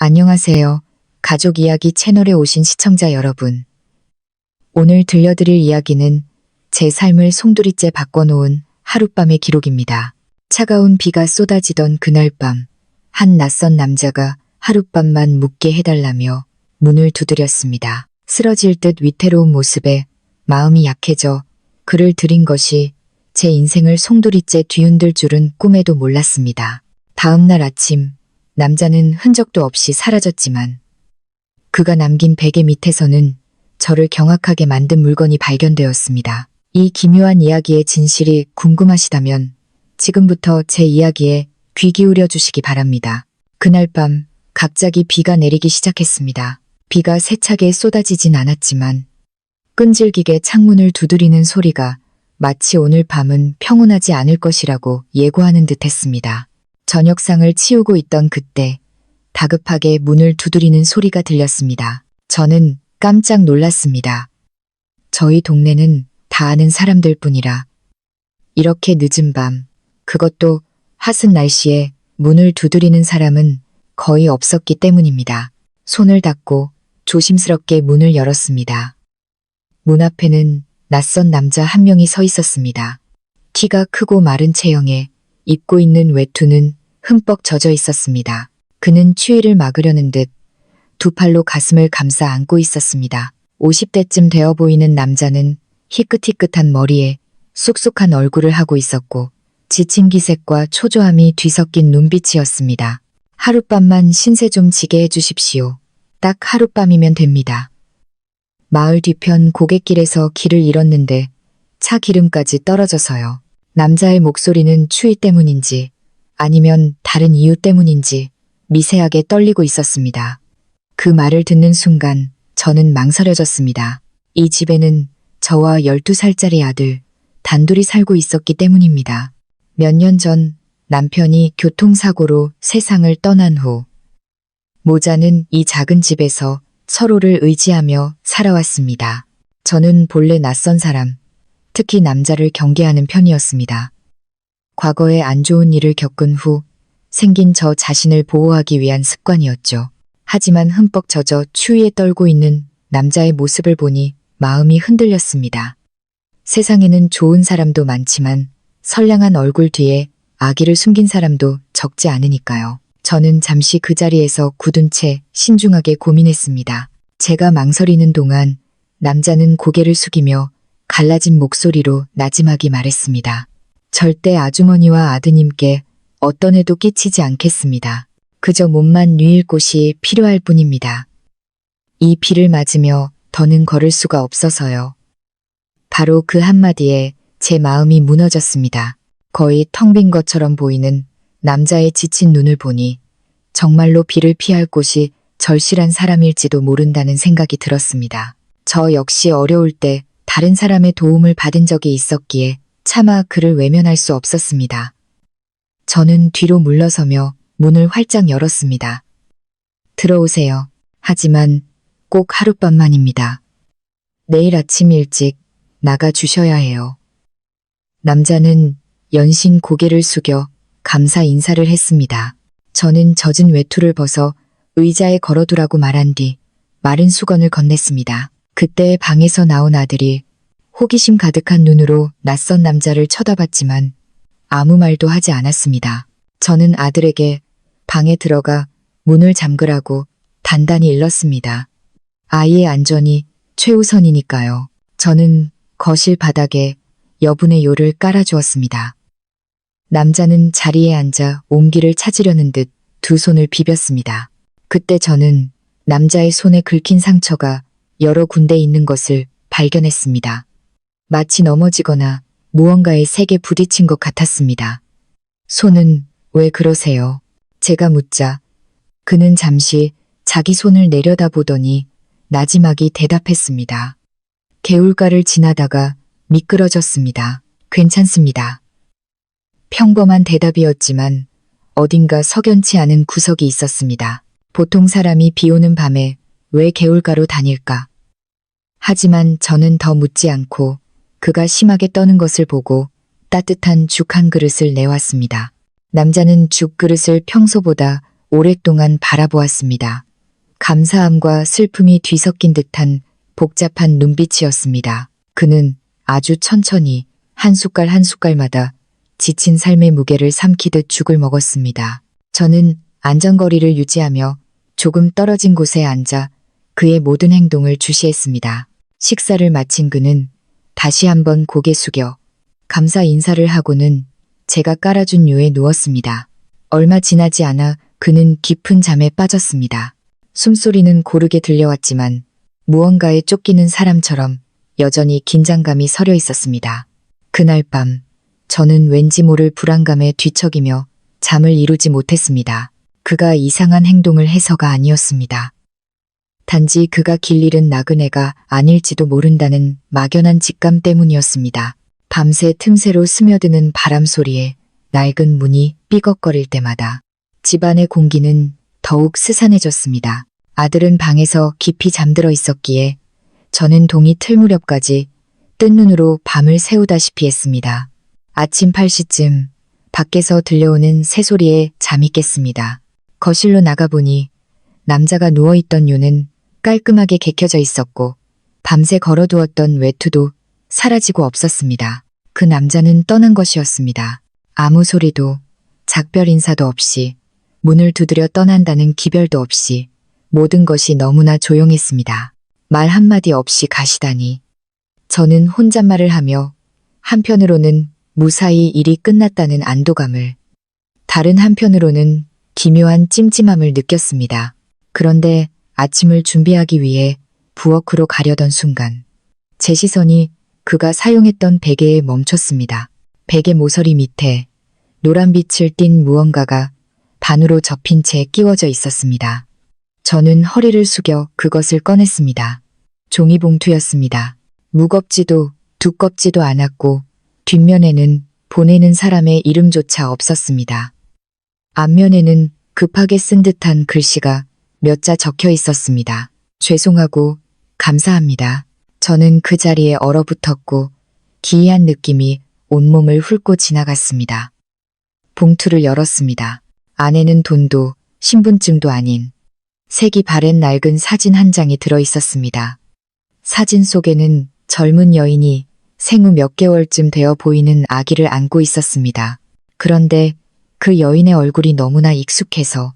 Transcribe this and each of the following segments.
안녕하세요. 가족 이야기 채널에 오신 시청자 여러분. 오늘 들려드릴 이야기는 제 삶을 송두리째 바꿔놓은 하룻밤의 기록입니다. 차가운 비가 쏟아지던 그날 밤, 한 낯선 남자가 하룻밤만 묵게 해달라며 문을 두드렸습니다. 쓰러질 듯 위태로운 모습에 마음이 약해져 그를 드린 것이 제 인생을 송두리째 뒤흔들 줄은 꿈에도 몰랐습니다. 다음 날 아침, 남자는 흔적도 없이 사라졌지만 그가 남긴 베개 밑에서는 저를 경악하게 만든 물건이 발견되었습니다. 이 기묘한 이야기의 진실이 궁금하시다면 지금부터 제 이야기에 귀 기울여 주시기 바랍니다. 그날 밤 갑자기 비가 내리기 시작했습니다. 비가 세차게 쏟아지진 않았지만 끈질기게 창문을 두드리는 소리가 마치 오늘 밤은 평온하지 않을 것이라고 예고하는 듯했습니다. 저녁상을 치우고 있던 그때 다급하게 문을 두드리는 소리가 들렸습니다. 저는 깜짝 놀랐습니다. 저희 동네는 다 아는 사람들 뿐이라 이렇게 늦은 밤, 그것도 화슨 날씨에 문을 두드리는 사람은 거의 없었기 때문입니다. 손을 닦고 조심스럽게 문을 열었습니다. 문 앞에는 낯선 남자 한 명이 서 있었습니다. 키가 크고 마른 체형에 입고 있는 외투는 흠뻑 젖어 있었습니다. 그는 추위를 막으려는 듯 두 팔로 가슴을 감싸 안고 있었습니다. 50대쯤 되어 보이는 남자는 희끗희끗한 머리에 쑥쑥한 얼굴을 하고 있었고 지친 기색과 초조함이 뒤섞인 눈빛이었습니다. 하룻밤만 신세 좀 지게 해주십시오. 딱 하룻밤이면 됩니다. 마을 뒤편 고갯길에서 길을 잃었는데 차 기름까지 떨어져서요. 남자의 목소리는 추위 때문인지 아니면 다른 이유 때문인지 미세하게 떨리고 있었습니다. 그 말을 듣는 순간 저는 망설여졌습니다. 이 집에는 저와 12살짜리 아들 단둘이 살고 있었기 때문입니다. 몇 년 전 남편이 교통사고로 세상을 떠난 후 모자는 이 작은 집에서 서로를 의지하며 살아왔습니다. 저는 본래 낯선 사람, 특히 남자를 경계하는 편이었습니다. 과거에 안 좋은 일을 겪은 후 생긴 저 자신을 보호하기 위한 습관이었죠. 하지만 흠뻑 젖어 추위에 떨고 있는 남자의 모습을 보니 마음이 흔들렸습니다. 세상에는 좋은 사람도 많지만 선량한 얼굴 뒤에 악의를 숨긴 사람도 적지 않으니까요. 저는 잠시 그 자리에서 굳은 채 신중하게 고민했습니다. 제가 망설이는 동안 남자는 고개를 숙이며 갈라진 목소리로 나지막이 말했습니다. 절대 아주머니와 아드님께 어떤 해도 끼치지 않겠습니다. 그저 몸만 누일 곳이 필요할 뿐입니다. 이 비를 맞으며 더는 걸을 수가 없어서요. 바로 그 한마디에 제 마음이 무너졌습니다. 거의 텅 빈 것처럼 보이는 남자의 지친 눈을 보니 정말로 비를 피할 곳이 절실한 사람일지도 모른다는 생각이 들었습니다. 저 역시 어려울 때 다른 사람의 도움을 받은 적이 있었기에 차마 그를 외면할 수 없었습니다. 저는 뒤로 물러서며 문을 활짝 열었습니다. 들어오세요. 하지만 꼭 하룻밤만입니다. 내일 아침 일찍 나가 주셔야 해요. 남자는 연신 고개를 숙여 감사 인사를 했습니다. 저는 젖은 외투를 벗어 의자에 걸어두라고 말한 뒤 마른 수건을 건넸습니다. 그때 방에서 나온 아들이 호기심 가득한 눈으로 낯선 남자를 쳐다봤지만 아무 말도 하지 않았습니다. 저는 아들에게 방에 들어가 문을 잠그라고 단단히 일렀습니다. 아이의 안전이 최우선이니까요. 저는 거실 바닥에 여분의 요를 깔아주었습니다. 남자는 자리에 앉아 온기를 찾으려는 듯 두 손을 비볐습니다. 그때 저는 남자의 손에 긁힌 상처가 여러 군데 있는 것을 발견했습니다. 마치 넘어지거나 무언가에 세게 부딪힌 것 같았습니다. 손은 왜 그러세요? 제가 묻자 그는 잠시 자기 손을 내려다보더니 나지막이 대답했습니다. 개울가를 지나다가 미끄러졌습니다. 괜찮습니다. 평범한 대답이었지만 어딘가 석연치 않은 구석이 있었습니다. 보통 사람이 비 오는 밤에 왜 개울가로 다닐까? 하지만 저는 더 묻지 않고 그가 심하게 떠는 것을 보고 따뜻한 죽 한 그릇을 내왔습니다. 남자는 죽 그릇을 평소보다 오랫동안 바라보았습니다. 감사함과 슬픔이 뒤섞인 듯한 복잡한 눈빛이었습니다. 그는 아주 천천히 한 숟갈 한 숟갈마다 지친 삶의 무게를 삼키듯 죽을 먹었습니다. 저는 안전거리를 유지하며 조금 떨어진 곳에 앉아 그의 모든 행동을 주시했습니다. 식사를 마친 그는 다시 한번 고개 숙여 감사 인사를 하고는 제가 깔아준 유에 누웠습니다. 얼마 지나지 않아 그는 깊은 잠에 빠졌습니다. 숨소리는 고르게 들려왔지만 무언가에 쫓기는 사람처럼 여전히 긴장감이 서려 있었습니다. 그날 밤 저는 왠지 모를 불안감에 뒤척이며 잠을 이루지 못했습니다. 그가 이상한 행동을 해서가 아니었습니다. 단지 그가 길 잃은 나그네가 아닐지도 모른다는 막연한 직감 때문이었습니다. 밤새 틈새로 스며드는 바람 소리에 낡은 문이 삐걱거릴 때마다 집안의 공기는 더욱 스산해졌습니다. 아들은 방에서 깊이 잠들어 있었기에 저는 동이 틀 무렵까지 뜬 눈으로 밤을 새우다시피 했습니다. 아침 8시쯤 밖에서 들려오는 새소리에 잠이 깼습니다. 거실로 나가보니 남자가 누워있던 유는 깔끔하게 개켜져 있었고 밤새 걸어두었던 외투도 사라지고 없었습니다. 그 남자는 떠난 것이었습니다. 아무 소리도 작별 인사도 없이 문을 두드려 떠난다는 기별도 없이 모든 것이 너무나 조용했습니다. 말 한마디 없이 가시다니. 저는 혼잣말을 하며 한편으로는 무사히 일이 끝났다는 안도감을, 다른 한편으로는 기묘한 찜찜함을 느꼈습니다. 그런데 아침을 준비하기 위해 부엌으로 가려던 순간 제 시선이 그가 사용했던 베개에 멈췄습니다. 베개 모서리 밑에 노란빛을 띤 무언가가 반으로 접힌 채 끼워져 있었습니다. 저는 허리를 숙여 그것을 꺼냈습니다. 종이봉투였습니다. 무겁지도 두껍지도 않았고 뒷면에는 보내는 사람의 이름조차 없었습니다. 앞면에는 급하게 쓴 듯한 글씨가 몇 자 적혀 있었습니다. 죄송하고 감사합니다. 저는 그 자리에 얼어붙었고 기이한 느낌이 온몸을 훑고 지나갔습니다. 봉투를 열었습니다. 안에는 돈도 신분증도 아닌 색이 바랜 낡은 사진 한 장이 들어 있었습니다. 사진 속에는 젊은 여인이 생후 몇 개월쯤 되어 보이는 아기를 안고 있었습니다. 그런데 그 여인의 얼굴이 너무나 익숙해서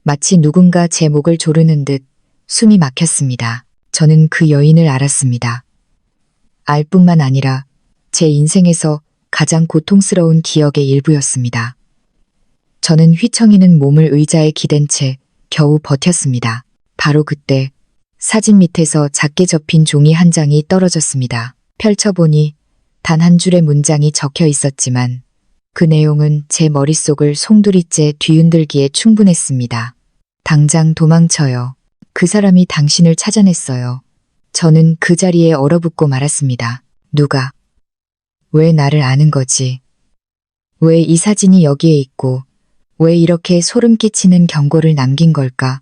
마치 누군가 제 목을 조르는 듯 숨이 막혔습니다. 저는 그 여인을 알았습니다. 알 뿐만 아니라 제 인생에서 가장 고통스러운 기억의 일부였습니다. 저는 휘청이는 몸을 의자에 기댄 채 겨우 버텼습니다. 바로 그때 사진 밑에서 작게 접힌 종이 한 장이 떨어졌습니다. 펼쳐보니 단 한 줄의 문장이 적혀 있었지만 그 내용은 제 머릿속을 송두리째 뒤흔들기에 충분했습니다. 당장 도망쳐요. 그 사람이 당신을 찾아냈어요. 저는 그 자리에 얼어붙고 말았습니다. 누가? 왜 나를 아는 거지? 왜 이 사진이 여기에 있고 왜 이렇게 소름 끼치는 경고를 남긴 걸까?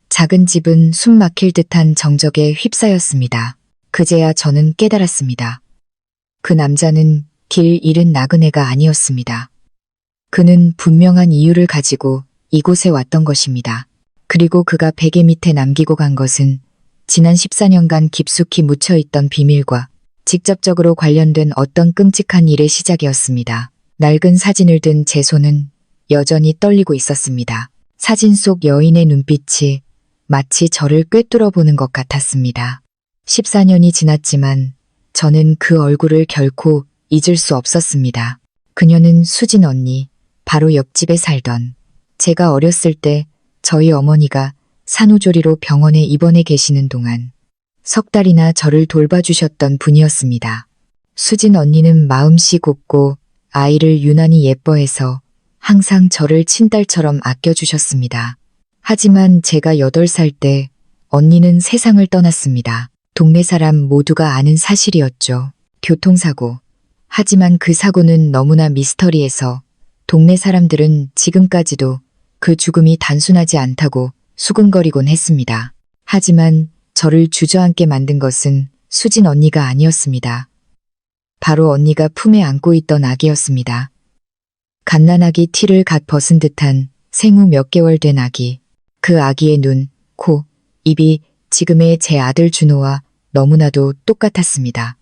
작은 집은 숨 막힐 듯한 정적에 휩싸였습니다. 그제야 저는 깨달았습니다. 그 남자는 길 잃은 나그네가 아니었습니다. 그는 분명한 이유를 가지고 이곳에 왔던 것입니다. 그리고 그가 베개 밑에 남기고 간 것은 지난 14년간 깊숙이 묻혀있던 비밀과 직접적으로 관련된 어떤 끔찍한 일의 시작이었습니다. 낡은 사진을 든 제 손은 여전히 떨리고 있었습니다. 사진 속 여인의 눈빛이 마치 저를 꿰뚫어 보는 것 같았습니다. 14년이 지났지만 저는 그 얼굴을 결코 잊을 수 없었습니다. 그녀는 수진 언니, 바로 옆집에 살던, 제가 어렸을 때 저희 어머니가 산후조리로 병원에 입원해 계시는 동안 석 달이나 저를 돌봐주셨던 분이었습니다. 수진 언니는 마음씨 곱고 아이를 유난히 예뻐해서 항상 저를 친딸처럼 아껴주셨습니다. 하지만 제가 8살 때 언니는 세상을 떠났습니다. 동네 사람 모두가 아는 사실이었죠. 교통사고. 하지만 그 사고는 너무나 미스터리해서 동네 사람들은 지금까지도 그 죽음이 단순하지 않다고 수군거리곤 했습니다. 하지만 저를 주저앉게 만든 것은 수진 언니가 아니었습니다. 바로 언니가 품에 안고 있던 아기였습니다. 갓난아기 티를 갓 벗은 듯한 생후 몇 개월 된 아기. 그 아기의 눈, 코, 입이 지금의 제 아들 준호와 너무나도 똑같았습니다.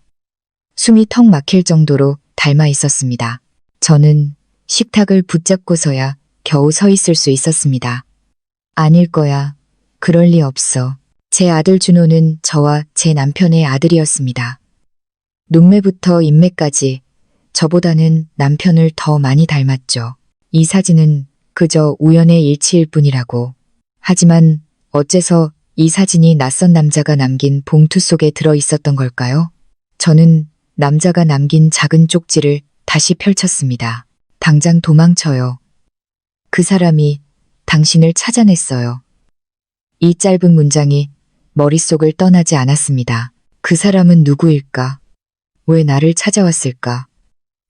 숨이 턱 막힐 정도로 닮아 있었습니다. 저는 식탁을 붙잡고서야 겨우 서 있을 수 있었습니다. 아닐 거야. 그럴 리 없어. 제 아들 준호는 저와 제 남편의 아들이었습니다. 눈매부터 인매까지 저보다는 남편을 더 많이 닮았죠. 이 사진은 그저 우연의 일치일 뿐이라고. 하지만 어째서 이 사진이 낯선 남자가 남긴 봉투 속에 들어 있었던 걸까요? 저는 남자가 남긴 작은 쪽지를 다시 펼쳤습니다. 당장 도망쳐요. 그 사람이 당신을 찾아냈어요. 이 짧은 문장이 머릿속을 떠나지 않았습니다. 그 사람은 누구일까? 왜 나를 찾아왔을까?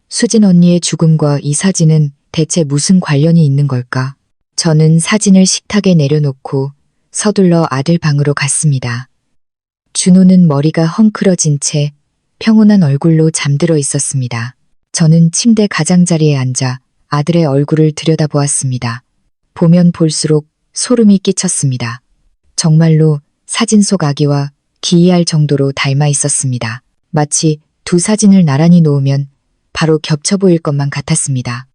수진 언니의 죽음과 이 사진은 대체 무슨 관련이 있는 걸까? 저는 사진을 식탁에 내려놓고 서둘러 아들 방으로 갔습니다. 준호는 머리가 헝클어진 채 평온한 얼굴로 잠들어 있었습니다. 저는 침대 가장자리에 앉아 아들의 얼굴을 들여다보았습니다. 보면 볼수록 소름이 끼쳤습니다. 정말로 사진 속 아기와 기이할 정도로 닮아 있었습니다. 마치 두 사진을 나란히 놓으면 바로 겹쳐 보일 것만 같았습니다.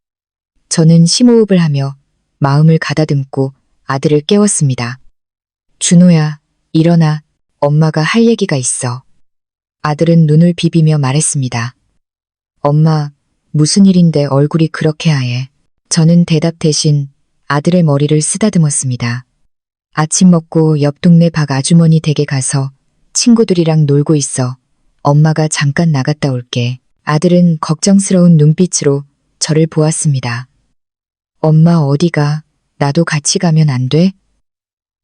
저는 심호흡을 하며 마음을 가다듬고 아들을 깨웠습니다. 준호야, 일어나. 엄마가 할 얘기가 있어. 아들은 눈을 비비며 말했습니다. 엄마, 무슨 일인데 얼굴이 그렇게 하얘. 저는 대답 대신 아들의 머리를 쓰다듬었습니다. 아침 먹고 옆 동네 박 아주머니 댁에 가서 친구들이랑 놀고 있어. 엄마가 잠깐 나갔다 올게. 아들은 걱정스러운 눈빛으로 저를 보았습니다. 엄마 어디가? 나도 같이 가면 안 돼?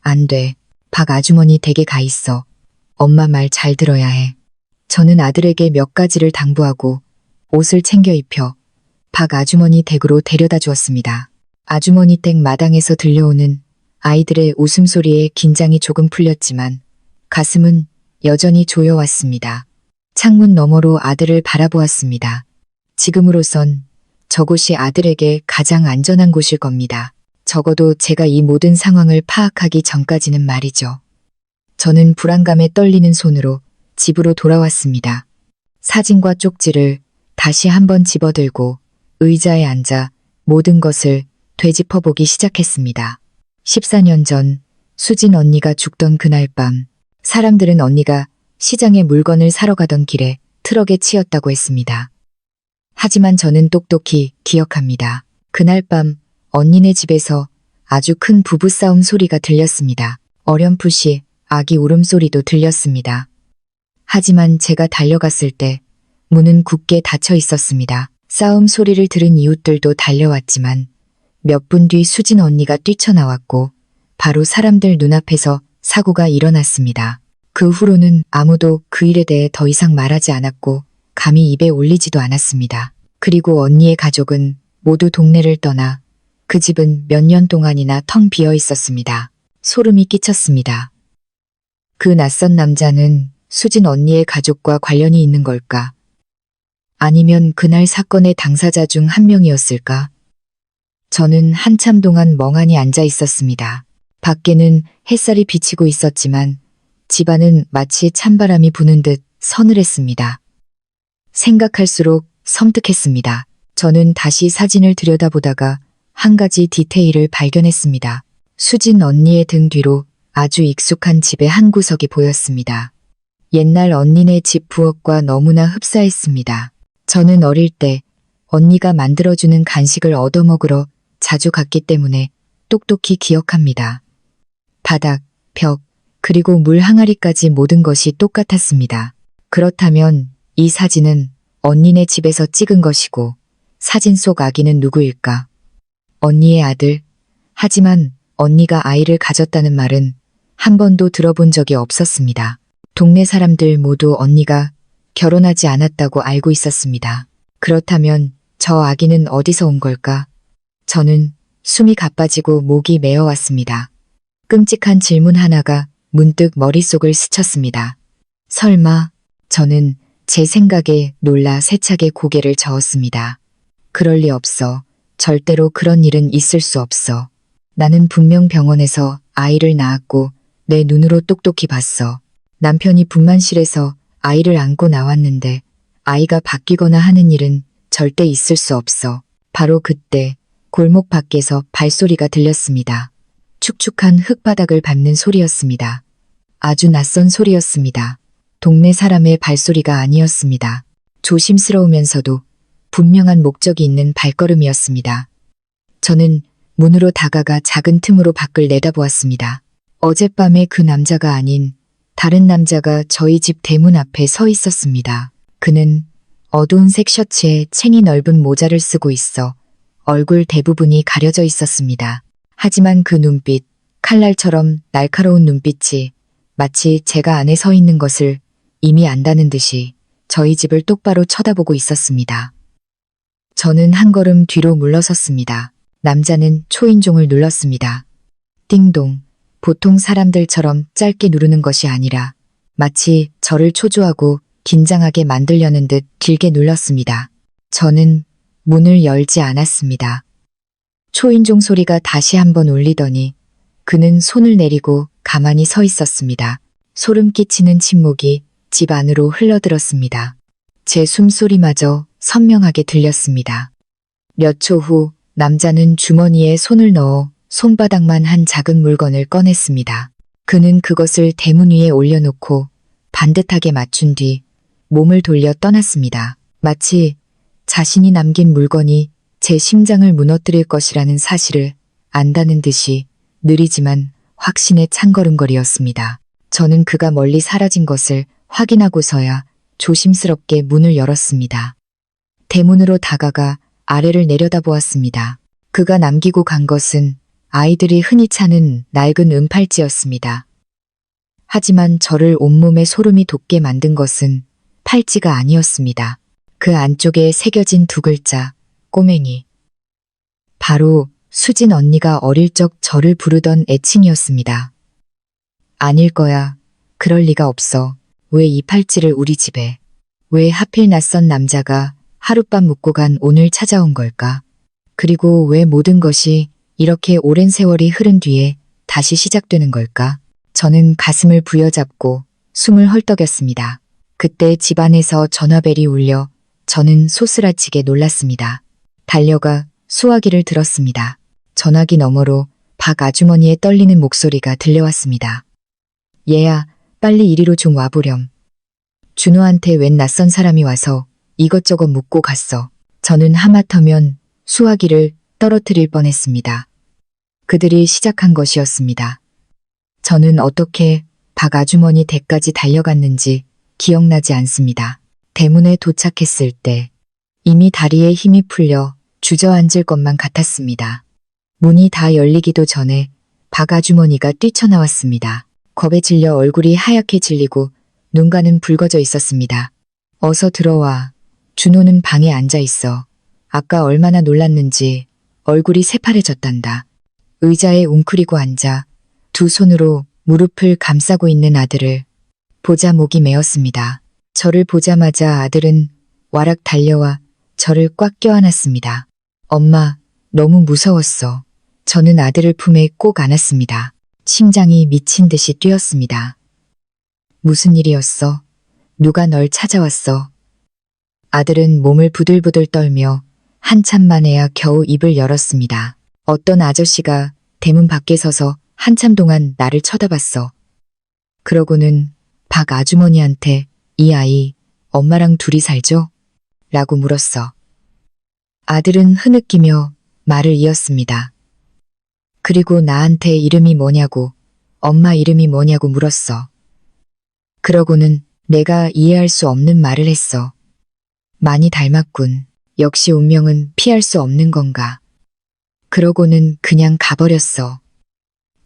안 돼. 박 아주머니 댁에 가 있어. 엄마 말 잘 들어야 해. 저는 아들에게 몇 가지를 당부하고 옷을 챙겨 입혀 박 아주머니 댁으로 데려다 주었습니다. 아주머니 댁 마당에서 들려오는 아이들의 웃음소리에 긴장이 조금 풀렸지만 가슴은 여전히 조여왔습니다. 창문 너머로 아들을 바라보았습니다. 지금으로선 저곳이 아들에게 가장 안전한 곳일 겁니다. 적어도 제가 이 모든 상황을 파악하기 전까지는 말이죠. 저는 불안감에 떨리는 손으로 집으로 돌아왔습니다. 사진과 쪽지를 다시 한번 집어들고 의자에 앉아 모든 것을 되짚어보기 시작했습니다. 14년 전 수진 언니가 죽던 그날 밤, 사람들은 언니가 시장에 물건을 사러 가던 길에 트럭에 치였다고 했습니다. 하지만 저는 똑똑히 기억합니다. 그날 밤 언니네 집에서 아주 큰 부부싸움 소리가 들렸습니다. 어렴풋이 아기 울음소리도 들렸습니다. 하지만 제가 달려갔을 때 문은 굳게 닫혀 있었습니다. 싸움 소리를 들은 이웃들도 달려왔지만 몇 분 뒤 수진 언니가 뛰쳐나왔고 바로 사람들 눈앞에서 사고가 일어났습니다. 그 후로는 아무도 그 일에 대해 더 이상 말하지 않았고 감히 입에 올리지도 않았습니다. 그리고 언니의 가족은 모두 동네를 떠나 그 집은 몇 년 동안이나 텅 비어 있었습니다. 소름이 끼쳤습니다. 그 낯선 남자는 수진 언니의 가족과 관련이 있는 걸까? 아니면 그날 사건의 당사자 중 한 명이었을까? 저는 한참 동안 멍하니 앉아 있었습니다. 밖에는 햇살이 비치고 있었지만 집안은 마치 찬바람이 부는 듯 서늘했습니다. 생각할수록 섬뜩했습니다. 저는 다시 사진을 들여다보다가 한 가지 디테일을 발견했습니다. 수진 언니의 등 뒤로 아주 익숙한 집의 한 구석이 보였습니다. 옛날 언니네 집 부엌과 너무나 흡사했습니다. 저는 어릴 때 언니가 만들어주는 간식을 얻어먹으러 자주 갔기 때문에 똑똑히 기억합니다. 바닥, 벽, 그리고 물 항아리까지 모든 것이 똑같았습니다. 그렇다면 이 사진은 언니네 집에서 찍은 것이고 사진 속 아기는 누구일까? 언니의 아들. 하지만 언니가 아이를 가졌다는 말은 한 번도 들어본 적이 없었습니다. 동네 사람들 모두 언니가 결혼하지 않았다고 알고 있었습니다. 그렇다면 저 아기는 어디서 온 걸까? 저는 숨이 가빠지고 목이 메어왔습니다. 끔찍한 질문 하나가 문득 머릿속을 스쳤습니다. 설마. 저는 제 생각에 놀라 세차게 고개를 저었습니다. 그럴 리 없어. 절대로 그런 일은 있을 수 없어. 나는 분명 병원에서 아이를 낳았고 내 눈으로 똑똑히 봤어. 남편이 분만실에서 아이를 안고 나왔는데 아이가 바뀌거나 하는 일은 절대 있을 수 없어. 바로 그때 골목 밖에서 발소리가 들렸습니다. 축축한 흙바닥을 밟는 소리였습니다. 아주 낯선 소리였습니다. 동네 사람의 발소리가 아니었습니다. 조심스러우면서도 분명한 목적이 있는 발걸음이었습니다. 저는 문으로 다가가 작은 틈으로 밖을 내다보았습니다. 어젯밤에 그 남자가 아닌 다른 남자가 저희 집 대문 앞에 서 있었습니다. 그는 어두운 색 셔츠에 챙이 넓은 모자를 쓰고 있어 얼굴 대부분이 가려져 있었습니다. 하지만 그 눈빛, 칼날처럼 날카로운 눈빛이 마치 제가 안에 서 있는 것을 이미 안다는 듯이 저희 집을 똑바로 쳐다보고 있었습니다. 저는 한 걸음 뒤로 물러섰습니다. 남자는 초인종을 눌렀습니다. 띵동. 보통 사람들처럼 짧게 누르는 것이 아니라 마치 저를 초조하고 긴장하게 만들려는 듯 길게 눌렀습니다. 저는 문을 열지 않았습니다. 초인종 소리가 다시 한번 울리더니 그는 손을 내리고 가만히 서 있었습니다. 소름 끼치는 침묵이 집 안으로 흘러들었습니다. 제 숨소리마저 선명하게 들렸습니다. 몇 초 후 남자는 주머니에 손을 넣어 손바닥만 한 작은 물건을 꺼냈습니다. 그는 그것을 대문 위에 올려놓고 반듯하게 맞춘 뒤 몸을 돌려 떠났습니다. 마치 자신이 남긴 물건이 제 심장을 무너뜨릴 것이라는 사실을 안다는 듯이 느리지만 확신의 찬걸음거리였습니다. 저는 그가 멀리 사라진 것을 확인하고서야 조심스럽게 문을 열었습니다. 대문으로 다가가 아래를 내려다보았습니다. 그가 남기고 간 것은 아이들이 흔히 차는 낡은 은팔찌였습니다. 하지만 저를 온몸에 소름이 돋게 만든 것은 팔찌가 아니었습니다. 그 안쪽에 새겨진 두 글자, 꼬맹이. 바로 수진 언니가 어릴 적 저를 부르던 애칭이었습니다. 아닐 거야. 그럴 리가 없어. 왜 이 팔찌를 우리 집에? 왜 하필 낯선 남자가 하룻밤 묵고 간 오늘 찾아온 걸까? 그리고 왜 모든 것이 이렇게 오랜 세월이 흐른 뒤에 다시 시작되는 걸까? 저는 가슴을 부여잡고 숨을 헐떡였습니다. 그때 집안에서 전화벨이 울려 저는 소스라치게 놀랐습니다. 달려가 수화기를 들었습니다. 전화기 너머로 박 아주머니의 떨리는 목소리가 들려왔습니다. 얘야, 빨리 이리로 좀 와보렴. 준호한테 웬 낯선 사람이 와서 이것저것 묻고 갔어. 저는 하마터면 수화기를 떨어뜨릴 뻔했습니다. 그들이 시작한 것이었습니다. 저는 어떻게 박 아주머니 댁까지 달려갔는지 기억나지 않습니다. 대문에 도착했을 때 이미 다리에 힘이 풀려 주저앉을 것만 같았습니다. 문이 다 열리기도 전에 박 아주머니가 뛰쳐나왔습니다. 겁에 질려 얼굴이 하얗게 질리고 눈가는 붉어져 있었습니다. 어서 들어와. 준호는 방에 앉아 있어. 아까 얼마나 놀랐는지 얼굴이 새파래졌단다. 의자에 웅크리고 앉아 두 손으로 무릎을 감싸고 있는 아들을 보자 목이 메었습니다. 저를 보자마자 아들은 와락 달려와 저를 꽉 껴안았습니다. 엄마, 너무 무서웠어. 저는 아들을 품에 꼭 안았습니다. 심장이 미친 듯이 뛰었습니다. 무슨 일이었어? 누가 널 찾아왔어? 아들은 몸을 부들부들 떨며 한참 만에야 겨우 입을 열었습니다. 어떤 아저씨가 대문 밖에 서서 한참 동안 나를 쳐다봤어. 그러고는 박 아주머니한테 이 아이 엄마랑 둘이 살죠? 라고 물었어. 아들은 흐느끼며 말을 이었습니다. 그리고 나한테 이름이 뭐냐고, 엄마 이름이 뭐냐고 물었어. 그러고는 내가 이해할 수 없는 말을 했어. 많이 닮았군. 역시 운명은 피할 수 없는 건가. 그러고는 그냥 가버렸어.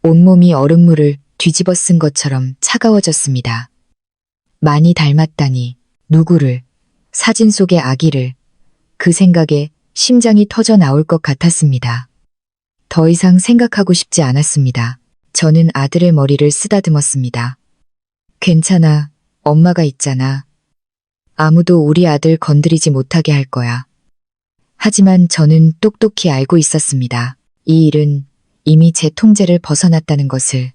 온몸이 얼음물을 뒤집어 쓴 것처럼 차가워졌습니다. 많이 닮았다니. 누구를? 사진 속의 아기를. 그 생각에 심장이 터져 나올 것 같았습니다. 더 이상 생각하고 싶지 않았습니다. 저는 아들의 머리를 쓰다듬었습니다. 괜찮아. 엄마가 있잖아. 아무도 우리 아들 건드리지 못하게 할 거야. 하지만 저는 똑똑히 알고 있었습니다. 이 일은 이미 제 통제를 벗어났다는 것을.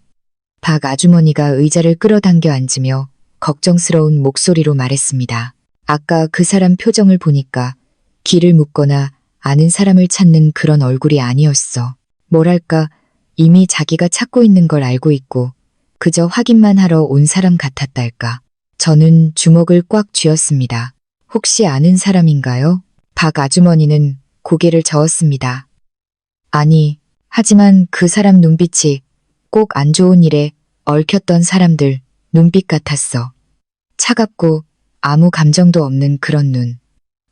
박 아주머니가 의자를 끌어당겨 앉으며 걱정스러운 목소리로 말했습니다. 아까 그 사람 표정을 보니까 길을 묻거나 아는 사람을 찾는 그런 얼굴이 아니었어. 뭐랄까, 이미 자기가 찾고 있는 걸 알고 있고 그저 확인만 하러 온 사람 같았달까. 저는 주먹을 꽉 쥐었습니다. 혹시 아는 사람인가요? 박 아주머니는 고개를 저었습니다. 아니, 하지만 그 사람 눈빛이 꼭 안 좋은 일에 얽혔던 사람들 눈빛 같았어. 차갑고 아무 감정도 없는 그런 눈.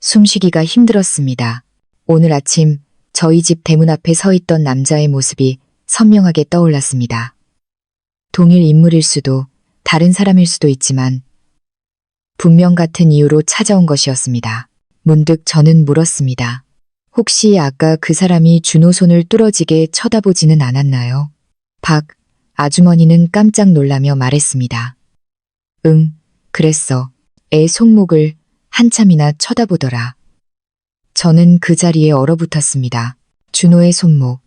숨쉬기가 힘들었습니다. 오늘 아침 저희 집 대문 앞에 서 있던 남자의 모습이 선명하게 떠올랐습니다. 동일 인물일 수도 다른 사람일 수도 있지만 분명 같은 이유로 찾아온 것이었습니다. 문득 저는 물었습니다. 혹시 아까 그 사람이 준호 손을 뚫어지게 쳐다보지는 않았나요? 박 아주머니는 깜짝 놀라며 말했습니다. 응, 그랬어. 애 손목을 한참이나 쳐다보더라. 저는 그 자리에 얼어붙었습니다. 준호의 손목.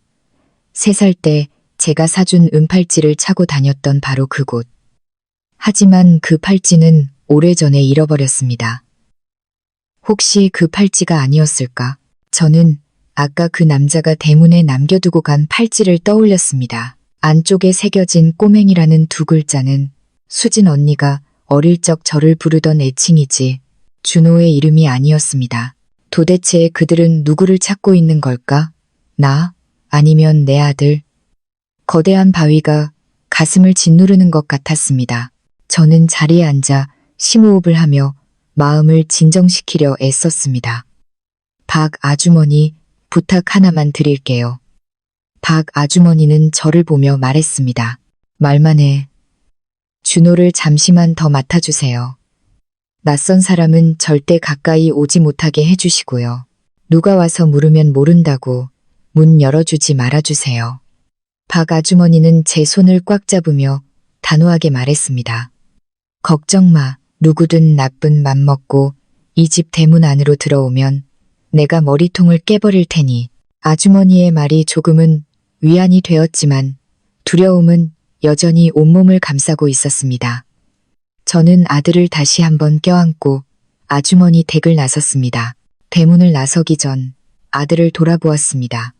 3살 때 제가 사준 은팔찌를 차고 다녔던 바로 그곳. 하지만 그 팔찌는 오래전에 잃어버렸습니다. 혹시 그 팔찌가 아니었을까? 저는 아까 그 남자가 대문에 남겨두고 간 팔찌를 떠올렸습니다. 안쪽에 새겨진 꼬맹이라는 2글자는 수진 언니가 어릴 적 저를 부르던 애칭이지 준호의 이름이 아니었습니다. 도대체 그들은 누구를 찾고 있는 걸까? 나? 아니면 내 아들? 거대한 바위가 가슴을 짓누르는 것 같았습니다. 저는 자리에 앉아 심호흡을 하며 마음을 진정시키려 애썼습니다. 박 아주머니, 부탁 하나만 드릴게요. 박 아주머니는 저를 보며 말했습니다. 말만 해. 준호를 잠시만 더 맡아주세요. 낯선 사람은 절대 가까이 오지 못하게 해주시고요. 누가 와서 물으면 모른다고 문 열어주지 말아주세요. 박 아주머니는 제 손을 꽉 잡으며 단호하게 말했습니다. 걱정 마. 누구든 나쁜 맘 먹고 이 집 대문 안으로 들어오면 내가 머리통을 깨버릴 테니. 아주머니의 말이 조금은 위안이 되었지만 두려움은 여전히 온몸을 감싸고 있었습니다. 저는 아들을 다시 한번 껴안고 아주머니 댁을 나섰습니다. 대문을 나서기 전 아들을 돌아보았습니다.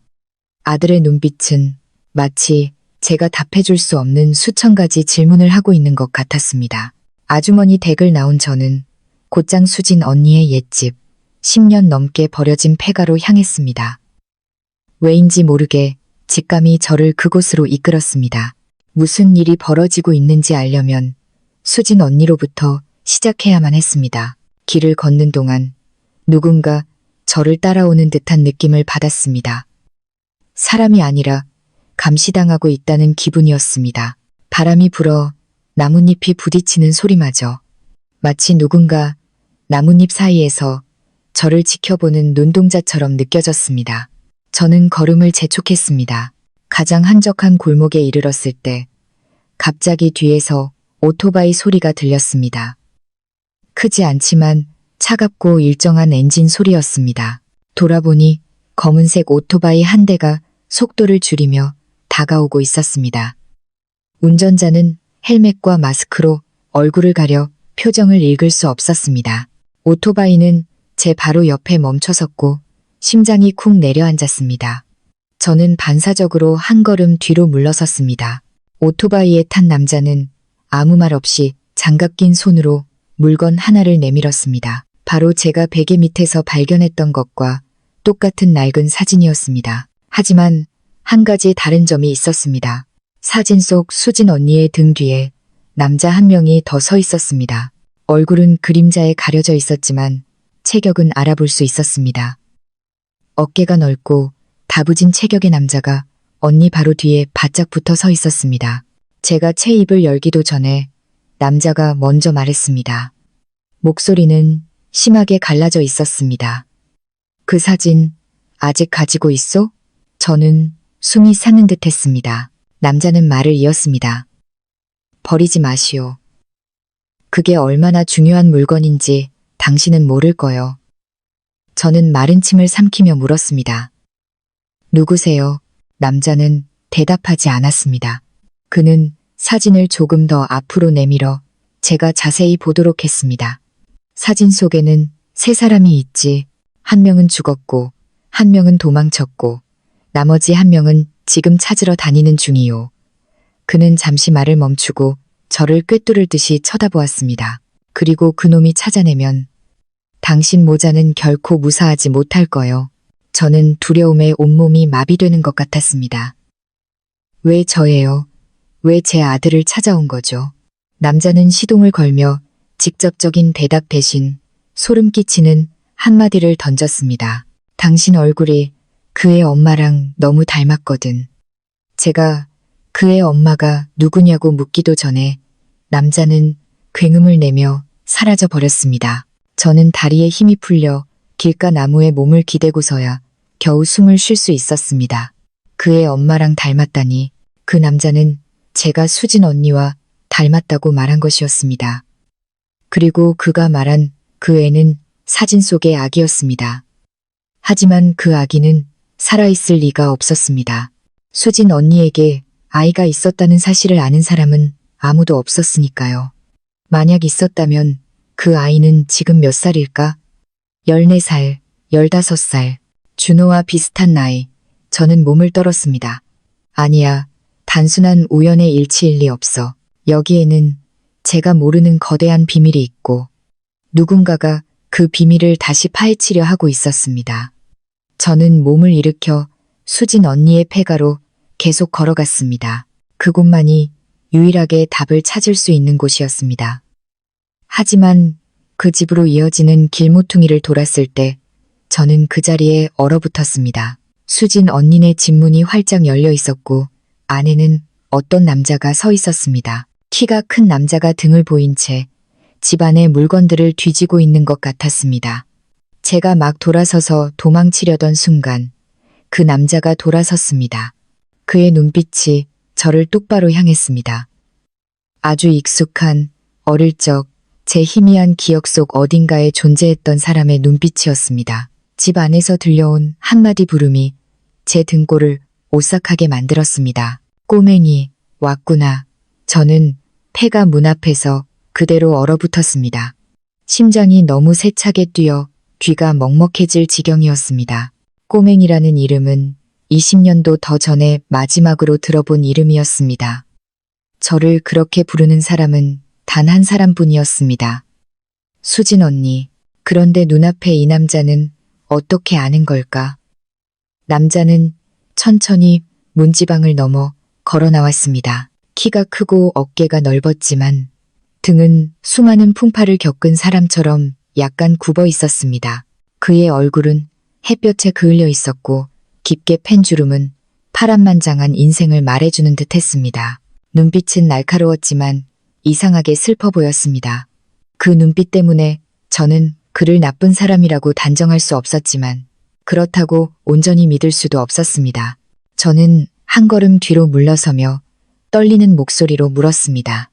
아들의 눈빛은 마치 제가 답해줄 수 없는 수천 가지 질문을 하고 있는 것 같았습니다. 아주머니 댁을 나온 저는 곧장 수진 언니의 옛집, 10년 넘게 버려진 폐가로 향했습니다. 왜인지 모르게 직감이 저를 그곳으로 이끌었습니다. 무슨 일이 벌어지고 있는지 알려면 수진 언니로부터 시작해야만 했습니다. 길을 걷는 동안 누군가 저를 따라오는 듯한 느낌을 받았습니다. 사람이 아니라 감시당하고 있다는 기분이었습니다. 바람이 불어 나뭇잎이 부딪히는 소리마저 마치 누군가 나뭇잎 사이에서 저를 지켜보는 눈동자처럼 느껴졌습니다. 저는 걸음을 재촉했습니다. 가장 한적한 골목에 이르렀을 때 갑자기 뒤에서 오토바이 소리가 들렸습니다. 크지 않지만 차갑고 일정한 엔진 소리였습니다. 돌아보니 검은색 오토바이 한 대가 속도를 줄이며 다가오고 있었습니다. 운전자는 헬멧과 마스크로 얼굴을 가려 표정을 읽을 수 없었습니다. 오토바이는 제 바로 옆에 멈춰섰고 심장이 쿵 내려앉았습니다. 저는 반사적으로 한 걸음 뒤로 물러섰습니다. 오토바이에 탄 남자는 아무 말 없이 장갑 낀 손으로 물건 하나를 내밀었습니다. 바로 제가 베개 밑에서 발견했던 것과 똑같은 낡은 사진이었습니다. 하지만 한 가지 다른 점이 있었습니다. 사진 속 수진 언니의 등 뒤에 남자 한 명이 더 서 있었습니다. 얼굴은 그림자에 가려져 있었지만 체격은 알아볼 수 있었습니다. 어깨가 넓고 다부진 체격의 남자가 언니 바로 뒤에 바짝 붙어 서 있었습니다. 제가 채 입을 열기도 전에 남자가 먼저 말했습니다. 목소리는 심하게 갈라져 있었습니다. 그 사진 아직 가지고 있어? 저는 숨이 차는 듯 했습니다. 남자는 말을 이었습니다. 버리지 마시오. 그게 얼마나 중요한 물건인지 당신은 모를 거요. 저는 마른 침을 삼키며 물었습니다. 누구세요? 남자는 대답하지 않았습니다. 그는 사진을 조금 더 앞으로 내밀어 제가 자세히 보도록 했습니다. 사진 속에는 세 사람이 있지. 한 명은 죽었고, 한 명은 도망쳤고, 나머지 한 명은 지금 찾으러 다니는 중이요. 그는 잠시 말을 멈추고 저를 꿰뚫을 듯이 쳐다보았습니다. 그리고 그놈이 찾아내면 당신 모자는 결코 무사하지 못할 거요. 저는 두려움에 온몸이 마비되는 것 같았습니다. 왜 저예요? 왜 제 아들을 찾아온 거죠? 남자는 시동을 걸며 직접적인 대답 대신 소름 끼치는 한마디를 던졌습니다. 당신 얼굴이 그의 엄마랑 너무 닮았거든. 제가 그의 엄마가 누구냐고 묻기도 전에 남자는 굉음을 내며 사라져 버렸습니다. 저는 다리에 힘이 풀려 길가 나무에 몸을 기대고서야 겨우 숨을 쉴 수 있었습니다. 그의 엄마랑 닮았다니 그 남자는 제가 수진 언니와 닮았다고 말한 것이었습니다. 그리고 그가 말한 그 애는 사진 속의 아기였습니다. 하지만 그 아기는 살아있을 리가 없었습니다. 수진 언니에게 아이가 있었다는 사실을 아는 사람은 아무도 없었으니까요. 만약 있었다면 그 아이는 지금 몇 살일까? 14살, 15살, 준호와 비슷한 나이. 저는 몸을 떨었습니다. 아니야, 단순한 우연의 일치일 리 없어. 여기에는 제가 모르는 거대한 비밀이 있고 누군가가 그 비밀을 다시 파헤치려 하고 있었습니다. 저는 몸을 일으켜 수진 언니의 폐가로 계속 걸어갔습니다. 그곳만이 유일하게 답을 찾을 수 있는 곳이었습니다. 하지만 그 집으로 이어지는 길모퉁이를 돌았을 때 저는 그 자리에 얼어붙었습니다. 수진 언니네 집 문이 활짝 열려 있었고 안에는 어떤 남자가 서 있었습니다. 키가 큰 남자가 등을 보인 채 집안의 물건들을 뒤지고 있는 것 같았습니다. 제가 막 돌아서서 도망치려던 순간 그 남자가 돌아섰습니다. 그의 눈빛이 저를 똑바로 향했습니다. 아주 익숙한 어릴 적 제 희미한 기억 속 어딘가에 존재했던 사람의 눈빛이었습니다. 집 안에서 들려온 한마디 부름이 제 등골을 오싹하게 만들었습니다. 꼬맹이, 왔구나. 저는 폐가 문 앞에서 그대로 얼어붙었습니다. 심장이 너무 세차게 뛰어 귀가 먹먹해질 지경이었습니다. 꼬맹이라는 이름은 20년도 더 전에 마지막으로 들어본 이름이었습니다. 저를 그렇게 부르는 사람은 단 한 사람뿐이었습니다. 수진 언니. 그런데 눈앞에 이 남자는 어떻게 아는 걸까? 남자는 천천히 문지방을 넘어 걸어 나왔습니다. 키가 크고 어깨가 넓었지만 등은 수많은 풍파를 겪은 사람처럼 약간 굽어 있었습니다. 그의 얼굴은 햇볕에 그을려 있었고 깊게 팬 주름은 파란만장한 인생을 말해주는 듯 했습니다. 눈빛은 날카로웠지만 이상하게 슬퍼 보였습니다. 그 눈빛 때문에 저는 그를 나쁜 사람이라고 단정할 수 없었지만 그렇다고 온전히 믿을 수도 없었습니다. 저는 한 걸음 뒤로 물러서며 떨리는 목소리로 물었습니다.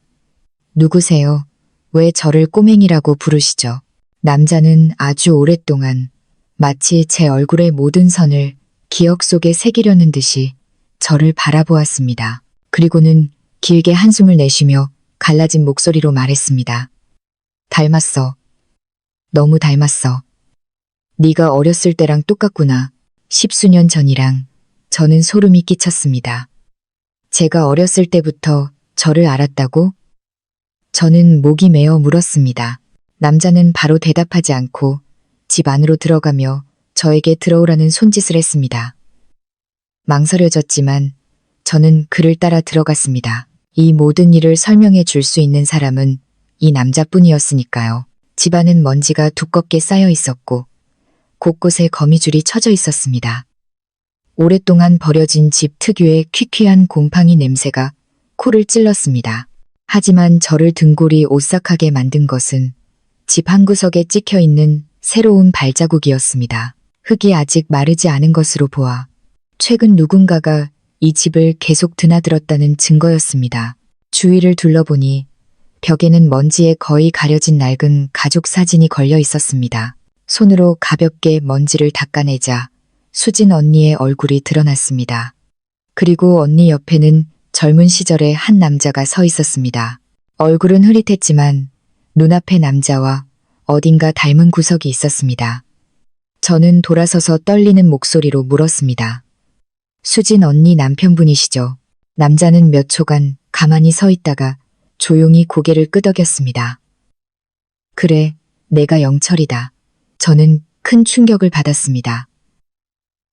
누구세요? 왜 저를 꼬맹이라고 부르시죠? 남자는 아주 오랫동안 마치 제 얼굴의 모든 선을 기억 속에 새기려는 듯이 저를 바라보았습니다. 그리고는 길게 한숨을 내쉬며 갈라진 목소리로 말했습니다. 닮았어. 너무 닮았어. 네가 어렸을 때랑 똑같구나. 10수년 전이랑. 저는 소름이 끼쳤습니다. 제가 어렸을 때부터 저를 알았다고? 저는 목이 메어 물었습니다. 남자는 바로 대답하지 않고 집 안으로 들어가며 저에게 들어오라는 손짓을 했습니다. 망설여졌지만 저는 그를 따라 들어갔습니다. 이 모든 일을 설명해 줄 수 있는 사람은 이 남자뿐이었으니까요. 집안은 먼지가 두껍게 쌓여 있었고 곳곳에 거미줄이 쳐져 있었습니다. 오랫동안 버려진 집 특유의 퀴퀴한 곰팡이 냄새가 코를 찔렀습니다. 하지만 저를 등골이 오싹하게 만든 것은 집 한구석에 찍혀 있는 새로운 발자국이었습니다. 흙이 아직 마르지 않은 것으로 보아 최근 누군가가 이 집을 계속 드나들었다는 증거였습니다. 주위를 둘러보니 벽에는 먼지에 거의 가려진 낡은 가족 사진이 걸려 있었습니다. 손으로 가볍게 먼지를 닦아내자 수진 언니의 얼굴이 드러났습니다. 그리고 언니 옆에는 젊은 시절의 한 남자가 서 있었습니다. 얼굴은 흐릿했지만 눈앞의 남자와 어딘가 닮은 구석이 있었습니다. 저는 돌아서서 떨리는 목소리로 물었습니다. 수진 언니 남편분이시죠? 남자는 몇 초간 가만히 서 있다가 조용히 고개를 끄덕였습니다. 그래, 내가 영철이다. 저는 큰 충격을 받았습니다.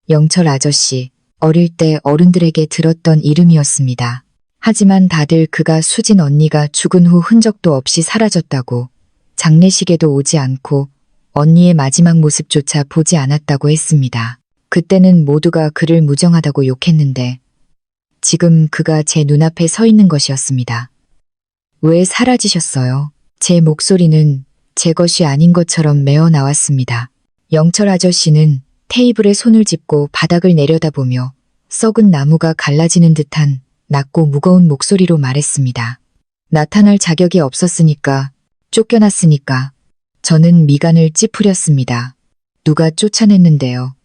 영철 아저씨, 어릴 때 어른들에게 들었던 이름이었습니다. 하지만 다들 그가 수진 언니가 죽은 후 흔적도 없이 사라졌다고, 장례식에도 오지 않고 언니의 마지막 모습조차 보지 않았다고 했습니다. 그때는 모두가 그를 무정하다고 욕했는데 지금 그가 제 눈앞에 서 있는 것이었습니다. 왜 사라지셨어요? 제 목소리는 제 것이 아닌 것처럼 메어 나왔습니다. 영철 아저씨는 테이블에 손을 짚고 바닥을 내려다보며 썩은 나무가 갈라지는 듯한 낮고 무거운 목소리로 말했습니다. 나타날 자격이 없었으니까, 쫓겨났으니까. 저는 미간을 찌푸렸습니다. 누가 쫓아냈는데요.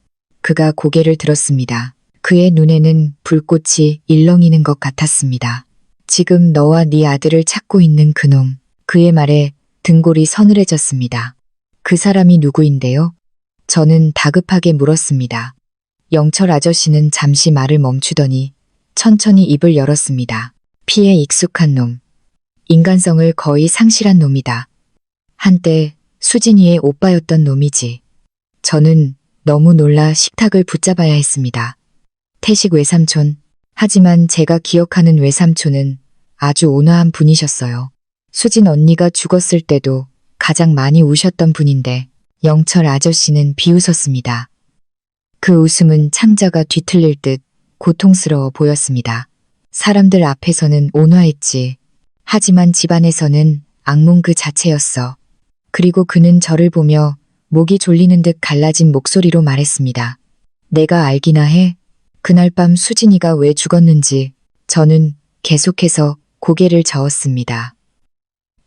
그가 고개를 들었습니다. 그의 눈에는 불꽃이 일렁이는 것 같았습니다. 지금 너와 네 아들을 찾고 있는 그놈. 그의 말에 등골이 서늘해졌습니다. 그 사람이 누구인데요? 저는 다급하게 물었습니다. 영철 아저씨는 잠시 말을 멈추더니 천천히 입을 열었습니다. 피에 익숙한 놈. 인간성을 거의 상실한 놈이다. 한때 수진이의 오빠였던 놈이지. 저는 너무 놀라 식탁을 붙잡아야 했습니다. 태식 외삼촌. 하지만 제가 기억하는 외삼촌은 아주 온화한 분이셨어요. 수진 언니가 죽었을 때도 가장 많이 우셨던 분인데 영철 아저씨는 비웃었습니다. 그 웃음은 창자가 뒤틀릴 듯 고통스러워 보였습니다. 사람들 앞에서는 온화했지. 하지만 집안에서는 악몽 그 자체였어. 그리고 그는 저를 보며 목이 졸리는 듯 갈라진 목소리로 말했습니다. 내가 알기나 해? 그날 밤 수진이가 왜 죽었는지. 저는 계속해서 고개를 저었습니다.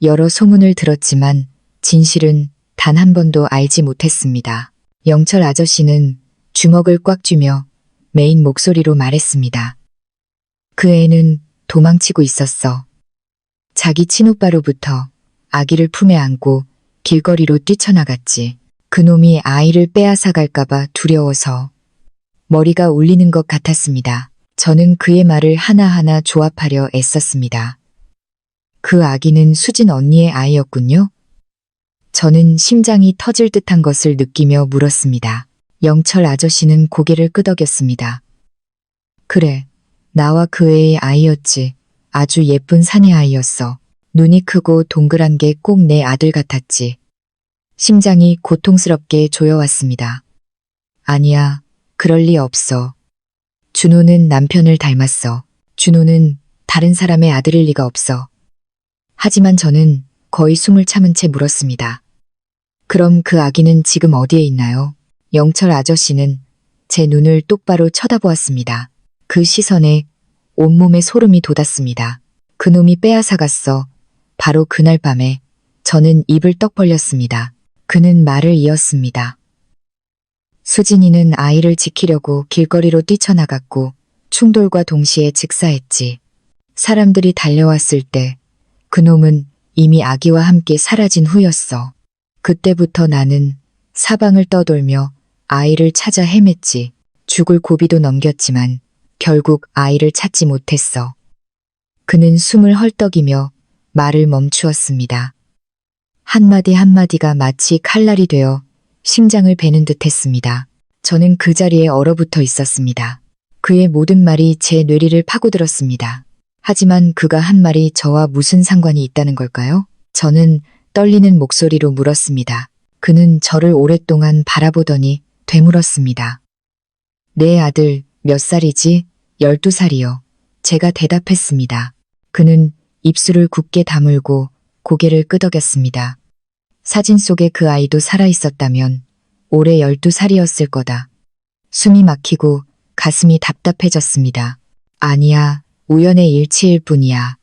여러 소문을 들었지만 진실은 단 한 번도 알지 못했습니다. 영철 아저씨는 주먹을 꽉 쥐며 메인 목소리로 말했습니다. 그 애는 도망치고 있었어. 자기 친오빠로부터 아기를 품에 안고 길거리로 뛰쳐나갔지. 그놈이 아이를 빼앗아갈까봐 두려워서. 머리가 울리는 것 같았습니다. 저는 그의 말을 하나하나 조합하려 애썼습니다. 그 아기는 수진 언니의 아이였군요. 저는 심장이 터질 듯한 것을 느끼며 물었습니다. 영철 아저씨는 고개를 끄덕였습니다. 그래, 나와 그 애의 아이였지. 아주 예쁜 사내 아이였어. 눈이 크고 동그란 게 꼭 내 아들 같았지. 심장이 고통스럽게 조여왔습니다. 아니야, 그럴 리 없어. 준호는 남편을 닮았어. 준호는 다른 사람의 아들일 리가 없어. 하지만 저는 거의 숨을 참은 채 물었습니다. 그럼 그 아기는 지금 어디에 있나요? 영철 아저씨는 제 눈을 똑바로 쳐다보았습니다. 그 시선에 온몸에 소름이 돋았습니다. 그놈이 빼앗아갔어. 바로 그날 밤에. 저는 입을 떡 벌렸습니다. 그는 말을 이었습니다. 수진이는 아이를 지키려고 길거리로 뛰쳐나갔고 충돌과 동시에 직사했지. 사람들이 달려왔을 때 그놈은 이미 아기와 함께 사라진 후였어. 그때부터 나는 사방을 떠돌며 아이를 찾아 헤맸지. 죽을 고비도 넘겼지만 결국 아이를 찾지 못했어. 그는 숨을 헐떡이며 말을 멈추었습니다. 한마디 한마디가 마치 칼날이 되어 심장을 베는 듯 했습니다. 저는 그 자리에 얼어붙어 있었습니다. 그의 모든 말이 제 뇌리를 파고들었습니다. 하지만 그가 한 말이 저와 무슨 상관이 있다는 걸까요? 저는 떨리는 목소리로 물었습니다. 그는 저를 오랫동안 바라보더니 되물었습니다. 내 아들 몇 살이지? 12살이요. 제가 대답했습니다. 그는 입술을 굳게 다물고 고개를 끄덕였습니다. 사진 속의 그 아이도 살아있었다면 올해 12살이었을 거다. 숨이 막히고 가슴이 답답해졌습니다. 아니야, 우연의 일치일 뿐이야.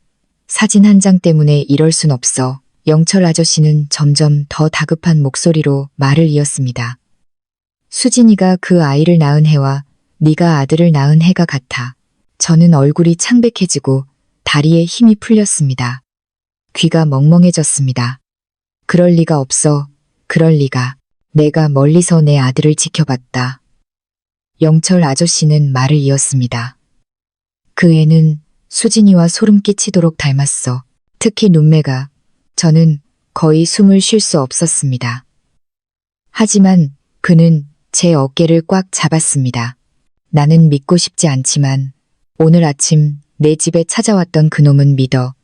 사진 한 장 때문에 이럴 순 없어. 영철 아저씨는 점점 더 다급한 목소리로 말을 이었습니다. 수진이가 그 아이를 낳은 해와 네가 아들을 낳은 해가 같아. 저는 얼굴이 창백해지고 다리에 힘이 풀렸습니다. 귀가 멍멍해졌습니다. 그럴 리가 없어. 그럴 리가. 내가 멀리서 내 아들을 지켜봤다. 영철 아저씨는 말을 이었습니다. 그 애는 수진이와 소름 끼치도록 닮았어. 특히 눈매가. 저는 거의 숨을 쉴 수 없었습니다. 하지만 그는 제 어깨를 꽉 잡았습니다. 나는 믿고 싶지 않지만 오늘 아침 내 집에 찾아왔던 그놈은 믿어.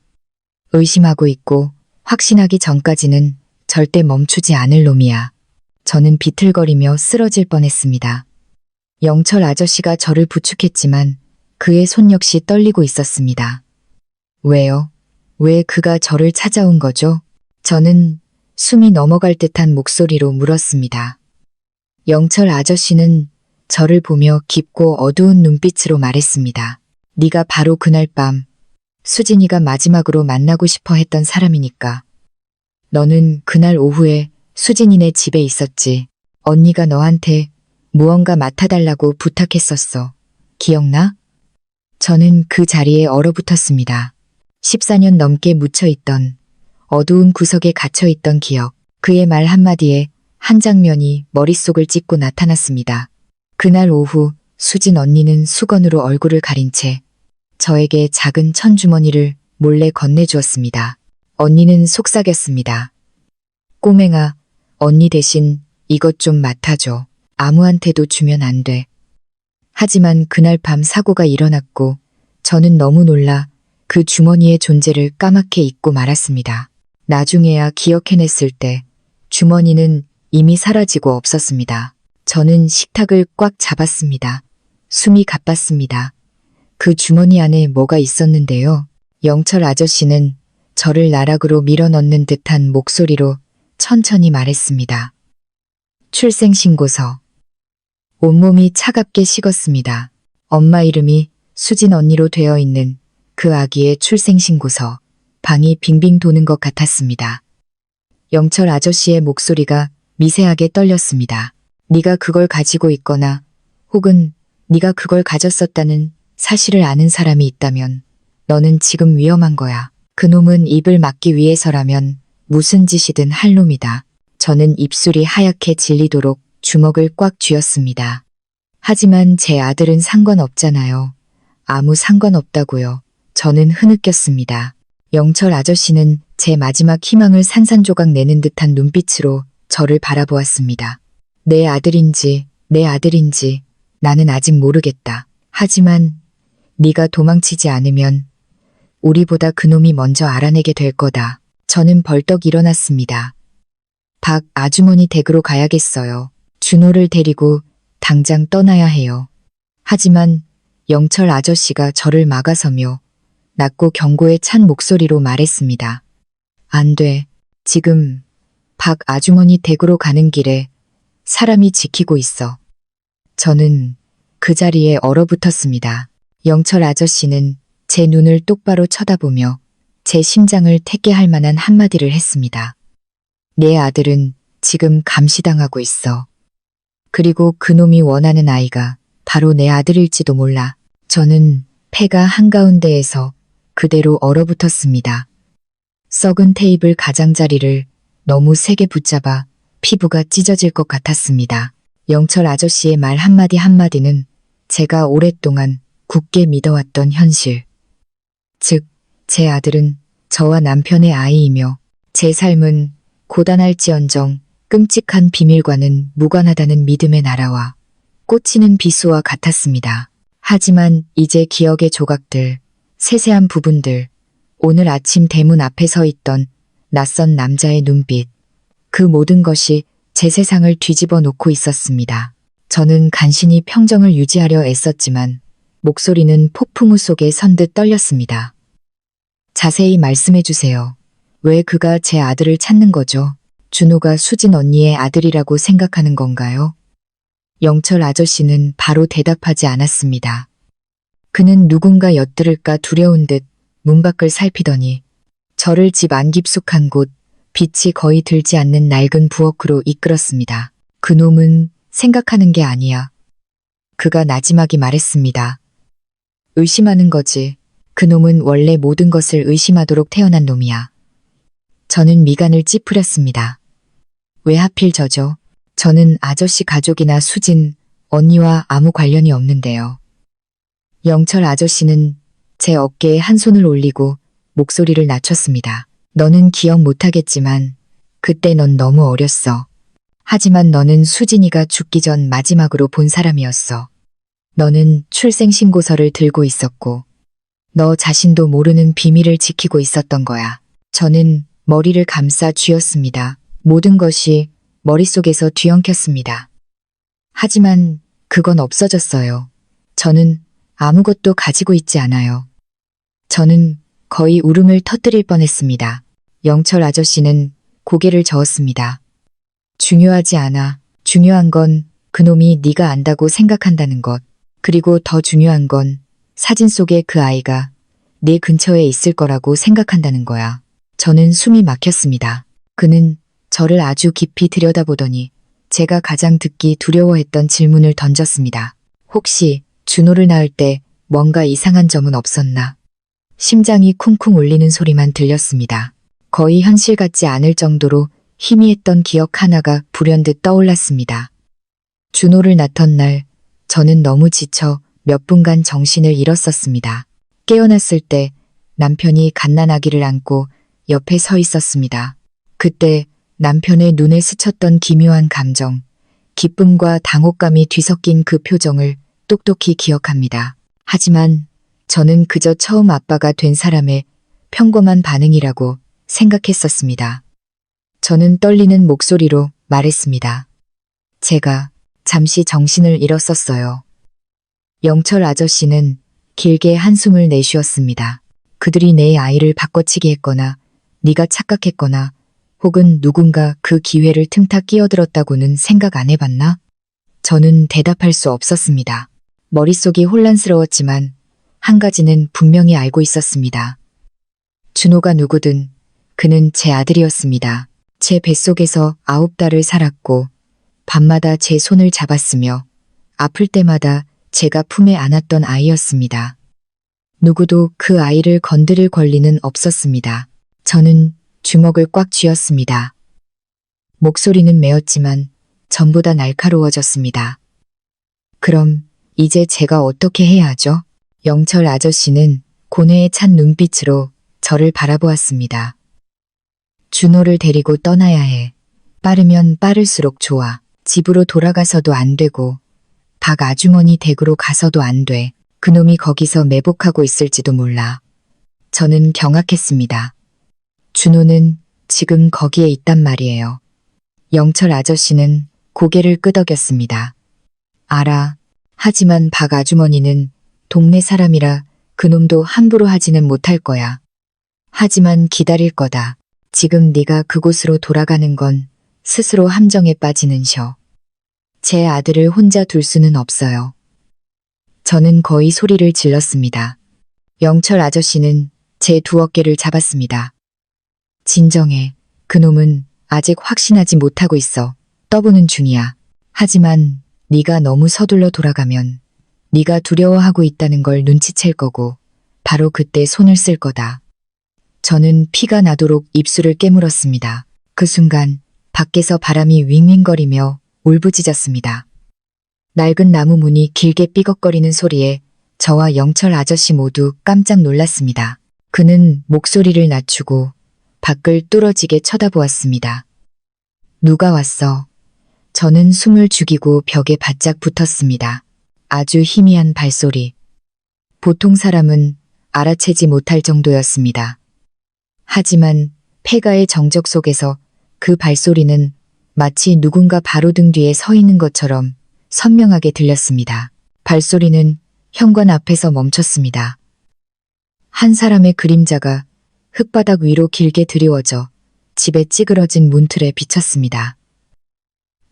의심하고 있고 확신하기 전까지는 절대 멈추지 않을 놈이야. 저는 비틀거리며 쓰러질 뻔했습니다. 영철 아저씨가 저를 부축했지만 그의 손 역시 떨리고 있었습니다. 왜요? 왜 그가 저를 찾아온 거죠? 저는 숨이 넘어갈 듯한 목소리로 물었습니다. 영철 아저씨는 저를 보며 깊고 어두운 눈빛으로 말했습니다. 네가 바로 그날 밤 수진이가 마지막으로 만나고 싶어 했던 사람이니까. 너는 그날 오후에 수진이네 집에 있었지. 언니가 너한테 무언가 맡아달라고 부탁했었어. 기억나? 저는 그 자리에 얼어붙었습니다. 14년 넘게 묻혀있던 어두운 구석에 갇혀있던 기억. 그의 말 한마디에 한 장면이 머릿속을 찍고 나타났습니다. 그날 오후 수진 언니는 수건으로 얼굴을 가린 채 저에게 작은 천주머니를 몰래 건네주었습니다. 언니는 속삭였습니다. 꼬맹아, 언니 대신 이것 좀 맡아줘. 아무한테도 주면 안 돼. 하지만 그날 밤 사고가 일어났고 저는 너무 놀라 그 주머니의 존재를 까맣게 잊고 말았습니다. 나중에야 기억해냈을 때 주머니는 이미 사라지고 없었습니다. 저는 식탁을 꽉 잡았습니다. 숨이 가빴습니다. 그 주머니 안에 뭐가 있었는데요. 영철 아저씨는 저를 나락으로 밀어넣는 듯한 목소리로 천천히 말했습니다. 출생신고서. 온몸이 차갑게 식었습니다. 엄마 이름이 수진 언니로 되어 있는 그 아기의 출생신고서. 방이 빙빙 도는 것 같았습니다. 영철 아저씨의 목소리가 미세하게 떨렸습니다. 네가 그걸 가지고 있거나 혹은 네가 그걸 가졌었다는 사실을 아는 사람이 있다면 너는 지금 위험한 거야. 그놈은 입을 막기 위해서라면 무슨 짓이든 할 놈이다. 저는 입술이 하얗게 질리도록 주먹을 꽉 쥐었습니다. 하지만 제 아들은 상관없잖아요. 아무 상관없다고요. 저는 흐느꼈습니다. 영철 아저씨는 제 마지막 희망을 산산조각 내는 듯한 눈빛으로 저를 바라보았습니다. 내 아들인지 나는 아직 모르겠다. 하지만 네가 도망치지 않으면 우리보다 그놈이 먼저 알아내게 될 거다. 저는 벌떡 일어났습니다. 박 아주머니 댁으로 가야겠어요. 준호를 데리고 당장 떠나야 해요. 하지만 영철 아저씨가 저를 막아서며 낮고 경고에 찬 목소리로 말했습니다. 안 돼. 지금 박 아주머니 댁으로 가는 길에 사람이 지키고 있어. 저는 그 자리에 얼어붙었습니다. 영철 아저씨는 제 눈을 똑바로 쳐다보며 제 심장을 택게 할 만한 한마디를 했습니다. 내 아들은 지금 감시당하고 있어. 그리고 그놈이 원하는 아이가 바로 내 아들일지도 몰라. 저는 폐가 한가운데에서 그대로 얼어붙었습니다. 썩은 테이블 가장자리를 너무 세게 붙잡아 피부가 찢어질 것 같았습니다. 영철 아저씨의 말 한마디 한마디는 제가 오랫동안 굳게 믿어왔던 현실. 즉, 제 아들은 저와 남편의 아이이며 제 삶은 고단할지언정 끔찍한 비밀과는 무관하다는 믿음의 나라와 꽂히는 비수와 같았습니다. 하지만 이제 기억의 조각들, 세세한 부분들, 오늘 아침 대문 앞에 서 있던 낯선 남자의 눈빛, 그 모든 것이 제 세상을 뒤집어 놓고 있었습니다. 저는 간신히 평정을 유지하려 애썼지만 목소리는 폭풍우 속에 선 듯 떨렸습니다. 자세히 말씀해 주세요. 왜 그가 제 아들을 찾는 거죠? 준호가 수진 언니의 아들이라고 생각하는 건가요? 영철 아저씨는 바로 대답하지 않았습니다. 그는 누군가 엿들을까 두려운 듯 문 밖을 살피더니 저를 집 안 깊숙한 곳, 빛이 거의 들지 않는 낡은 부엌으로 이끌었습니다. 그놈은 생각하는 게 아니야. 그가 나지막이 말했습니다. 의심하는 거지. 그놈은 원래 모든 것을 의심하도록 태어난 놈이야. 저는 미간을 찌푸렸습니다. 왜 하필 저죠? 저는 아저씨 가족이나 수진, 언니와 아무 관련이 없는데요. 영철 아저씨는 제 어깨에 한 손을 올리고 목소리를 낮췄습니다. 너는 기억 못하겠지만 그때 넌 너무 어렸어. 하지만 너는 수진이가 죽기 전 마지막으로 본 사람이었어. 너는 출생신고서를 들고 있었고 너 자신도 모르는 비밀을 지키고 있었던 거야. 저는 머리를 감싸 쥐었습니다. 모든 것이 머릿속에서 뒤엉켰습니다. 하지만 그건 없어졌어요. 저는 아무것도 가지고 있지 않아요. 저는 거의 울음을 터뜨릴 뻔했습니다. 영철 아저씨는 고개를 저었습니다. 중요하지 않아. 중요한 건 그놈이 네가 안다고 생각한다는 것. 그리고 더 중요한 건 사진 속의 그 아이가 네 근처에 있을 거라고 생각한다는 거야. 저는 숨이 막혔습니다. 그는 저를 아주 깊이 들여다보더니 제가 가장 듣기 두려워했던 질문을 던졌습니다. 혹시 준호를 낳을 때 뭔가 이상한 점은 없었나? 심장이 쿵쿵 울리는 소리만 들렸습니다. 거의 현실 같지 않을 정도로 희미했던 기억 하나가 불현듯 떠올랐습니다. 준호를 낳던 날 저는 너무 지쳐 몇 분간 정신을 잃었었습니다. 깨어났을 때 남편이 갓난아기를 안고 옆에 서 있었습니다. 그때 남편의 눈에 스쳤던 기묘한 감정, 기쁨과 당혹감이 뒤섞인 그 표정을 똑똑히 기억합니다. 하지만 저는 그저 처음 아빠가 된 사람의 평범한 반응이라고 생각했었습니다. 저는 떨리는 목소리로 말했습니다. 제가 잠시 정신을 잃었었어요. 영철 아저씨는 길게 한숨을 내쉬었습니다. 그들이 내 아이를 바꿔치기 했거나 네가 착각했거나 혹은 누군가 그 기회를 틈타 끼어들었다고는 생각 안 해봤나? 저는 대답할 수 없었습니다. 머릿속이 혼란스러웠지만 한 가지는 분명히 알고 있었습니다. 준호가 누구든 그는 제 아들이었습니다. 제 뱃속에서 9달을 살았고 밤마다 제 손을 잡았으며 아플 때마다 제가 품에 안았던 아이였습니다. 누구도 그 아이를 건드릴 권리는 없었습니다. 저는 주먹을 꽉 쥐었습니다. 목소리는 메었지만 전보다 날카로워졌습니다. 그럼 이제 제가 어떻게 해야 하죠? 영철 아저씨는 고뇌에 찬 눈빛으로 저를 바라보았습니다. 준호를 데리고 떠나야 해. 빠르면 빠를수록 좋아. 집으로 돌아가서도 안 되고 박 아주머니 댁으로 가서도 안 돼. 그놈이 거기서 매복하고 있을지도 몰라. 저는 경악했습니다. 준호는 지금 거기에 있단 말이에요. 영철 아저씨는 고개를 끄덕였습니다. 알아. 하지만 박 아주머니는 동네 사람이라 그놈도 함부로 하지는 못할 거야. 하지만 기다릴 거다. 지금 네가 그곳으로 돌아가는 건 스스로 함정에 빠지는 셔. 제 아들을 혼자 둘 수는 없어요. 저는 거의 소리를 질렀습니다. 영철 아저씨는 제 두 어깨를 잡았습니다. 진정해. 그놈은 아직 확신하지 못하고 있어. 떠보는 중이야. 하지만 네가 너무 서둘러 돌아가면 네가 두려워하고 있다는 걸 눈치챌 거고 바로 그때 손을 쓸 거다. 저는 피가 나도록 입술을 깨물었습니다. 그 순간 밖에서 바람이 윙윙거리며 울부짖었습니다. 낡은 나무 문이 길게 삐걱거리는 소리에 저와 영철 아저씨 모두 깜짝 놀랐습니다. 그는 목소리를 낮추고 밖을 뚫어지게 쳐다보았습니다. 누가 왔어? 저는 숨을 죽이고 벽에 바짝 붙었습니다. 아주 희미한 발소리. 보통 사람은 알아채지 못할 정도였습니다. 하지만 폐가의 정적 속에서 그 발소리는 마치 누군가 바로 등 뒤에 서 있는 것처럼 선명하게 들렸습니다. 발소리는 현관 앞에서 멈췄습니다. 한 사람의 그림자가 흙바닥 위로 길게 드리워져 집에 찌그러진 문틀에 비쳤습니다.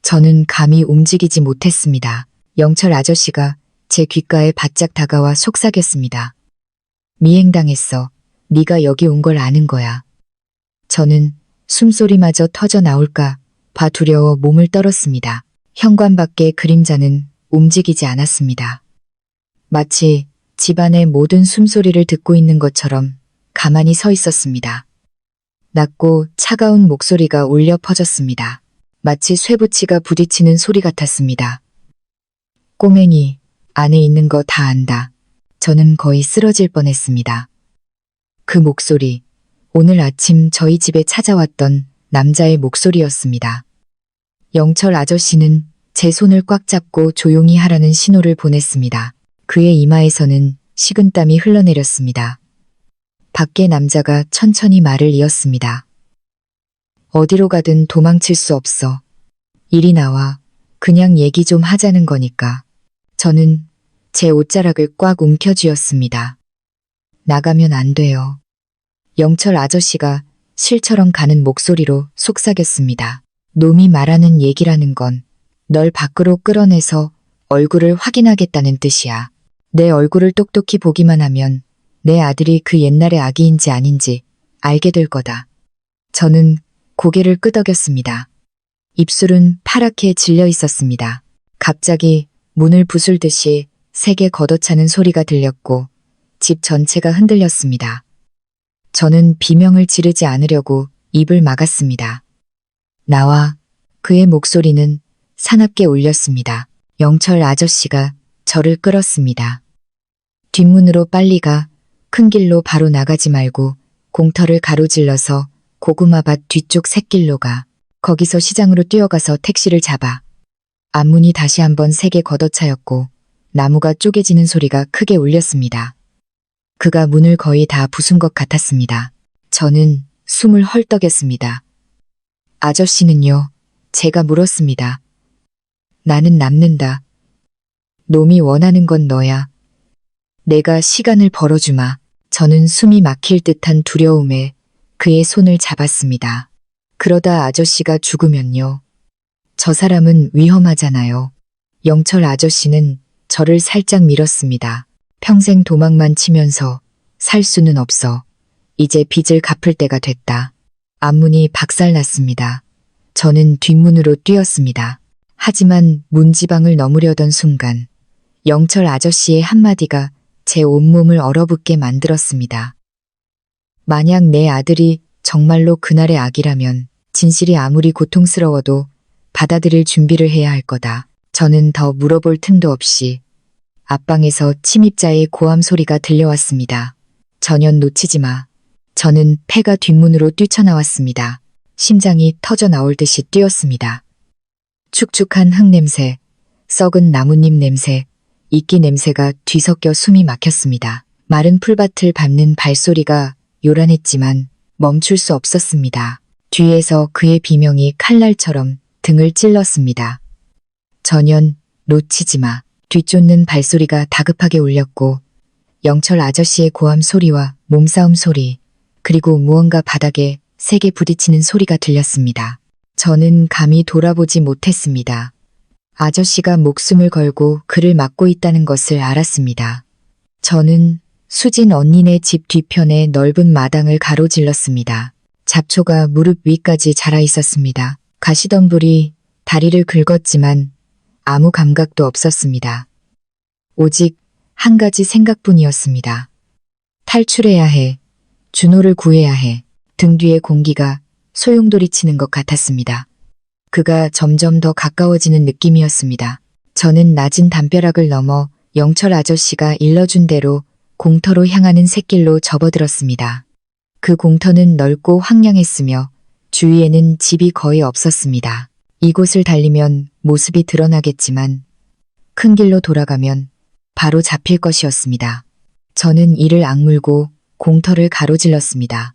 저는 감히 움직이지 못했습니다. 영철 아저씨가 제 귓가에 바짝 다가와 속삭였습니다. 미행당했어. 네가 여기 온 걸 아는 거야. 저는 숨소리마저 터져 나올까 봐 두려워 몸을 떨었습니다. 현관 밖의 그림자는 움직이지 않았습니다. 마치 집안의 모든 숨소리를 듣고 있는 것처럼 가만히 서 있었습니다. 낮고 차가운 목소리가 울려 퍼졌습니다. 마치 쇠붙이가 부딪히는 소리 같았습니다. 꼬맹이, 안에 있는 거 다 안다. 저는 거의 쓰러질 뻔했습니다. 그 목소리, 오늘 아침 저희 집에 찾아왔던 남자의 목소리였습니다. 영철 아저씨는 제 손을 꽉 잡고 조용히 하라는 신호를 보냈습니다. 그의 이마에서는 식은땀이 흘러내렸습니다. 밖에 남자가 천천히 말을 이었습니다. 어디로 가든 도망칠 수 없어. 이리 나와. 그냥 얘기 좀 하자는 거니까. 저는 제 옷자락을 꽉 움켜쥐었습니다. 나가면 안 돼요. 영철 아저씨가 실처럼 가는 목소리로 속삭였습니다. 놈이 말하는 얘기라는 건 널 밖으로 끌어내서 얼굴을 확인하겠다는 뜻이야. 내 얼굴을 똑똑히 보기만 하면 내 아들이 그 옛날의 아기인지 아닌지 알게 될 거다. 저는 고개를 끄덕였습니다. 입술은 파랗게 질려 있었습니다. 갑자기 문을 부술듯이 세게 걷어차는 소리가 들렸고 집 전체가 흔들렸습니다. 저는 비명을 지르지 않으려고 입을 막았습니다. 나와. 그의 목소리는 사납게 울렸습니다. 영철 아저씨가 저를 끌었습니다. 뒷문으로 빨리 가. 큰 길로 바로 나가지 말고 공터를 가로질러서 고구마밭 뒤쪽 샛길로 가. 거기서 시장으로 뛰어가서 택시를 잡아. 앞문이 다시 한번 세게 걷어차였고 나무가 쪼개지는 소리가 크게 울렸습니다. 그가 문을 거의 다 부순 것 같았습니다. 저는 숨을 헐떡였습니다. 아저씨는요? 제가 물었습니다. 나는 남는다. 놈이 원하는 건 너야. 내가 시간을 벌어주마. 저는 숨이 막힐 듯한 두려움에 그의 손을 잡았습니다. 그러다 아저씨가 죽으면요. 저 사람은 위험하잖아요. 영철 아저씨는 저를 살짝 밀었습니다. 평생 도망만 치면서 살 수는 없어. 이제 빚을 갚을 때가 됐다. 앞문이 박살났습니다. 저는 뒷문으로 뛰었습니다. 하지만 문지방을 넘으려던 순간 영철 아저씨의 한마디가 제 온몸을 얼어붙게 만들었습니다. 만약 내 아들이 정말로 그날의 아기라면 진실이 아무리 고통스러워도 받아들일 준비를 해야 할 거다. 저는 더 물어볼 틈도 없이 앞방에서 침입자의 고함 소리가 들려왔습니다. 전혀 놓치지 마. 저는 폐가 뒷문으로 뛰쳐나왔습니다. 심장이 터져 나올 듯이 뛰었습니다. 축축한 흙냄새, 썩은 나뭇잎 냄새, 이끼 냄새가 뒤섞여 숨이 막혔습니다. 마른 풀밭을 밟는 발소리가 요란했지만 멈출 수 없었습니다. 뒤에서 그의 비명이 칼날처럼 등을 찔렀습니다. 전현, 놓치지 마. 뒤쫓는 발소리가 다급하게 울렸고 영철 아저씨의 고함 소리와 몸싸움 소리, 그리고 무언가 바닥에 세게 부딪히는 소리가 들렸습니다. 저는 감히 돌아보지 못했습니다. 아저씨가 목숨을 걸고 그를 막고 있다는 것을 알았습니다. 저는 수진 언니네 집 뒤편의 넓은 마당을 가로질렀습니다. 잡초가 무릎 위까지 자라 있었습니다. 가시덤불이 다리를 긁었지만 아무 감각도 없었습니다. 오직 한 가지 생각뿐이었습니다. 탈출해야 해. 준호를 구해야 해. 등 뒤의 공기가 소용돌이치는 것 같았습니다. 그가 점점 더 가까워지는 느낌이었습니다. 저는 낮은 담벼락을 넘어 영철 아저씨가 일러준 대로 공터로 향하는 샛길로 접어들었습니다. 그 공터는 넓고 황량했으며 주위에는 집이 거의 없었습니다. 이곳을 달리면 모습이 드러나겠지만 큰 길로 돌아가면 바로 잡힐 것이었습니다. 저는 이를 악물고 공터를 가로질렀습니다.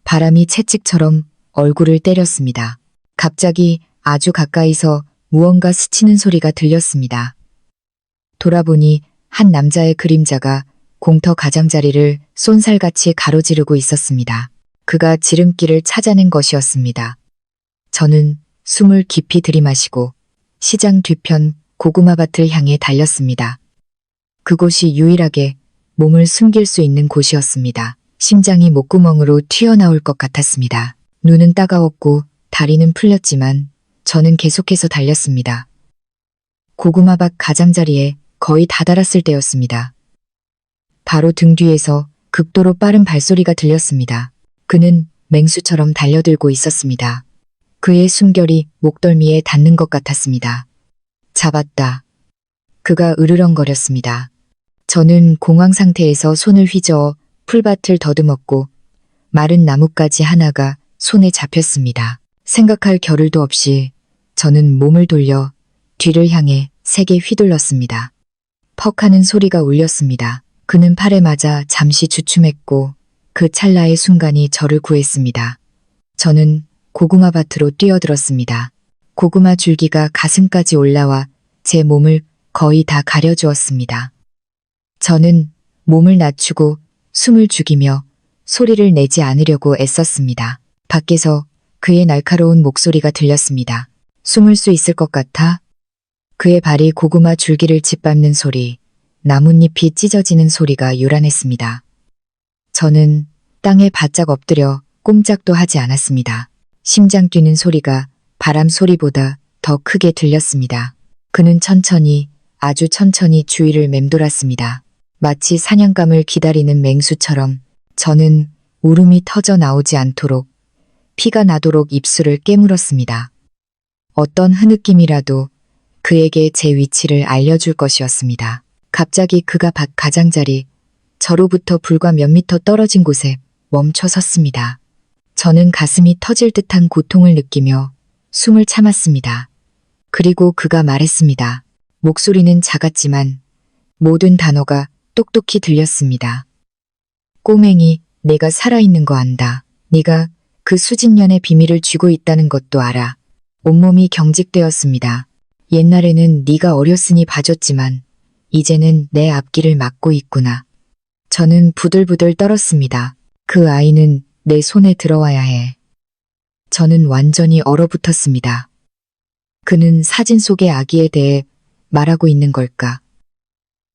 바람이 채찍처럼 얼굴을 때렸습니다. 갑자기 아주 가까이서 무언가 스치는 소리가 들렸습니다. 돌아보니 한 남자의 그림자가 공터 가장자리를 쏜살같이 가로지르고 있었습니다. 그가 지름길을 찾아낸 것이었습니다. 저는 숨을 깊이 들이마시고 시장 뒤편 고구마밭을 향해 달렸습니다. 그곳이 유일하게 몸을 숨길 수 있는 곳이었습니다. 심장이 목구멍으로 튀어나올 것 같았습니다. 눈은 따가웠고 다리는 풀렸지만 저는 계속해서 달렸습니다. 고구마밭 가장자리에 거의 다다랐을 때였습니다. 바로 등 뒤에서 극도로 빠른 발소리가 들렸습니다. 그는 맹수처럼 달려들고 있었습니다. 그의 숨결이 목덜미에 닿는 것 같았습니다. 잡았다. 그가 으르렁거렸습니다. 저는 공황 상태에서 손을 휘저어 풀밭을 더듬었고 마른 나뭇가지 하나가 손에 잡혔습니다. 생각할 겨를도 없이 저는 몸을 돌려 뒤를 향해 세게 휘둘렀습니다. 퍽 하는 소리가 울렸습니다. 그는 팔에 맞아 잠시 주춤했고 그 찰나의 순간이 저를 구했습니다. 저는 고구마 밭으로 뛰어들었습니다. 고구마 줄기가 가슴까지 올라와 제 몸을 거의 다 가려주었습니다. 저는 몸을 낮추고 숨을 죽이며 소리를 내지 않으려고 애썼습니다. 밖에서 그의 날카로운 목소리가 들렸습니다. 숨을 수 있을 것 같아? 그의 발이 고구마 줄기를 짓밟는 소리, 나뭇잎이 찢어지는 소리가 요란했습니다. 저는 땅에 바짝 엎드려 꼼짝도 하지 않았습니다. 심장 뛰는 소리가 바람 소리보다 더 크게 들렸습니다. 그는 천천히, 아주 천천히 주위를 맴돌았습니다. 마치 사냥감을 기다리는 맹수처럼 저는 울음이 터져 나오지 않도록 피가 나도록 입술을 깨물었습니다. 어떤 흐느낌이라도 그에게 제 위치를 알려줄 것이었습니다. 갑자기 그가 밭 가장자리, 저로부터 불과 몇 미터 떨어진 곳에 멈춰 섰습니다. 저는 가슴이 터질 듯한 고통을 느끼며 숨을 참았습니다. 그리고 그가 말했습니다. 목소리는 작았지만 모든 단어가 똑똑히 들렸습니다. 꼬맹이, 내가 살아있는 거 안다. 네가 그 수진년의 비밀을 쥐고 있다는 것도 알아. 온몸이 경직되었습니다. 옛날에는 네가 어렸으니 봐줬지만 이제는 내 앞길을 막고 있구나. 저는 부들부들 떨었습니다. 그 아이는 내 손에 들어와야 해. 저는 완전히 얼어붙었습니다. 그는 사진 속의 아기에 대해 말하고 있는 걸까?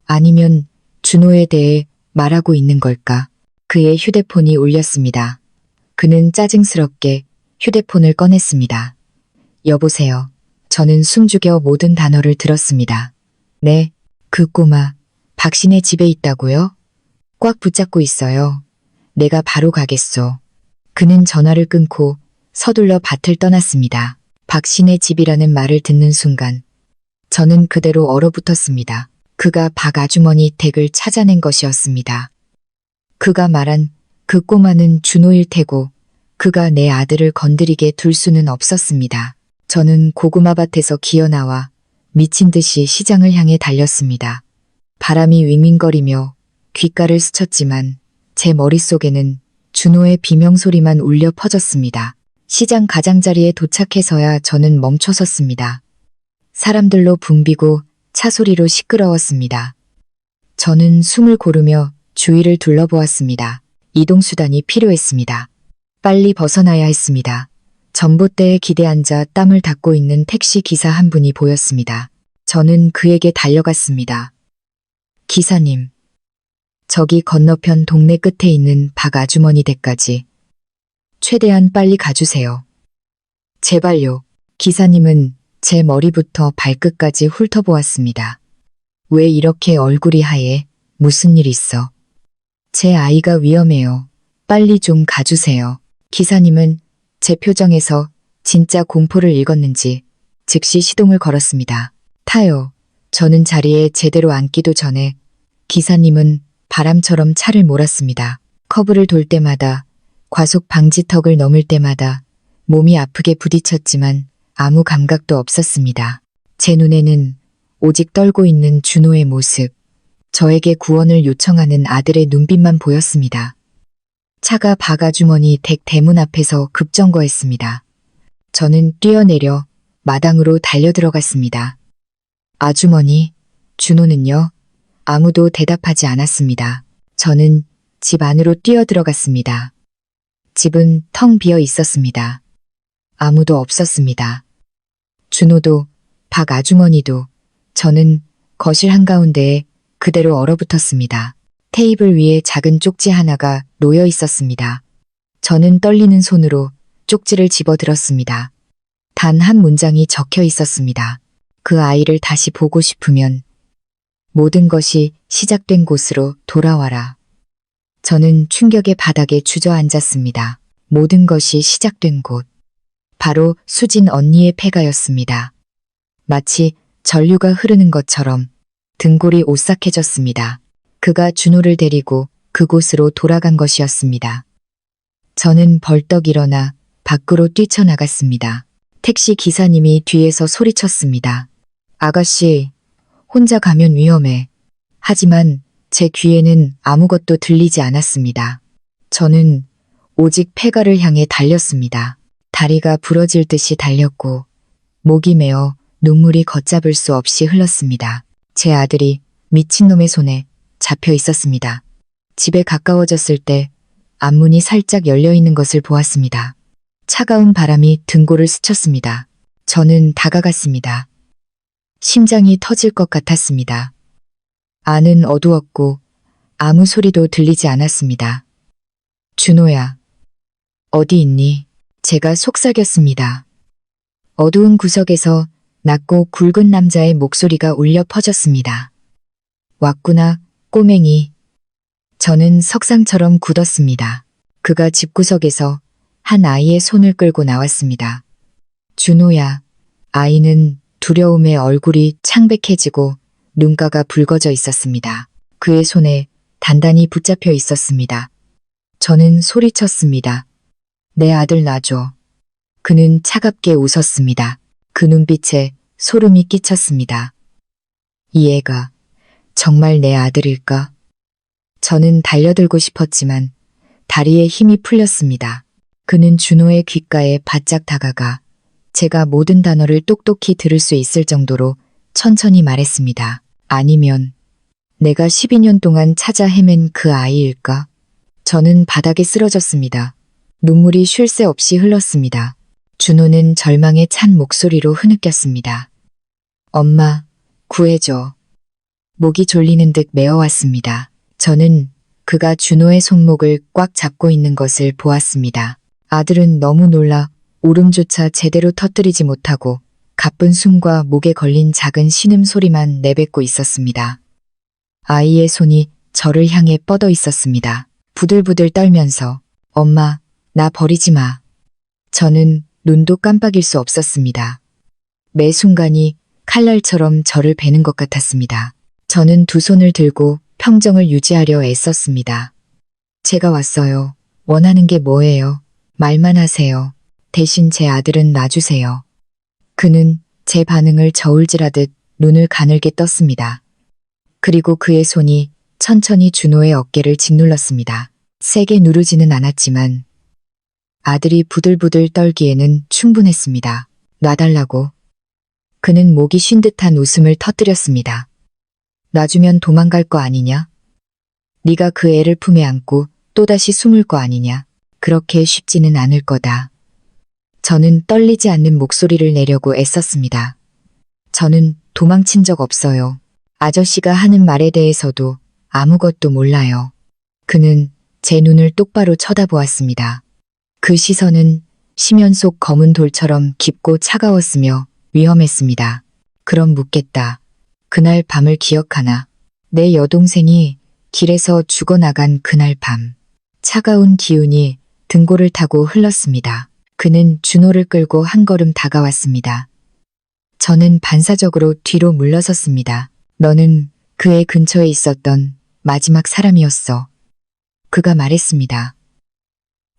아니면 준호에 대해 말하고 있는 걸까? 그의 휴대폰이 울렸습니다. 그는 짜증스럽게 휴대폰을 꺼냈습니다. 여보세요. 저는 숨죽여 모든 단어를 들었습니다. 네, 그 꼬마, 박신의 집에 있다고요? 꽉 붙잡고 있어요. 내가 바로 가겠소. 그는 전화를 끊고 서둘러 밭을 떠났습니다. 박신의 집이라는 말을 듣는 순간 저는 그대로 얼어붙었습니다. 그가 박 아주머니 댁을 찾아낸 것이었습니다. 그가 말한 그 꼬마는 준호일 테고 그가 내 아들을 건드리게 둘 수는 없었습니다. 저는 고구마밭에서 기어나와 미친 듯이 시장을 향해 달렸습니다. 바람이 윙윙거리며 귓가를 스쳤지만 제 머릿속에는 준호의 비명소리만 울려 퍼졌습니다. 시장 가장자리에 도착해서야 저는 멈춰섰습니다. 사람들로 붐비고 차 소리로 시끄러웠습니다. 저는 숨을 고르며 주위를 둘러보았습니다. 이동수단이 필요했습니다. 빨리 벗어나야 했습니다. 전봇대에 기대앉아 땀을 닦고 있는 택시 기사 한 분이 보였습니다. 저는 그에게 달려갔습니다. 기사님, 저기 건너편 동네 끝에 있는 박 아주머니 댁까지 최대한 빨리 가주세요. 제발요. 기사님은 제 머리부터 발끝까지 훑어보았습니다. 왜 이렇게 얼굴이 하얘? 무슨 일 있어? 제 아이가 위험해요. 빨리 좀 가주세요. 기사님은 제 표정에서 진짜 공포를 읽었는지 즉시 시동을 걸었습니다. 타요. 저는 자리에 제대로 앉기도 전에 기사님은 바람처럼 차를 몰았습니다. 커브를 돌 때마다 과속 방지턱을 넘을 때마다 몸이 아프게 부딪혔지만 아무 감각도 없었습니다. 제 눈에는 오직 떨고 있는 준호의 모습, 저에게 구원을 요청하는 아들의 눈빛만 보였습니다. 차가 박 아주머니 댁 대문 앞에서 급정거했습니다. 저는 뛰어내려 마당으로 달려들어갔습니다. 아주머니, 준호는요? 아무도 대답하지 않았습니다. 저는 집 안으로 뛰어들어갔습니다. 집은 텅 비어 있었습니다. 아무도 없었습니다. 준호도, 박 아주머니도, 저는 거실 한가운데에 그대로 얼어붙었습니다. 테이블 위에 작은 쪽지 하나가 놓여 있었습니다. 저는 떨리는 손으로 쪽지를 집어들었습니다. 단 한 문장이 적혀 있었습니다. 그 아이를 다시 보고 싶으면 모든 것이 시작된 곳으로 돌아와라. 저는 충격의 바닥에 주저앉았습니다. 모든 것이 시작된 곳. 바로 수진 언니의 폐가였습니다. 마치 전류가 흐르는 것처럼 등골이 오싹해졌습니다. 그가 준호를 데리고 그곳으로 돌아간 것이었습니다. 저는 벌떡 일어나 밖으로 뛰쳐나갔습니다. 택시 기사님이 뒤에서 소리쳤습니다. 아가씨, 혼자 가면 위험해. 하지만 제 귀에는 아무것도 들리지 않았습니다. 저는 오직 폐가를 향해 달렸습니다. 다리가 부러질 듯이 달렸고 목이 메어 눈물이 걷잡을 수 없이 흘렀습니다. 제 아들이 미친놈의 손에 잡혀 있었습니다. 집에 가까워졌을 때 앞문이 살짝 열려 있는 것을 보았습니다. 차가운 바람이 등골을 스쳤습니다. 저는 다가갔습니다. 심장이 터질 것 같았습니다. 안은 어두웠고 아무 소리도 들리지 않았습니다. 준호야, 어디 있니? 제가 속삭였습니다. 어두운 구석에서 낮고 굵은 남자의 목소리가 울려 퍼졌습니다. 왔구나, 꼬맹이. 저는 석상처럼 굳었습니다. 그가 집구석에서 한 아이의 손을 끌고 나왔습니다. 준호야. 아이는 두려움에 얼굴이 창백해지고 눈가가 붉어져 있었습니다. 그의 손에 단단히 붙잡혀 있었습니다. 저는 소리쳤습니다. 내 아들 놔줘. 그는 차갑게 웃었습니다. 그 눈빛에 소름이 끼쳤습니다. 이 애가 정말 내 아들일까? 저는 달려들고 싶었지만 다리에 힘이 풀렸습니다. 그는 준호의 귓가에 바짝 다가가 제가 모든 단어를 똑똑히 들을 수 있을 정도로 천천히 말했습니다. 아니면 내가 12년 동안 찾아 헤맨 그 아이일까? 저는 바닥에 쓰러졌습니다. 눈물이 쉴 새 없이 흘렀습니다. 준호는 절망에 찬 목소리로 흐느꼈습니다. 엄마, 구해줘. 목이 졸리는 듯 메어왔습니다. 저는 그가 준호의 손목을 꽉 잡고 있는 것을 보았습니다. 아들은 너무 놀라 울음조차 제대로 터뜨리지 못하고 가쁜 숨과 목에 걸린 작은 신음소리만 내뱉고 있었습니다. 아이의 손이 저를 향해 뻗어 있었습니다. 부들부들 떨면서 엄마, 나 버리지 마. 저는 눈도 깜빡일 수 없었습니다. 매 순간이 칼날처럼 저를 베는 것 같았습니다. 저는 두 손을 들고 평정을 유지하려 애썼습니다. 제가 왔어요. 원하는 게 뭐예요? 말만 하세요. 대신 제 아들은 놔주세요. 그는 제 반응을 저울질하듯 눈을 가늘게 떴습니다. 그리고 그의 손이 천천히 준호의 어깨를 짓눌렀습니다. 세게 누르지는 않았지만 아들이 부들부들 떨기에는 충분했습니다. 놔달라고. 그는 목이 쉰 듯한 웃음을 터뜨렸습니다. 놔주면 도망갈 거 아니냐? 네가 그 애를 품에 안고 또다시 숨을 거 아니냐? 그렇게 쉽지는 않을 거다. 저는 떨리지 않는 목소리를 내려고 애썼습니다. 저는 도망친 적 없어요. 아저씨가 하는 말에 대해서도 아무것도 몰라요. 그는 제 눈을 똑바로 쳐다보았습니다. 그 시선은 심연 속 검은 돌처럼 깊고 차가웠으며 위험했습니다. 그럼 묻겠다. 그날 밤을 기억하나? 내 여동생이 길에서 죽어나간 그날 밤. 차가운 기운이 등골을 타고 흘렀습니다. 그는 준호를 끌고 한 걸음 다가왔습니다. 저는 반사적으로 뒤로 물러섰습니다. 너는 그의 근처에 있었던 마지막 사람이었어. 그가 말했습니다.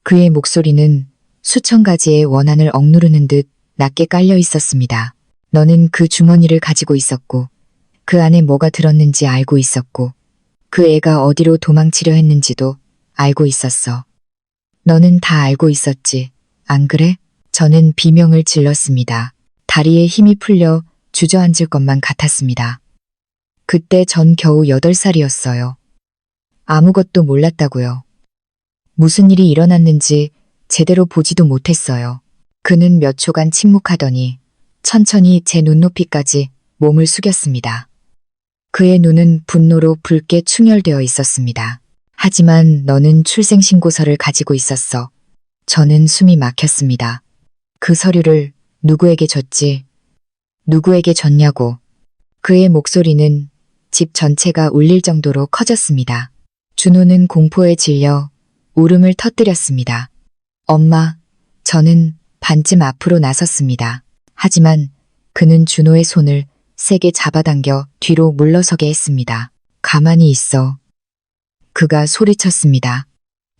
그의 목소리는 수천 가지의 원한을 억누르는 듯 낮게 깔려 있었습니다. 너는 그 주머니를 가지고 있었고 그 안에 뭐가 들었는지 알고 있었고 그 애가 어디로 도망치려 했는지도 알고 있었어. 너는 다 알고 있었지, 안 그래? 저는 비명을 질렀습니다. 다리에 힘이 풀려 주저앉을 것만 같았습니다. 그때 전 겨우 8살이었어요. 아무것도 몰랐다고요. 무슨 일이 일어났는지 제대로 보지도 못했어요. 그는 몇 초간 침묵하더니 천천히 제 눈높이까지 몸을 숙였습니다. 그의 눈은 분노로 붉게 충혈되어 있었습니다. 하지만 너는 출생신고서를 가지고 있었어. 저는 숨이 막혔습니다. 그 서류를 누구에게 줬지? 누구에게 줬냐고. 그의 목소리는 집 전체가 울릴 정도로 커졌습니다. 준호는 공포에 질려 울음을 터뜨렸습니다. 엄마, 저는 반쯤 앞으로 나섰습니다. 하지만 그는 준호의 손을 세게 잡아당겨 뒤로 물러서게 했습니다. 가만히 있어. 그가 소리쳤습니다.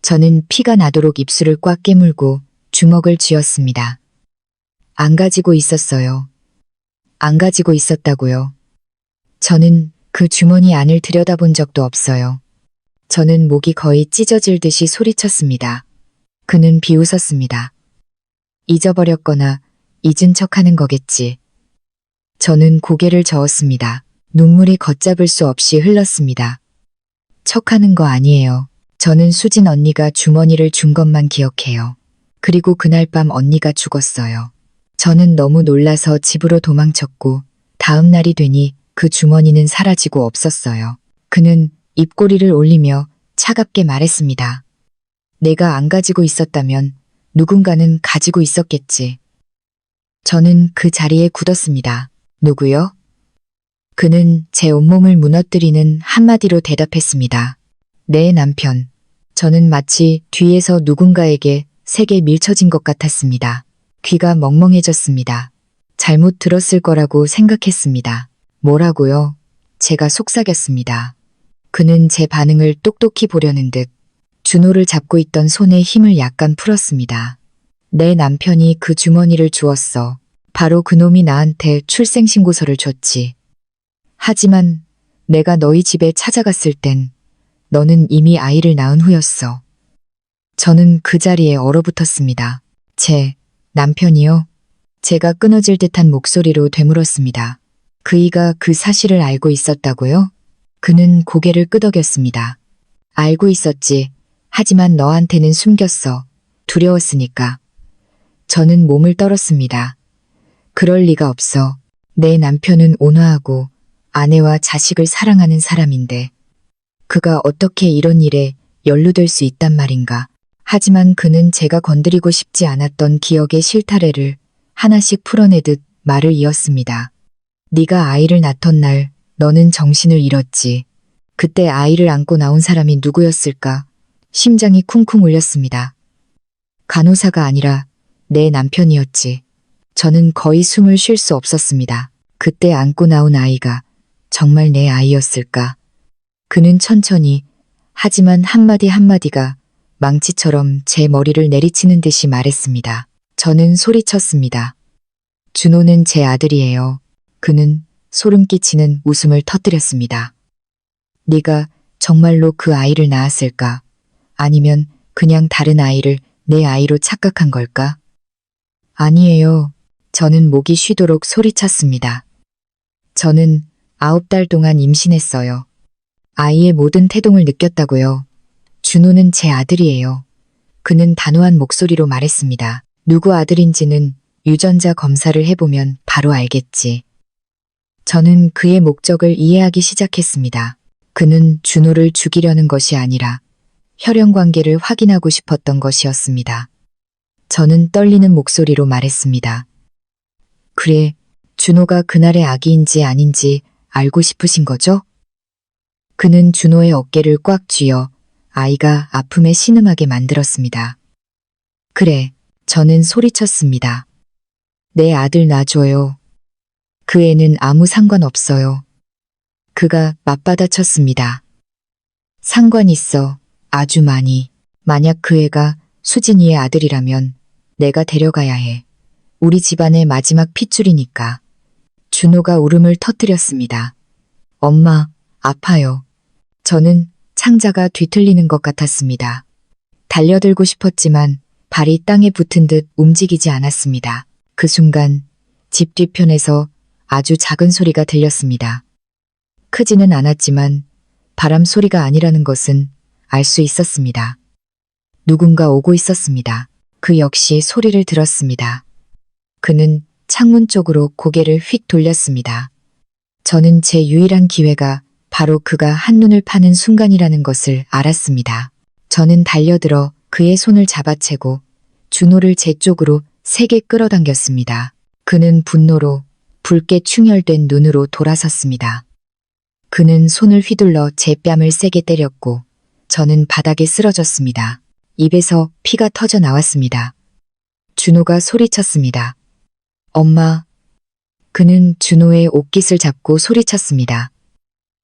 저는 피가 나도록 입술을 꽉 깨물고 주먹을 쥐었습니다. 안 가지고 있었어요. 안 가지고 있었다고요. 저는 그 주머니 안을 들여다본 적도 없어요. 저는 목이 거의 찢어질 듯이 소리쳤습니다. 그는 비웃었습니다. 잊어버렸거나 잊은 척하는 거겠지. 저는 고개를 저었습니다. 눈물이 걷잡을 수 없이 흘렀습니다. 척하는 거 아니에요. 저는 수진 언니가 주머니를 준 것만 기억해요. 그리고 그날 밤 언니가 죽었어요. 저는 너무 놀라서 집으로 도망쳤고 다음 날이 되니 그 주머니는 사라지고 없었어요. 그는 입꼬리를 올리며 차갑게 말했습니다. 내가 안 가지고 있었다면 누군가는 가지고 있었겠지. 저는 그 자리에 굳었습니다. 누구요? 그는 제 온몸을 무너뜨리는 한마디로 대답했습니다. 내 남편. 저는 마치 뒤에서 누군가에게 세게 밀쳐진 것 같았습니다. 귀가 멍멍해졌습니다. 잘못 들었을 거라고 생각했습니다. 뭐라고요? 제가 속삭였습니다. 그는 제 반응을 똑똑히 보려는 듯 준호를 잡고 있던 손에 힘을 약간 풀었습니다. 내 남편이 그 주머니를 주었어. 바로 그놈이 나한테 출생신고서를 줬지. 하지만 내가 너희 집에 찾아갔을 땐 너는 이미 아이를 낳은 후였어. 저는 그 자리에 얼어붙었습니다. 제 남편이요? 제가 끊어질 듯한 목소리로 되물었습니다. 그이가 그 사실을 알고 있었다고요? 그는 고개를 끄덕였습니다. 알고 있었지. 하지만 너한테는 숨겼어. 두려웠으니까. 저는 몸을 떨었습니다. 그럴 리가 없어. 내 남편은 온화하고 아내와 자식을 사랑하는 사람인데 그가 어떻게 이런 일에 연루될 수 있단 말인가. 하지만 그는 제가 건드리고 싶지 않았던 기억의 실타래를 하나씩 풀어내듯 말을 이었습니다. 네가 아이를 낳던 날 너는 정신을 잃었지. 그때 아이를 안고 나온 사람이 누구였을까? 심장이 쿵쿵 울렸습니다. 간호사가 아니라 내 남편이었지. 저는 거의 숨을 쉴 수 없었습니다. 그때 안고 나온 아이가 정말 내 아이였을까? 그는 천천히 하지만 한마디 한마디가 망치처럼 제 머리를 내리치는 듯이 말했습니다. 저는 소리쳤습니다. 준호는 제 아들이에요. 그는 소름 끼치는 웃음을 터뜨렸습니다. 네가 정말로 그 아이를 낳았을까? 아니면 그냥 다른 아이를 내 아이로 착각한 걸까? 아니에요. 저는 목이 쉬도록 소리쳤습니다. 저는 9달 동안 임신했어요. 아이의 모든 태동을 느꼈다고요. 준호는 제 아들이에요. 그는 단호한 목소리로 말했습니다. 누구 아들인지는 유전자 검사를 해보면 바로 알겠지. 저는 그의 목적을 이해하기 시작했습니다. 그는 준호를 죽이려는 것이 아니라 혈연 관계를 확인하고 싶었던 것이었습니다. 저는 떨리는 목소리로 말했습니다. 그래, 준호가 그날의 아기인지 아닌지 알고 싶으신 거죠? 그는 준호의 어깨를 꽉 쥐어 아이가 아픔에 신음하게 만들었습니다. 그래, 저는 소리쳤습니다. 내 아들 놔줘요. 그 애는 아무 상관없어요. 그가 맞받아쳤습니다. 상관 있어. 아주 많이. 만약 그 애가 수진이의 아들이라면 내가 데려가야 해. 우리 집안의 마지막 핏줄이니까. 준호가 울음을 터뜨렸습니다. 엄마, 아파요. 저는 창자가 뒤틀리는 것 같았습니다. 달려들고 싶었지만 발이 땅에 붙은 듯 움직이지 않았습니다. 그 순간 집 뒤편에서 아주 작은 소리가 들렸습니다. 크지는 않았지만 바람 소리가 아니라는 것은 알 수 있었습니다. 누군가 오고 있었습니다. 그 역시 소리를 들었습니다. 그는 창문 쪽으로 고개를 휙 돌렸습니다. 저는 제 유일한 기회가 바로 그가 한눈을 파는 순간이라는 것을 알았습니다. 저는 달려들어 그의 손을 잡아채고 준호를 제 쪽으로 세게 끌어당겼습니다. 그는 분노로 붉게 충혈된 눈으로 돌아섰습니다. 그는 손을 휘둘러 제 뺨을 세게 때렸고 저는 바닥에 쓰러졌습니다. 입에서 피가 터져 나왔습니다. 준호가 소리쳤습니다. 엄마. 그는 준호의 옷깃을 잡고 소리쳤습니다.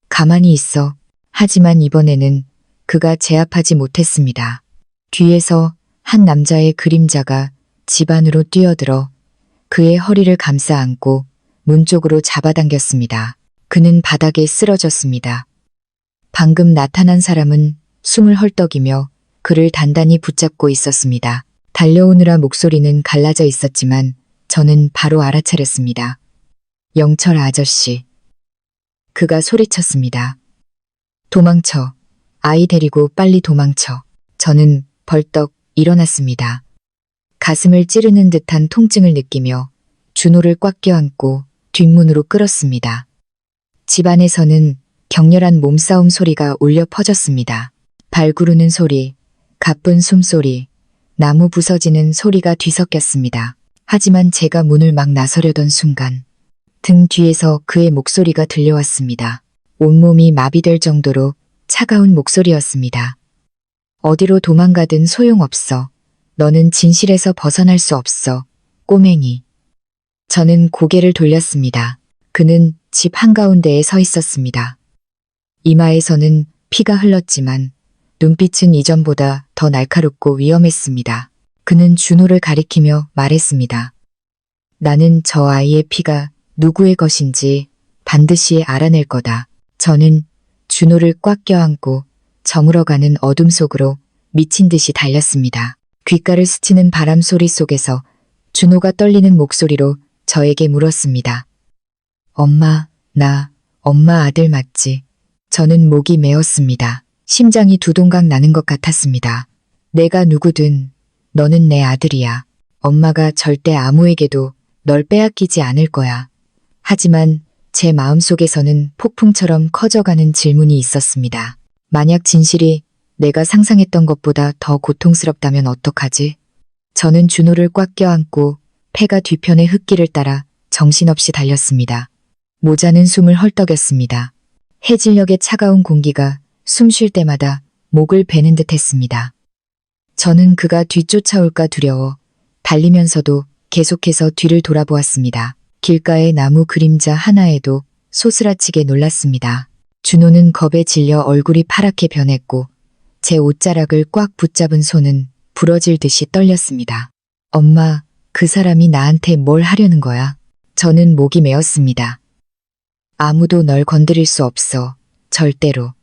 가만히 있어. 하지만 이번에는 그가 제압하지 못했습니다. 뒤에서 한 남자의 그림자가 집 안으로 뛰어들어 그의 허리를 감싸 안고 문 쪽으로 잡아당겼습니다. 그는 바닥에 쓰러졌습니다. 방금 나타난 사람은 숨을 헐떡이며 그를 단단히 붙잡고 있었습니다. 달려오느라 목소리는 갈라져 있었지만 저는 바로 알아차렸습니다. 영철 아저씨. 그가 소리쳤습니다. 도망쳐. 아이 데리고 빨리 도망쳐. 저는 벌떡 일어났습니다. 가슴을 찌르는 듯한 통증을 느끼며 준호를 꽉 껴안고 뒷문으로 끌었습니다. 집 안에서는 격렬한 몸싸움 소리가 울려 퍼졌습니다. 발 구르는 소리, 가쁜 숨소리, 나무 부서지는 소리가 뒤섞였습니다. 하지만 제가 문을 막 나서려던 순간 등 뒤에서 그의 목소리가 들려왔습니다. 온몸이 마비될 정도로 차가운 목소리였습니다. 어디로 도망가든 소용없어. 너는 진실에서 벗어날 수 없어. 꼬맹이. 저는 고개를 돌렸습니다. 그는 집 한가운데에 서 있었습니다. 이마에서는 피가 흘렀지만 눈빛은 이전보다 더 날카롭고 위험했습니다. 그는 준호를 가리키며 말했습니다. 나는 저 아이의 피가 누구의 것인지 반드시 알아낼 거다. 저는 준호를 꽉 껴안고 저물어가는 어둠 속으로 미친 듯이 달렸습니다. 귓가를 스치는 바람 소리 속에서 준호가 떨리는 목소리로 저에게 물었습니다. 엄마, 나 엄마 아들 맞지? 저는 목이 메었습니다. 심장이 두동강 나는 것 같았습니다. 내가 누구든 너는 내 아들이야. 엄마가 절대 아무에게도 널 빼앗기지 않을 거야. 하지만 제 마음속에서는 폭풍처럼 커져가는 질문이 있었습니다. 만약 진실이 내가 상상했던 것보다 더 고통스럽다면 어떡하지? 저는 준호를 꽉 껴안고 폐가 뒤편의 흙길을 따라 정신없이 달렸습니다. 모자는 숨을 헐떡였습니다. 해질녘의 차가운 공기가 숨 쉴 때마다 목을 베는 듯 했습니다. 저는 그가 뒤쫓아올까 두려워 달리면서도 계속해서 뒤를 돌아보았습니다. 길가의 나무 그림자 하나에도 소스라치게 놀랐습니다. 준호는 겁에 질려 얼굴이 파랗게 변했고 제 옷자락을 꽉 붙잡은 손은 부러질 듯이 떨렸습니다. 엄마, 그 사람이 나한테 뭘 하려는 거야? 저는 목이 메었습니다. 아무도 널 건드릴 수 없어. 절대로.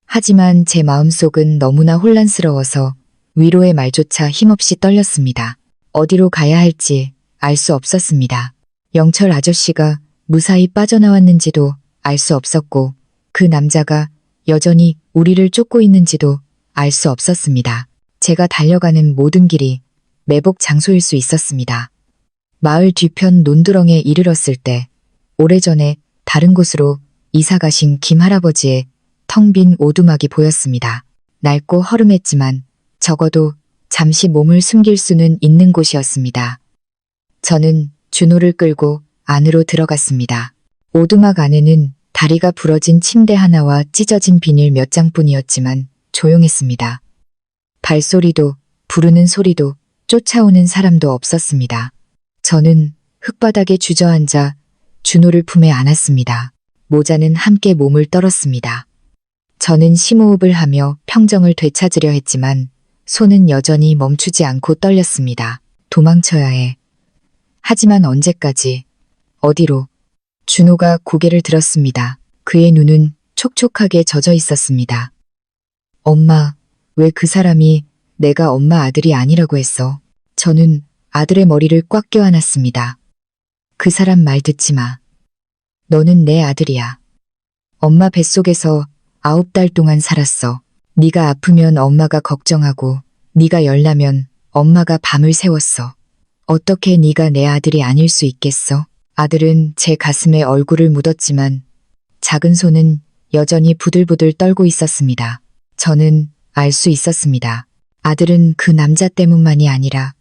하지만 제 마음속은 너무나 혼란스러워서 위로의 말조차 힘없이 떨렸습니다. 어디로 가야 할지 알 수 없었습니다. 영철 아저씨가 무사히 빠져나왔는지도 알 수 없었고 그 남자가 여전히 우리를 쫓고 있는지도 알 수 없었습니다. 제가 달려가는 모든 길이 매복 장소일 수 있었습니다. 마을 뒤편 논두렁에 이르렀을 때 오래전에 다른 곳으로 이사 가신 김할아버지의 텅 빈 오두막이 보였습니다. 낡고 허름했지만 적어도 잠시 몸을 숨길 수는 있는 곳이었습니다. 저는 준호를 끌고 안으로 들어갔습니다. 오두막 안에는 다리가 부러진 침대 하나와 찢어진 비닐 몇 장뿐이었지만 조용했습니다. 발소리도 부르는 소리도 쫓아오는 사람도 없었습니다. 저는 흙바닥에 주저앉아 준호를 품에 안았습니다. 모자는 함께 몸을 떨었습니다. 저는 심호흡을 하며 평정을 되찾으려 했지만 손은 여전히 멈추지 않고 떨렸습니다. 도망쳐야 해. 하지만 언제까지? 어디로? 준호가 고개를 들었습니다. 그의 눈은 촉촉하게 젖어 있었습니다. 엄마, 왜 그 사람이 내가 엄마 아들이 아니라고 했어? 저는 아들의 머리를 꽉 껴안았습니다. 그 사람 말 듣지 마. 너는 내 아들이야. 엄마 뱃속에서 9달 동안 살았어. 네가 아프면 엄마가 걱정하고 네가 열나면 엄마가 밤을 새웠어. 어떻게 네가 내 아들이 아닐 수 있겠어? 아들은 제 가슴에 얼굴을 묻었지만 작은 손은 여전히 부들부들 떨고 있었습니다. 저는 알 수 있었습니다. 아들은 그 남자 때문만이 아니라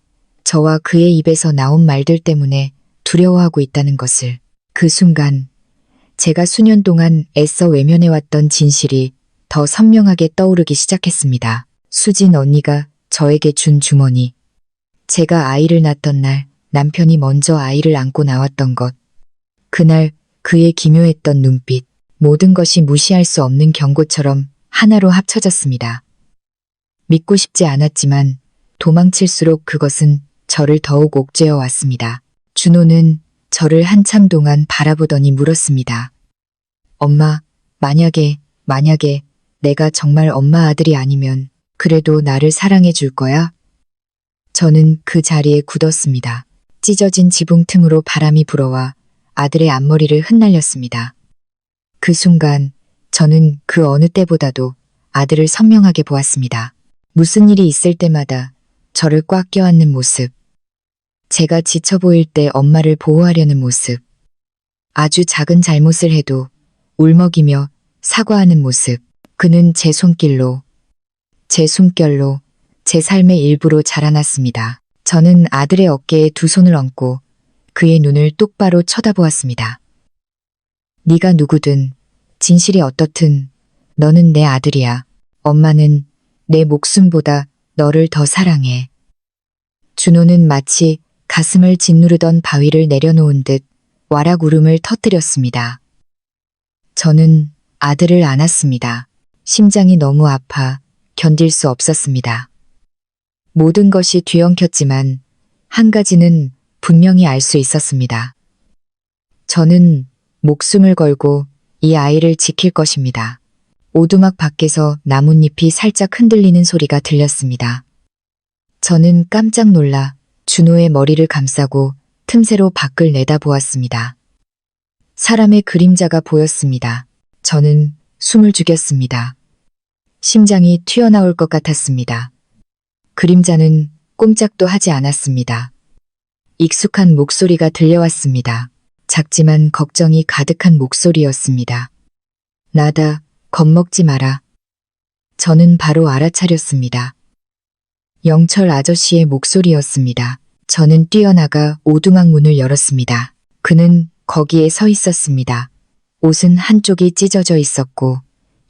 저와 그의 입에서 나온 말들 때문에 두려워하고 있다는 것을. 그 순간 제가 수년 동안 애써 외면해왔던 진실이 더 선명하게 떠오르기 시작했습니다. 수진 언니가 저에게 준 주머니. 제가 아이를 낳던 날 남편이 먼저 아이를 안고 나왔던 것. 그날 그의 기묘했던 눈빛. 모든 것이 무시할 수 없는 경고처럼 하나로 합쳐졌습니다. 믿고 싶지 않았지만 도망칠수록 그것은 저를 더욱 옥죄어 왔습니다. 준호는 저를 한참 동안 바라보더니 물었습니다. 엄마, 만약에 내가 정말 엄마 아들이 아니면 그래도 나를 사랑해 줄 거야? 저는 그 자리에 굳었습니다. 찢어진 지붕 틈으로 바람이 불어와 아들의 앞머리를 흩날렸습니다. 그 순간 저는 그 어느 때보다도 아들을 선명하게 보았습니다. 무슨 일이 있을 때마다 저를 꽉 껴안는 모습. 제가 지쳐 보일 때 엄마를 보호하려는 모습. 아주 작은 잘못을 해도 울먹이며 사과하는 모습. 그는 제 손길로, 제 숨결로, 제 삶의 일부로 자라났습니다. 저는 아들의 어깨에 두 손을 얹고 그의 눈을 똑바로 쳐다보았습니다. 네가 누구든, 진실이 어떻든 너는 내 아들이야. 엄마는 내 목숨보다 너를 더 사랑해. 준호는 마치 가슴을 짓누르던 바위를 내려놓은 듯 와락 울음을 터뜨렸습니다. 저는 아들을 안았습니다. 심장이 너무 아파 견딜 수 없었습니다. 모든 것이 뒤엉켰지만 한 가지는 분명히 알 수 있었습니다. 저는 목숨을 걸고 이 아이를 지킬 것입니다. 오두막 밖에서 나뭇잎이 살짝 흔들리는 소리가 들렸습니다. 저는 깜짝 놀라 준호의 머리를 감싸고 틈새로 밖을 내다보았습니다. 사람의 그림자가 보였습니다. 저는 숨을 죽였습니다. 심장이 튀어나올 것 같았습니다. 그림자는 꼼짝도 하지 않았습니다. 익숙한 목소리가 들려왔습니다. 작지만 걱정이 가득한 목소리였습니다. 나다, 겁먹지 마라. 저는 바로 알아차렸습니다. 영철 아저씨의 목소리였습니다. 저는 뛰어나가 오두막 문을 열었습니다. 그는 거기에 서 있었습니다. 옷은 한쪽이 찢어져 있었고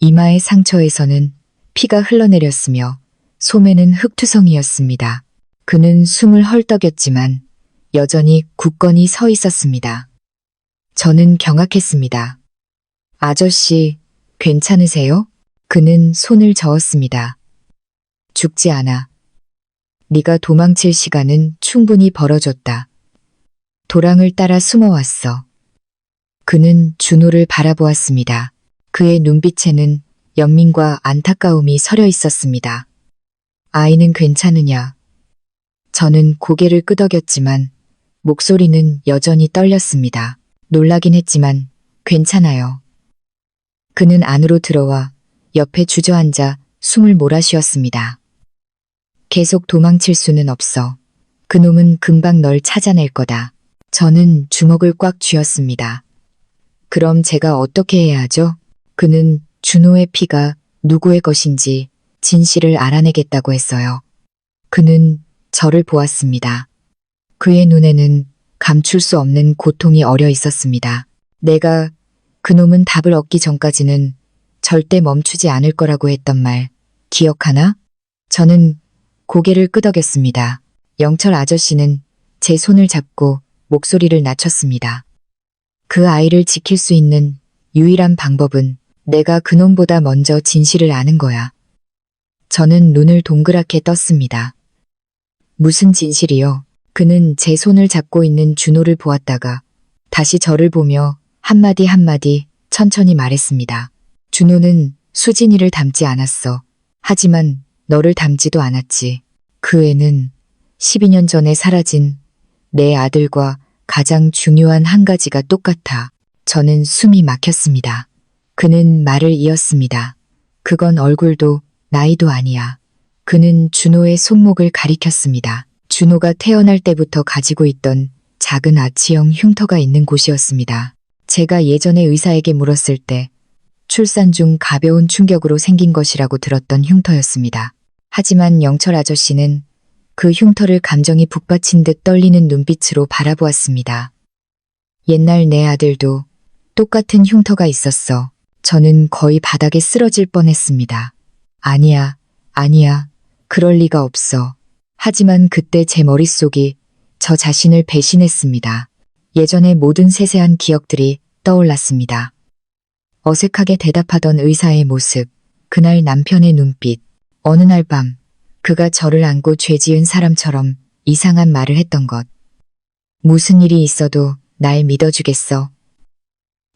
이마의 상처에서는 피가 흘러내렸으며 소매는 흙투성이었습니다. 그는 숨을 헐떡였지만 여전히 굳건히 서 있었습니다. 저는 경악했습니다. 아저씨, 괜찮으세요? 그는 손을 저었습니다. 죽지 않아. 네가 도망칠 시간은 충분히 벌어졌다. 도랑을 따라 숨어왔어. 그는 준호를 바라보았습니다. 그의 눈빛에는 연민과 안타까움이 서려 있었습니다. 아이는 괜찮으냐? 저는 고개를 끄덕였지만 목소리는 여전히 떨렸습니다. 놀라긴 했지만 괜찮아요. 그는 안으로 들어와 옆에 주저앉아 숨을 몰아쉬었습니다. 계속 도망칠 수는 없어. 그놈은 금방 널 찾아낼 거다. 저는 주먹을 꽉 쥐었습니다. 그럼 제가 어떻게 해야 하죠? 그는 준호의 피가 누구의 것인지 진실을 알아내겠다고 했어요. 그는 저를 보았습니다. 그의 눈에는 감출 수 없는 고통이 어려 있었습니다. 내가 그놈은 답을 얻기 전까지는 절대 멈추지 않을 거라고 했던 말 기억하나? 저는 고개를 끄덕였습니다. 영철 아저씨는 제 손을 잡고 목소리를 낮췄습니다. 그 아이를 지킬 수 있는 유일한 방법은 내가 그놈보다 먼저 진실을 아는 거야. 저는 눈을 동그랗게 떴습니다. 무슨 진실이요? 그는 제 손을 잡고 있는 준호를 보았다가 다시 저를 보며 한마디 한마디 천천히 말했습니다. 준호는 수진이를 닮지 않았어. 하지만 너를 닮지도 않았지. 그 애는 12년 전에 사라진 내 아들과 가장 중요한 한 가지가 똑같아. 저는 숨이 막혔습니다. 그는 말을 이었습니다. 그건 얼굴도 나이도 아니야. 그는 준호의 손목을 가리켰습니다. 준호가 태어날 때부터 가지고 있던 작은 아치형 흉터가 있는 곳이었습니다. 제가 예전에 의사에게 물었을 때 출산 중 가벼운 충격으로 생긴 것이라고 들었던 흉터였습니다. 하지만 영철 아저씨는 그 흉터를 감정이 북받친 듯 떨리는 눈빛으로 바라보았습니다. 옛날 내 아들도 똑같은 흉터가 있었어. 저는 거의 바닥에 쓰러질 뻔했습니다. 아니야, 아니야. 그럴 리가 없어. 하지만 그때 제 머릿속이 저 자신을 배신했습니다. 예전의 모든 세세한 기억들이 떠올랐습니다. 어색하게 대답하던 의사의 모습, 그날 남편의 눈빛, 어느 날 밤 그가 저를 안고 죄 지은 사람처럼 이상한 말을 했던 것. 무슨 일이 있어도 날 믿어주겠어.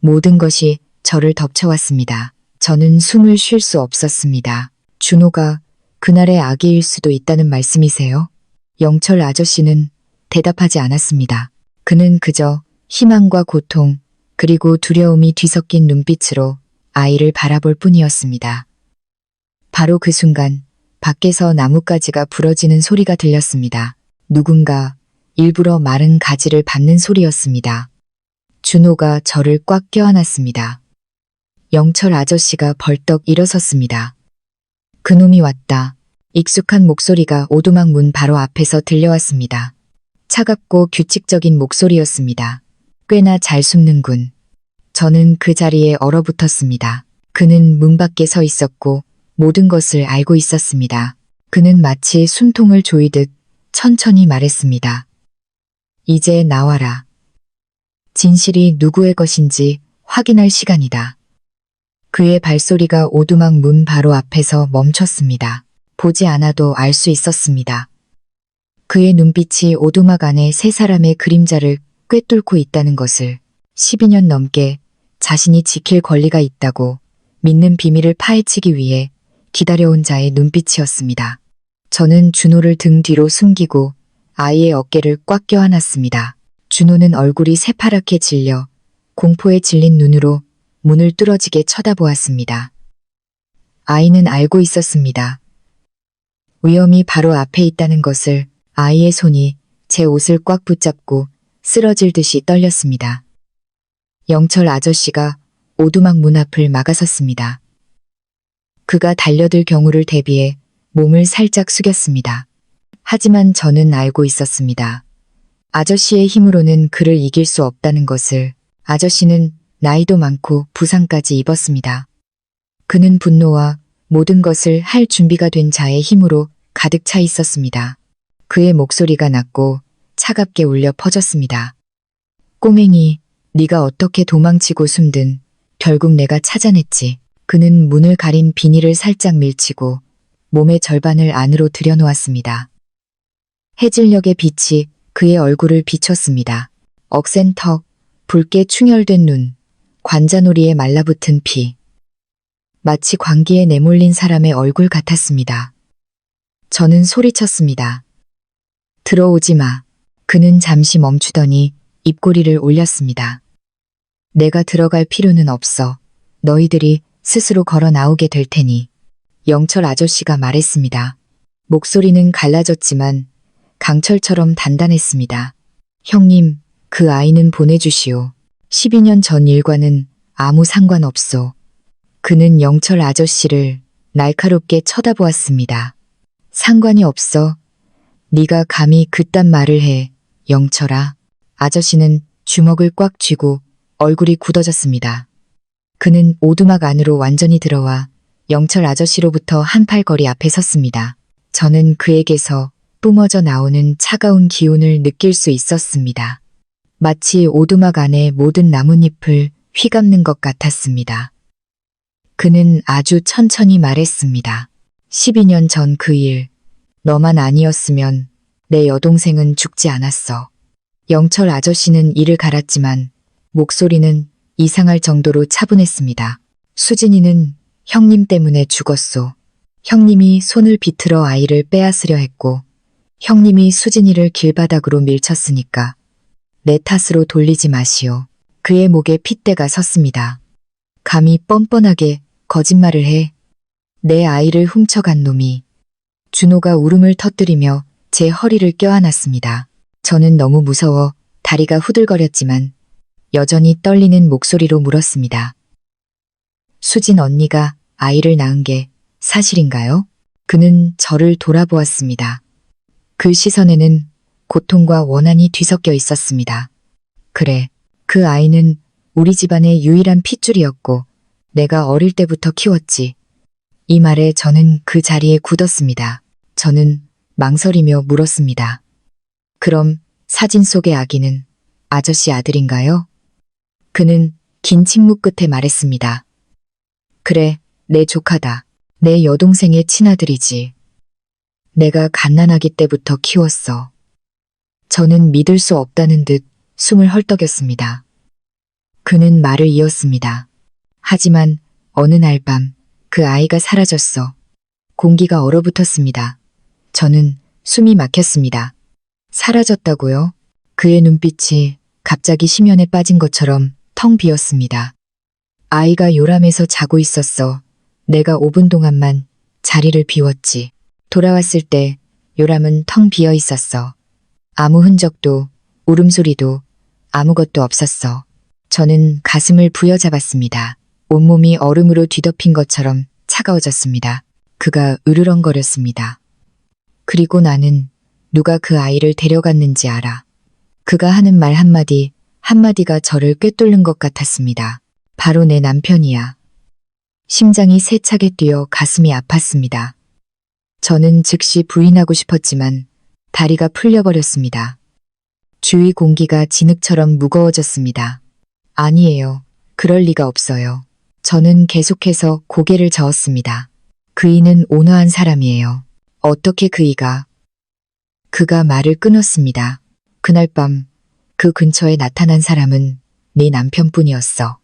모든 것이 저를 덮쳐왔습니다. 저는 숨을 쉴 수 없었습니다. 준호가 그날의 아기일 수도 있다는 말씀이세요? 영철 아저씨는 대답하지 않았습니다. 그는 그저 희망과 고통, 그리고 두려움이 뒤섞인 눈빛으로 아이를 바라볼 뿐이었습니다. 바로 그 순간 밖에서 나뭇가지가 부러지는 소리가 들렸습니다. 누군가 일부러 마른 가지를 밟는 소리였습니다. 준호가 저를 꽉 껴안았습니다. 영철 아저씨가 벌떡 일어섰습니다. 그놈이 왔다. 익숙한 목소리가 오두막 문 바로 앞에서 들려왔습니다. 차갑고 규칙적인 목소리였습니다. 꽤나 잘 숨는군. 저는 그 자리에 얼어붙었습니다. 그는 문 밖에 서 있었고 모든 것을 알고 있었습니다. 그는 마치 숨통을 조이듯 천천히 말했습니다. 이제 나와라. 진실이 누구의 것인지 확인할 시간이다. 그의 발소리가 오두막 문 바로 앞에서 멈췄습니다. 보지 않아도 알 수 있었습니다. 그의 눈빛이 오두막 안에 세 사람의 그림자를 꿰뚫고 있다는 것을 12년 넘게 자신이 지킬 권리가 있다고 믿는 비밀을 파헤치기 위해 기다려온 자의 눈빛이었습니다. 저는 준호를 등 뒤로 숨기고 아이의 어깨를 꽉 껴안았습니다. 준호는 얼굴이 새파랗게 질려 공포에 질린 눈으로 문을 뚫어지게 쳐다보았습니다. 아이는 알고 있었습니다. 위험이 바로 앞에 있다는 것을. 아이의 손이 제 옷을 꽉 붙잡고 쓰러질 듯이 떨렸습니다. 영철 아저씨가 오두막 문 앞을 막아섰습니다. 그가 달려들 경우를 대비해 몸을 살짝 숙였습니다. 하지만 저는 알고 있었습니다. 아저씨의 힘으로는 그를 이길 수 없다는 것을. 아저씨는 나이도 많고 부상까지 입었습니다. 그는 분노와 모든 것을 할 준비가 된 자의 힘으로 가득 차 있었습니다. 그의 목소리가 낮고 차갑게 울려 퍼졌습니다. 꼬맹이, 네가 어떻게 도망치고 숨든 결국 내가 찾아냈지. 그는 문을 가린 비닐을 살짝 밀치고 몸의 절반을 안으로 들여놓았습니다. 해질녘의 빛이 그의 얼굴을 비췄습니다. 억센 턱, 붉게 충혈된 눈, 관자놀이에 말라붙은 피. 마치 광기에 내몰린 사람의 얼굴 같았습니다. 저는 소리쳤습니다. 들어오지 마. 그는 잠시 멈추더니 입꼬리를 올렸습니다. 내가 들어갈 필요는 없어. 너희들이 스스로 걸어 나오게 될 테니. 영철 아저씨가 말했습니다. 목소리는 갈라졌지만 강철처럼 단단했습니다. 형님, 그 아이는 보내주시오. 12년 전 일과는 아무 상관없소. 그는 영철 아저씨를 날카롭게 쳐다보았습니다. 상관이 없어. 네가 감히 그딴 말을 해, 영철아. 아저씨는 주먹을 꽉 쥐고 얼굴이 굳어졌습니다. 그는 오두막 안으로 완전히 들어와 영철 아저씨로부터 한 팔 거리 앞에 섰습니다. 저는 그에게서 뿜어져 나오는 차가운 기운을 느낄 수 있었습니다. 마치 오두막 안의 모든 나뭇잎을 휘감는 것 같았습니다. 그는 아주 천천히 말했습니다. 12년 전 그 일, 너만 아니었으면 내 여동생은 죽지 않았어. 영철 아저씨는 이를 갈았지만 목소리는 이상할 정도로 차분했습니다. 수진이는 형님 때문에 죽었소. 형님이 손을 비틀어 아이를 빼앗으려 했고 형님이 수진이를 길바닥으로 밀쳤으니까 내 탓으로 돌리지 마시오. 그의 목에 핏대가 섰습니다. 감히 뻔뻔하게 거짓말을 해. 내 아이를 훔쳐간 놈이. 준호가 울음을 터뜨리며 제 허리를 껴안았습니다. 저는 너무 무서워 다리가 후들거렸지만 여전히 떨리는 목소리로 물었습니다. 수진 언니가 아이를 낳은 게 사실인가요? 그는 저를 돌아보았습니다. 그 시선에는 고통과 원한이 뒤섞여 있었습니다. 그래, 그 아이는 우리 집안의 유일한 핏줄이었고 내가 어릴 때부터 키웠지. 이 말에 저는 그 자리에 굳었습니다. 저는 망설이며 물었습니다. 그럼 사진 속의 아기는 아저씨 아들인가요? 그는 긴 침묵 끝에 말했습니다. 그래, 내 조카다. 내 여동생의 친아들이지. 내가 갓난아기 때부터 키웠어. 저는 믿을 수 없다는 듯 숨을 헐떡였습니다. 그는 말을 이었습니다. 하지만 어느 날 밤 그 아이가 사라졌어. 공기가 얼어붙었습니다. 저는 숨이 막혔습니다. 사라졌다고요? 그의 눈빛이 갑자기 심연에 빠진 것처럼 텅 비었습니다. 아이가 요람해서 자고 있었어. 내가 5분 동안만 자리를 비웠지. 돌아왔을 때 요람은 텅 비어 있었어. 아무 흔적도 울음소리도 아무것도 없었어. 저는 가슴을 부여잡았습니다. 온몸이 얼음으로 뒤덮인 것처럼 차가워졌습니다. 그가 으르렁거렸습니다. 그리고 나는 누가 그 아이를 데려갔는지 알아. 그가 하는 말 한마디 한마디가 저를 꿰뚫는 것 같았습니다. 바로 내 남편이야. 심장이 세차게 뛰어 가슴이 아팠습니다. 저는 즉시 부인하고 싶었지만 다리가 풀려버렸습니다. 주위 공기가 진흙처럼 무거워졌습니다. 아니에요. 그럴 리가 없어요. 저는 계속해서 고개를 저었습니다. 그이는 온화한 사람이에요. 어떻게 그이가? 그가 말을 끊었습니다. 그날 밤 그 근처에 나타난 사람은 네 남편뿐이었어.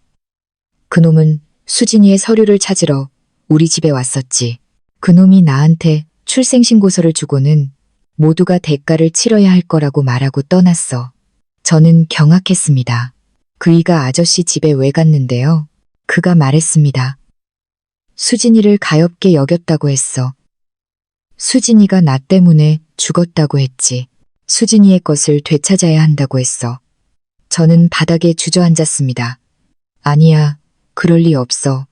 그놈은 수진이의 서류를 찾으러 우리 집에 왔었지. 그놈이 나한테 출생신고서를 주고는 모두가 대가를 치러야 할 거라고 말하고 떠났어. 저는 경악했습니다. 그이가 아저씨 집에 왜 갔는데요? 그가 말했습니다. 수진이를 가엾게 여겼다고 했어. 수진이가 나 때문에 죽었다고 했지. 수진이의 것을 되찾아야 한다고 했어. 저는 바닥에 주저앉았습니다. 아니야, 그럴 리 없어.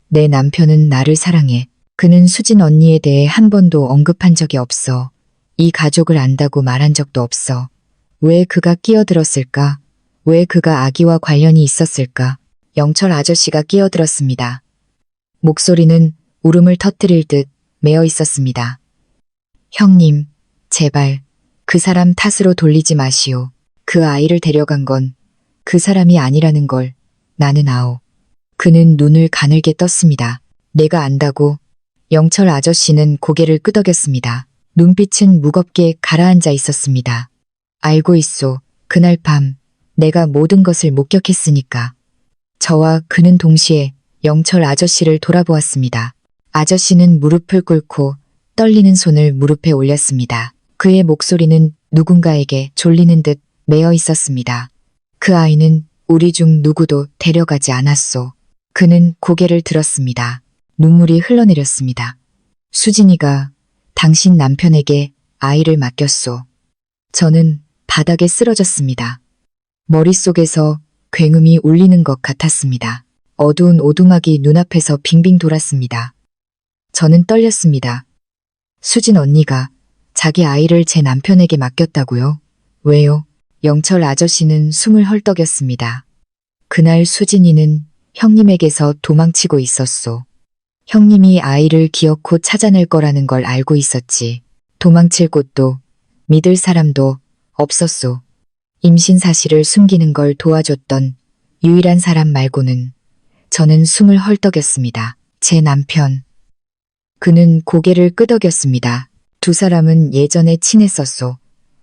내 남편은 나를 사랑해. 그는 수진 언니에 대해 한 번도 언급한 적이 없어. 이 가족을 안다고 말한 적도 없어. 왜 그가 끼어들었을까? 왜 그가 아기와 관련이 있었을까? 영철 아저씨가 끼어들었습니다. 목소리는 울음을 터뜨릴 듯 메어 있었습니다. 형님, 제발 그 사람 탓으로 돌리지 마시오. 그 아이를 데려간 건 그 사람이 아니라는 걸 나는 아오. 그는 눈을 가늘게 떴습니다. 내가 안다고. 영철 아저씨는 고개를 끄덕였습니다. 눈빛은 무겁게 가라앉아 있었습니다. 알고 있소. 그날 밤 내가 모든 것을 목격했으니까. 저와 그는 동시에 영철 아저씨를 돌아보았습니다. 아저씨는 무릎을 꿇고 떨리는 손을 무릎에 올렸습니다. 그의 목소리는 누군가에게 졸리는 듯 메어 있었습니다. 그 아이는 우리 중 누구도 데려가지 않았소. 그는 고개를 들었습니다. 눈물이 흘러내렸습니다. 수진이가 당신 남편에게 아이를 맡겼소. 저는 바닥에 쓰러졌습니다. 머릿속에서 굉음이 울리는 것 같았습니다. 어두운 오두막이 눈앞에서 빙빙 돌았습니다. 저는 떨렸습니다. 수진 언니가 자기 아이를 제 남편에게 맡겼다고요? 왜요? 영철 아저씨는 숨을 헐떡였습니다. 그날 수진이는 형님에게서 도망치고 있었소. 형님이 아이를 기어코 찾아낼 거라는 걸 알고 있었지. 도망칠 곳도 믿을 사람도 없었소. 임신 사실을 숨기는 걸 도와줬던 유일한 사람 말고는. 저는 숨을 헐떡였습니다. 제 남편. 그는 고개를 끄덕였습니다. 두 사람은 예전에 친했었소.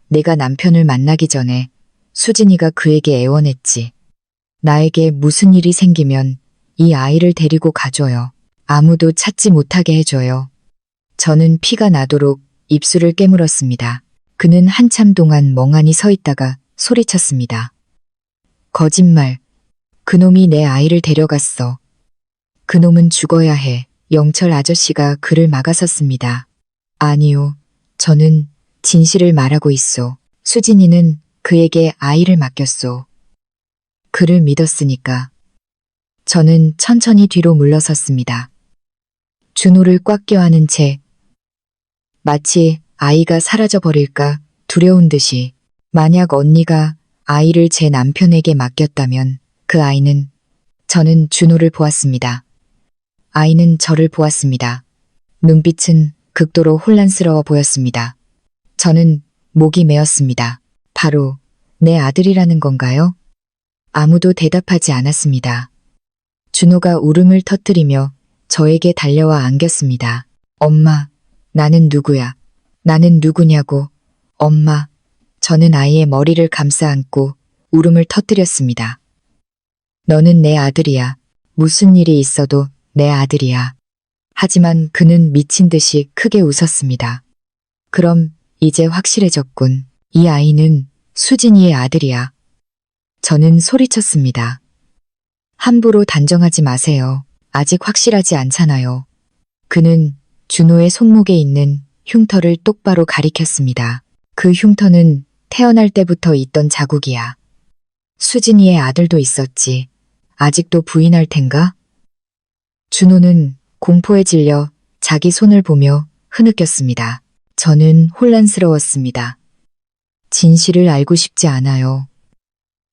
내가 남편을 만나기 전에 수진이가 그에게 애원했지. 나에게 무슨 일이 생기면 이 아이를 데리고 가줘요. 아무도 찾지 못하게 해줘요. 저는 피가 나도록 입술을 깨물었습니다. 그는 한참 동안 멍하니 서 있다가 소리쳤습니다. 거짓말. 그놈이 내 아이를 데려갔어. 그놈은 죽어야 해. 영철 아저씨가 그를 막아섰습니다. 아니요. 저는 진실을 말하고 있소. 수진이는 그에게 아이를 맡겼소. 그를 믿었으니까. 저는 천천히 뒤로 물러섰습니다. 준호를 꽉 껴안은 채 마치 아이가 사라져버릴까 두려운 듯이 만약 언니가 아이를 제 남편에게 맡겼다면 그 그 아이는, 저는 준호를 보았습니다. 아이는 저를 보았습니다. 눈빛은 극도로 혼란스러워 보였습니다. 저는 목이 메었습니다. 바로 내 아들이라는 건가요? 아무도 대답하지 않았습니다. 준호가 울음을 터뜨리며 저에게 달려와 안겼습니다. 엄마, 나는 누구야? 나는 누구냐고. 엄마, 저는 아이의 머리를 감싸 안고 울음을 터뜨렸습니다. 너는 내 아들이야. 무슨 일이 있어도 내 아들이야. 하지만 그는 미친 듯이 크게 웃었습니다. 그럼 이제 확실해졌군. 이 아이는 수진이의 아들이야. 저는 소리쳤습니다. 함부로 단정하지 마세요. 아직 확실하지 않잖아요. 그는 준호의 손목에 있는 흉터를 똑바로 가리켰습니다. 그 흉터는 태어날 때부터 있던 자국이야. 수진이의 아들도 있었지. 아직도 부인할 텐가? 준호는 공포에 질려 자기 손을 보며 흐느꼈습니다. 저는 혼란스러웠습니다. 진실을 알고 싶지 않아요.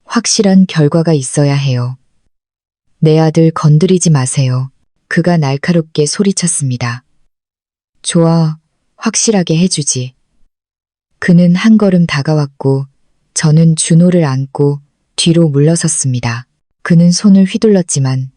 확실한 결과가 있어야 해요. 내 아들 건드리지 마세요. 그가 날카롭게 소리쳤습니다. 좋아, 확실하게 해주지. 그는 한 걸음 다가왔고 저는 준호를 안고 뒤로 물러섰습니다. 그는 손을 휘둘렀지만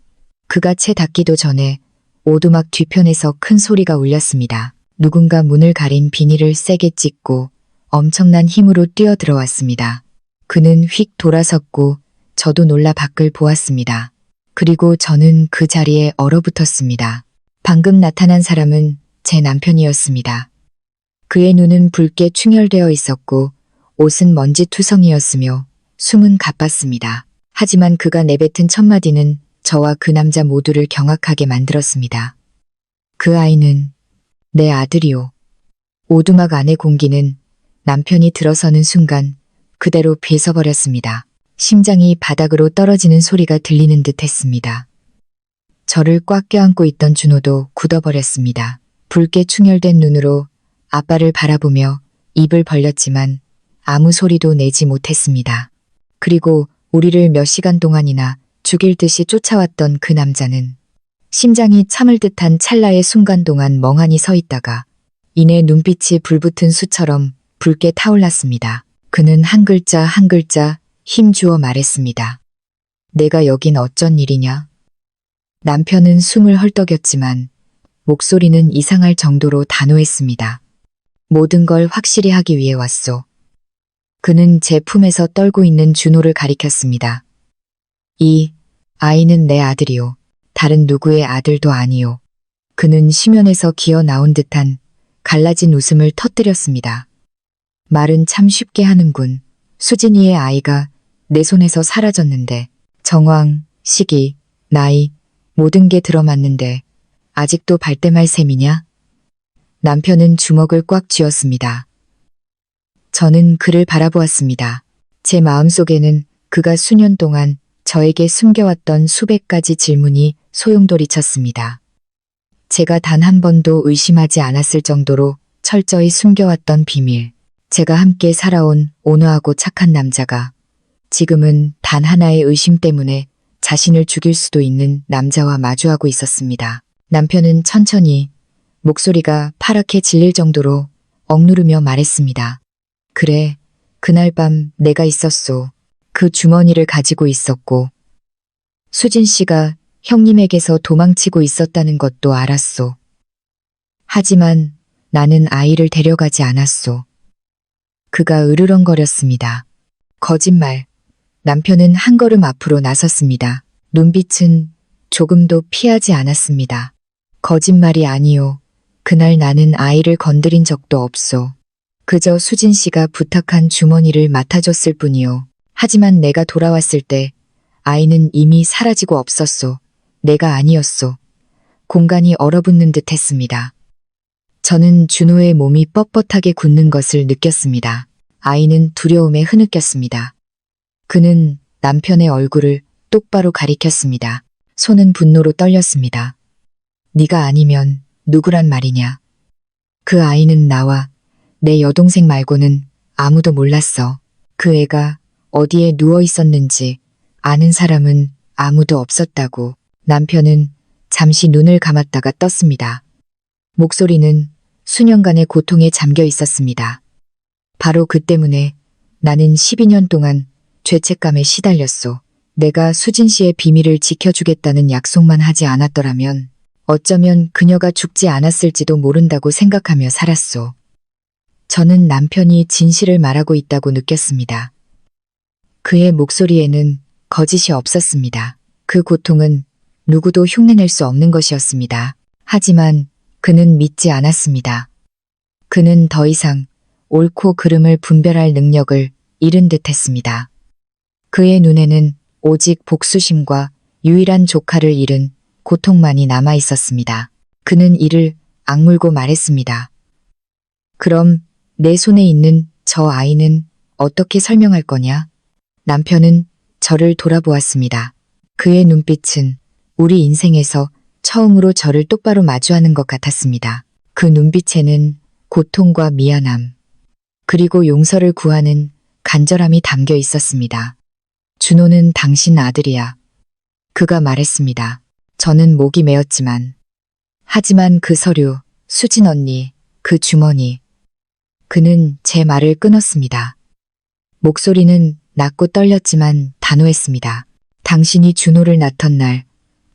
그가 채 닿기도 전에 오두막 뒤편에서 큰 소리가 울렸습니다. 누군가 문을 가린 비닐을 세게 찢고 엄청난 힘으로 뛰어들어왔습니다. 그는 휙 돌아섰고 저도 놀라 밖을 보았습니다. 그리고 저는 그 자리에 얼어붙었습니다. 방금 나타난 사람은 제 남편이었습니다. 그의 눈은 붉게 충혈되어 있었고 옷은 먼지투성이었으며 숨은 가빴습니다. 하지만 그가 내뱉은 첫마디는 저와 그 남자 모두를 경악하게 만들었습니다. 그 아이는 내 아들이오. 오두막 안의 공기는 남편이 들어서는 순간 그대로 배서버렸습니다. 심장이 바닥으로 떨어지는 소리가 들리는 듯 했습니다. 저를 꽉 껴안고 있던 준호도 굳어버렸습니다. 붉게 충혈된 눈으로 아빠를 바라보며 입을 벌렸지만 아무 소리도 내지 못했습니다. 그리고 우리를 몇 시간 동안이나 죽일 듯이 쫓아왔던 그 남자는 심장이 참을 듯한 찰나의 순간 동안 멍하니 서 있다가 이내 눈빛이 불붙은 수처럼 붉게 타올랐습니다. 그는 한 글자 한 글자 힘주어 말했습니다. 내가 여긴 어쩐 일이냐? 남편은 숨을 헐떡였지만 목소리는 이상할 정도로 단호했습니다. 모든 걸 확실히 하기 위해 왔소. 그는 제 품에서 떨고 있는 준호를 가리켰습니다. 이 아이는 내 아들이오. 다른 누구의 아들도 아니오. 그는 심연에서 기어 나온 듯한 갈라진 웃음을 터뜨렸습니다. 말은 참 쉽게 하는군. 수진이의 아이가 내 손에서 사라졌는데 정황, 시기, 나이 모든 게 들어맞는데 아직도 발뺌할 셈이냐? 남편은 주먹을 꽉 쥐었습니다. 저는 그를 바라보았습니다. 제 마음속에는 그가 수년 동안 저에게 숨겨왔던 수백 가지 질문이 소용돌이쳤습니다. 제가 단 한 번도 의심하지 않았을 정도로 철저히 숨겨왔던 비밀. 제가 함께 살아온 온화하고 착한 남자가 지금은 단 하나의 의심 때문에 자신을 죽일 수도 있는 남자와 마주하고 있었습니다. 남편은 천천히 목소리가 파랗게 질릴 정도로 억누르며 말했습니다. 그래, 그날 밤 내가 있었소. 그 주머니를 가지고 있었고 수진 씨가 형님에게서 도망치고 있었다는 것도 알았소. 하지만 나는 아이를 데려가지 않았소. 그가 으르렁거렸습니다. 거짓말. 남편은 한 걸음 앞으로 나섰습니다. 눈빛은 조금도 피하지 않았습니다. 거짓말이 아니오. 그날 나는 아이를 건드린 적도 없소. 그저 수진 씨가 부탁한 주머니를 맡아줬을 뿐이오. 하지만 내가 돌아왔을 때 아이는 이미 사라지고 없었소. 내가 아니었소. 공간이 얼어붙는 듯 했습니다. 저는 준호의 몸이 뻣뻣하게 굳는 것을 느꼈습니다. 아이는 두려움에 흐느꼈습니다. 그는 남편의 얼굴을 똑바로 가리켰습니다. 손은 분노로 떨렸습니다. 네가 아니면 누구란 말이냐. 그 아이는 나와 내 여동생 말고는 아무도 몰랐어. 그 애가 어디에 누워 있었는지 아는 사람은 아무도 없었다고. 남편은 잠시 눈을 감았다가 떴습니다. 목소리는 수년간의 고통에 잠겨 있었습니다. 바로 그 때문에 나는 12년 동안 죄책감에 시달렸소. 내가 수진 씨의 비밀을 지켜주겠다는 약속만 하지 않았더라면 어쩌면 그녀가 죽지 않았을지도 모른다고 생각하며 살았소. 저는 남편이 진실을 말하고 있다고 느꼈습니다. 그의 목소리에는 거짓이 없었습니다. 그 고통은 누구도 흉내낼 수 없는 것이었습니다. 하지만 그는 믿지 않았습니다. 그는 더 이상 옳고 그름을 분별할 능력을 잃은 듯 했습니다. 그의 눈에는 오직 복수심과 유일한 조카를 잃은 고통만이 남아 있었습니다. 그는 이를 악물고 말했습니다. 그럼 내 손에 있는 저 아이는 어떻게 설명할 거냐? 남편은 저를 돌아보았습니다. 그의 눈빛은 우리 인생에서 처음으로 저를 똑바로 마주하는 것 같았습니다. 그 눈빛에는 고통과 미안함, 그리고 용서를 구하는 간절함이 담겨 있었습니다. 준호는 당신 아들이야. 그가 말했습니다. 저는 목이 메었지만. 하지만 그 서류, 수진 언니, 그 주머니. 그는 제 말을 끊었습니다. 목소리는 낮고 떨렸지만 단호했습니다. 당신이 준호를 낳던 날,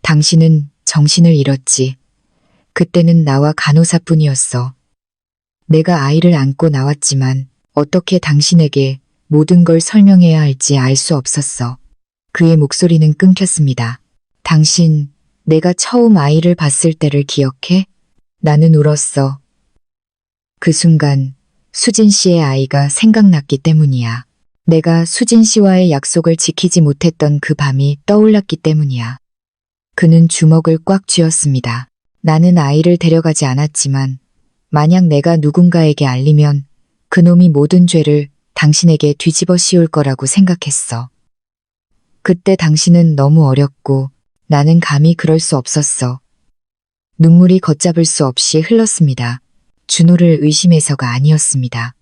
당신은 정신을 잃었지. 그때는 나와 간호사뿐이었어. 내가 아이를 안고 나왔지만 어떻게 당신에게 모든 걸 설명해야 할지 알 수 없었어. 그의 목소리는 끊겼습니다. 당신, 내가 처음 아이를 봤을 때를 기억해? 나는 울었어. 그 순간 수진 씨의 아이가 생각났기 때문이야. 내가 수진 씨와의 약속을 지키지 못했던 그 밤이 떠올랐기 때문이야. 그는 주먹을 꽉 쥐었습니다. 나는 아이를 데려가지 않았지만 만약 내가 누군가에게 알리면 그놈이 모든 죄를 당신에게 뒤집어 씌울 거라고 생각했어. 그때 당신은 너무 어렸고 나는 감히 그럴 수 없었어. 눈물이 걷잡을 수 없이 흘렀습니다. 준호를 의심해서가 아니었습니다.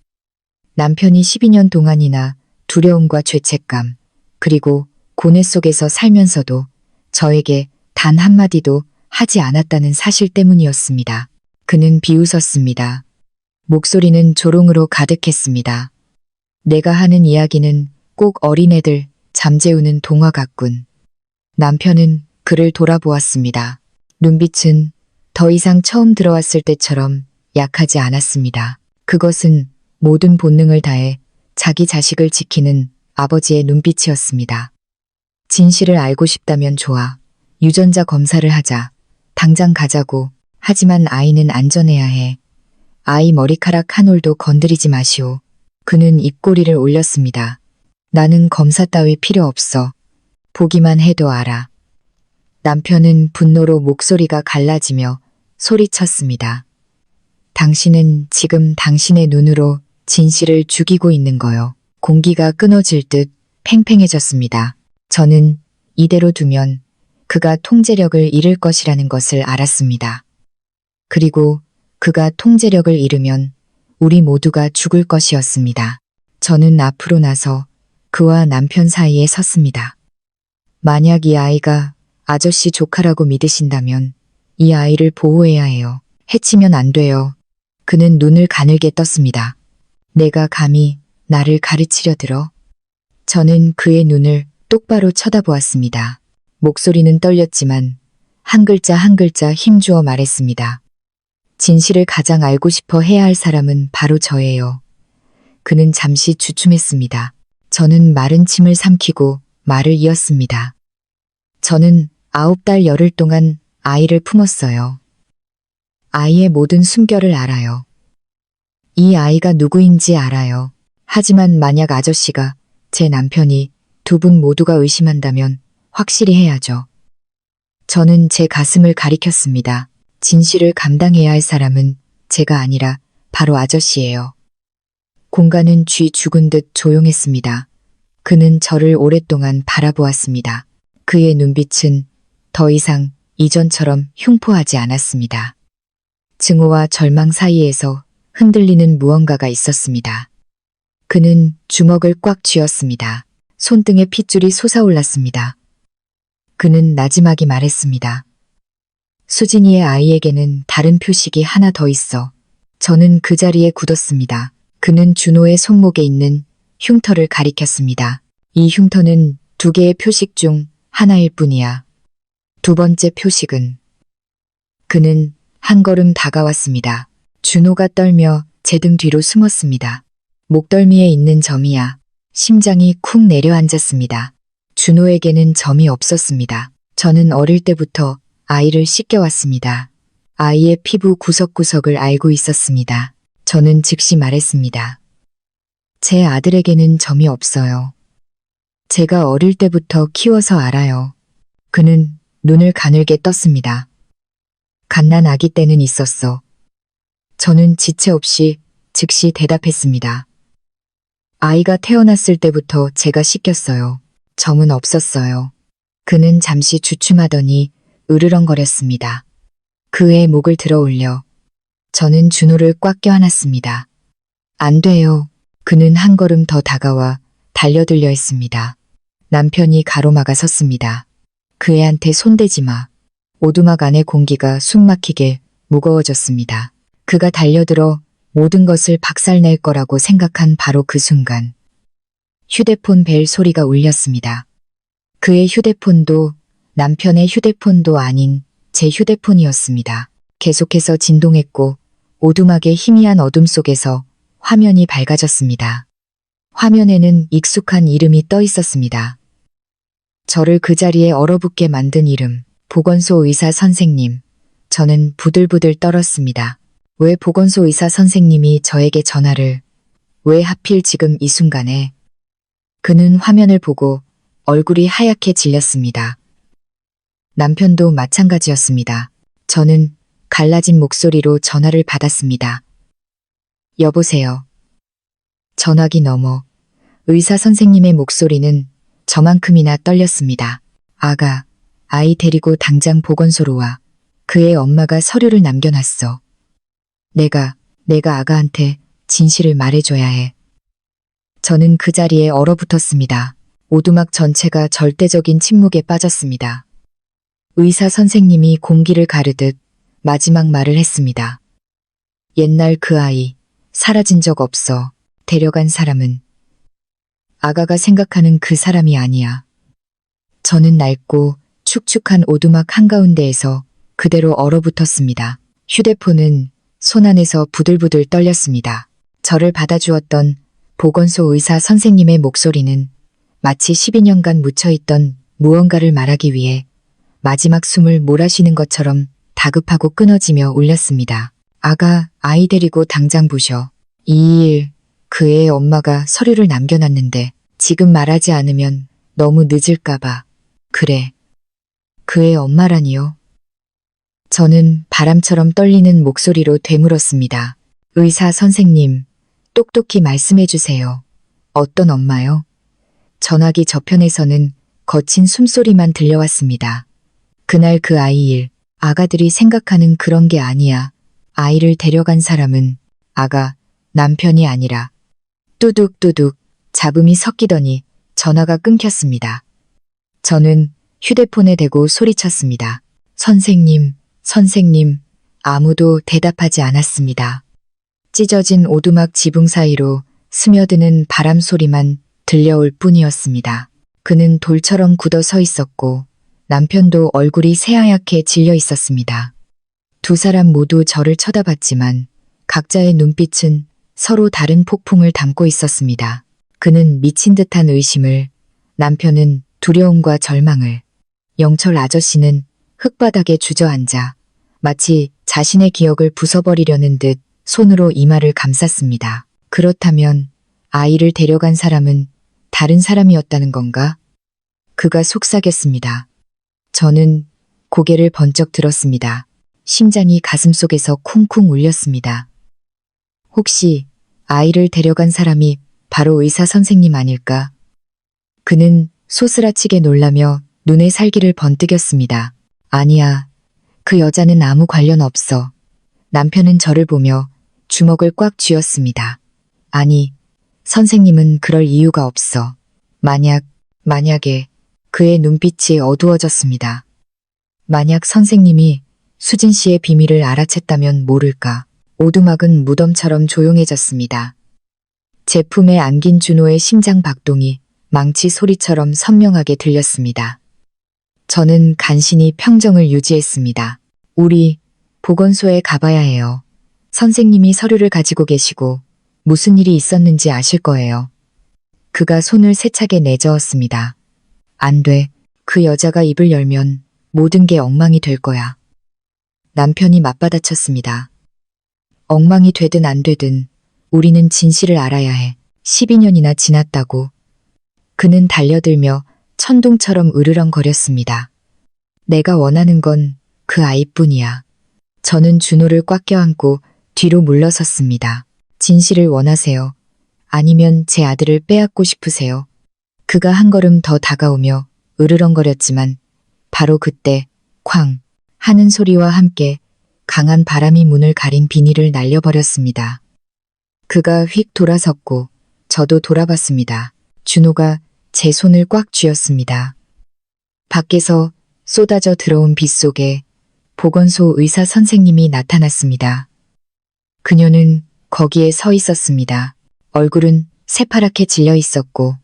남편이 12년 동안이나 두려움과 죄책감, 그리고 고뇌 속에서 살면서도 저에게 단 한마디도 하지 않았다는 사실 때문이었습니다. 그는 비웃었습니다. 목소리는 조롱으로 가득했습니다. 내가 하는 이야기는 꼭 어린애들 잠재우는 동화 같군. 남편은 그를 돌아보았습니다. 눈빛은 더 이상 처음 들어왔을 때처럼 약하지 않았습니다. 그것은 모든 본능을 다해 자기 자식을 지키는 아버지의 눈빛이었습니다. 진실을 알고 싶다면 좋아. 유전자 검사를 하자. 당장 가자고. 하지만 아이는 안전해야 해. 아이 머리카락 한 올도 건드리지 마시오. 그는 입꼬리를 올렸습니다. 나는 검사 따위 필요 없어. 보기만 해도 알아. 남편은 분노로 목소리가 갈라지며 소리쳤습니다. 당신은 지금 당신의 눈으로 진실을 죽이고 있는 거요. 공기가 끊어질 듯 팽팽해졌습니다. 저는 이대로 두면 그가 통제력을 잃을 것이라는 것을 알았습니다. 그리고 그가 통제력을 잃으면 우리 모두가 죽을 것이었습니다. 저는 앞으로 나서 그와 남편 사이에 섰습니다. 만약 이 아이가 아저씨 조카라고 믿으신다면 이 아이를 보호해야 해요. 해치면 안 돼요. 그는 눈을 가늘게 떴습니다. 내가 감히 나를 가르치려 들어? 저는 그의 눈을 똑바로 쳐다보았습니다. 목소리는 떨렸지만 한 글자 한 글자 힘주어 말했습니다. 진실을 가장 알고 싶어 해야 할 사람은 바로 저예요. 그는 잠시 주춤했습니다. 저는 마른 침을 삼키고 말을 이었습니다. 저는 9달 열흘 동안 아이를 품었어요. 아이의 모든 숨결을 알아요. 이 아이가 누구인지 알아요. 하지만 만약 아저씨가 제 남편이 두 분 모두가 의심한다면 확실히 해야죠. 저는 제 가슴을 가리켰습니다. 진실을 감당해야 할 사람은 제가 아니라 바로 아저씨예요. 공간은 쥐 죽은 듯 조용했습니다. 그는 저를 오랫동안 바라보았습니다. 그의 눈빛은 더 이상 이전처럼 흉포하지 않았습니다. 증오와 절망 사이에서 흔들리는 무언가가 있었습니다. 그는 주먹을 꽉 쥐었습니다. 손등에 핏줄이 솟아올랐습니다. 그는 나지막이 말했습니다. 수진이의 아이에게는 다른 표식이 하나 더 있어. 저는 그 자리에 굳었습니다. 그는 준호의 손목에 있는 흉터를 가리켰습니다. 이 흉터는 2개의 표식 중 하나일 뿐이야. 2번째 표식은. 그는 한 걸음 다가왔습니다. 준호가 떨며 제 등 뒤로 숨었습니다. 목덜미에 있는 점이야. 심장이 쿵 내려앉았습니다. 준호에게는 점이 없었습니다. 저는 어릴 때부터 아이를 씻겨왔습니다. 아이의 피부 구석구석을 알고 있었습니다. 저는 즉시 말했습니다. 제 아들에게는 점이 없어요. 제가 어릴 때부터 키워서 알아요. 그는 눈을 가늘게 떴습니다. 갓난 아기 때는 있었어. 저는 지체 없이 즉시 대답했습니다. 아이가 태어났을 때부터 제가 씻겼어요. 점은 없었어요. 그는 잠시 주춤하더니 으르렁거렸습니다. 그의 목을 들어 올려 저는 준호를 꽉 껴안았습니다. 안 돼요. 그는 한 걸음 더 다가와 달려들려 했습니다. 남편이 가로막아 섰습니다. 그 애한테 손대지 마. 오두막 안의 공기가 숨막히게 무거워졌습니다. 그가 달려들어 모든 것을 박살낼 거라고 생각한 바로 그 순간 휴대폰 벨 소리가 울렸습니다. 그의 휴대폰도 남편의 휴대폰도 아닌 제 휴대폰이었습니다. 계속해서 진동했고 오두막의 희미한 어둠 속에서 화면이 밝아졌습니다. 화면에는 익숙한 이름이 떠 있었습니다. 저를 그 자리에 얼어붙게 만든 이름, 보건소 의사 선생님. 저는 부들부들 떨었습니다. 왜 보건소 의사 선생님이 저에게 전화를, 왜 하필 지금 이 순간에? 그는 화면을 보고 얼굴이 하얗게 질렸습니다. 남편도 마찬가지였습니다. 저는 갈라진 목소리로 전화를 받았습니다. 여보세요. 전화기 너머 의사 선생님의 목소리는 저만큼이나 떨렸습니다. 아가, 아이 데리고 당장 보건소로 와. 그의 엄마가 서류를 남겨놨어. 내가 아가한테 진실을 말해줘야 해. 저는 그 자리에 얼어붙었습니다. 오두막 전체가 절대적인 침묵에 빠졌습니다. 의사 선생님이 공기를 가르듯 마지막 말을 했습니다. 옛날 그 아이, 사라진 적 없어. 데려간 사람은 아가가 생각하는 그 사람이 아니야. 저는 낡고 축축한 오두막 한가운데에서 그대로 얼어붙었습니다. 휴대폰은 손 안에서 부들부들 떨렸습니다. 저를 받아주었던 보건소 의사 선생님의 목소리는 마치 12년간 묻혀있던 무언가를 말하기 위해 마지막 숨을 몰아쉬는 것처럼 다급하고 끊어지며 울렸습니다. 아가, 아이 데리고 당장 부셔. 이일 그의 엄마가 서류를 남겨놨는데 지금 말하지 않으면 너무 늦을까봐. 그래. 그의 엄마라니요. 저는 바람처럼 떨리는 목소리로 되물었습니다. 의사 선생님, 똑똑히 말씀해주세요. 어떤 엄마요? 전화기 저편에서는 거친 숨소리만 들려왔습니다. 그날 그 아이 일, 아가들이 생각하는 그런 게 아니야. 아이를 데려간 사람은 아가, 남편이 아니라. 뚜둑뚜둑 잡음이 섞이더니 전화가 끊겼습니다. 저는 휴대폰에 대고 소리쳤습니다. 선생님, 선생님. 아무도 대답하지 않았습니다. 찢어진 오두막 지붕 사이로 스며드는 바람 소리만 들려올 뿐이었습니다. 그는 돌처럼 굳어 서 있었고 남편도 얼굴이 새하얗게 질려 있었습니다. 두 사람 모두 저를 쳐다봤지만 각자의 눈빛은 서로 다른 폭풍을 담고 있었습니다. 그는 미친 듯한 의심을, 남편은 두려움과 절망을, 영철 아저씨는 흙바닥에 주저앉아 마치 자신의 기억을 부숴버리려는 듯 손으로 이마를 감쌌습니다. 그렇다면 아이를 데려간 사람은 다른 사람이었다는 건가? 그가 속삭였습니다. 저는 고개를 번쩍 들었습니다. 심장이 가슴속에서 쿵쿵 울렸습니다. 혹시 아이를 데려간 사람이 바로 의사 선생님 아닐까? 그는 소스라치게 놀라며 눈에 살기를 번뜩였습니다. 아니야. 그 여자는 아무 관련 없어. 남편은 저를 보며 주먹을 꽉 쥐었습니다. 아니, 선생님은 그럴 이유가 없어. 만약에 그의 눈빛이 어두워졌습니다. 만약 선생님이 수진 씨의 비밀을 알아챘다면 모를까. 오두막은 무덤처럼 조용해졌습니다. 제 품에 안긴 준호의 심장 박동이 망치 소리처럼 선명하게 들렸습니다. 저는 간신히 평정을 유지했습니다. 우리 보건소에 가봐야 해요. 선생님이 서류를 가지고 계시고 무슨 일이 있었는지 아실 거예요. 그가 손을 세차게 내저었습니다. 안 돼. 그 여자가 입을 열면 모든 게 엉망이 될 거야. 남편이 맞받아쳤습니다. 엉망이 되든 안 되든 우리는 진실을 알아야 해. 12년이나 지났다고. 그는 달려들며 천둥처럼 으르렁거렸습니다. 내가 원하는 건 그 아이뿐이야. 저는 준호를 꽉 껴안고 뒤로 물러섰습니다. 진실을 원하세요? 아니면 제 아들을 빼앗고 싶으세요? 그가 한 걸음 더 다가오며 으르렁거렸지만 바로 그때 쾅 하는 소리와 함께 강한 바람이 문을 가린 비닐을 날려버렸습니다. 그가 휙 돌아섰고 저도 돌아봤습니다. 준호가 제 손을 꽉 쥐었습니다. 밖에서 쏟아져 들어온 빛 속에 보건소 의사 선생님이 나타났습니다. 그녀는 거기에 서 있었습니다. 얼굴은 새파랗게 질려 있었고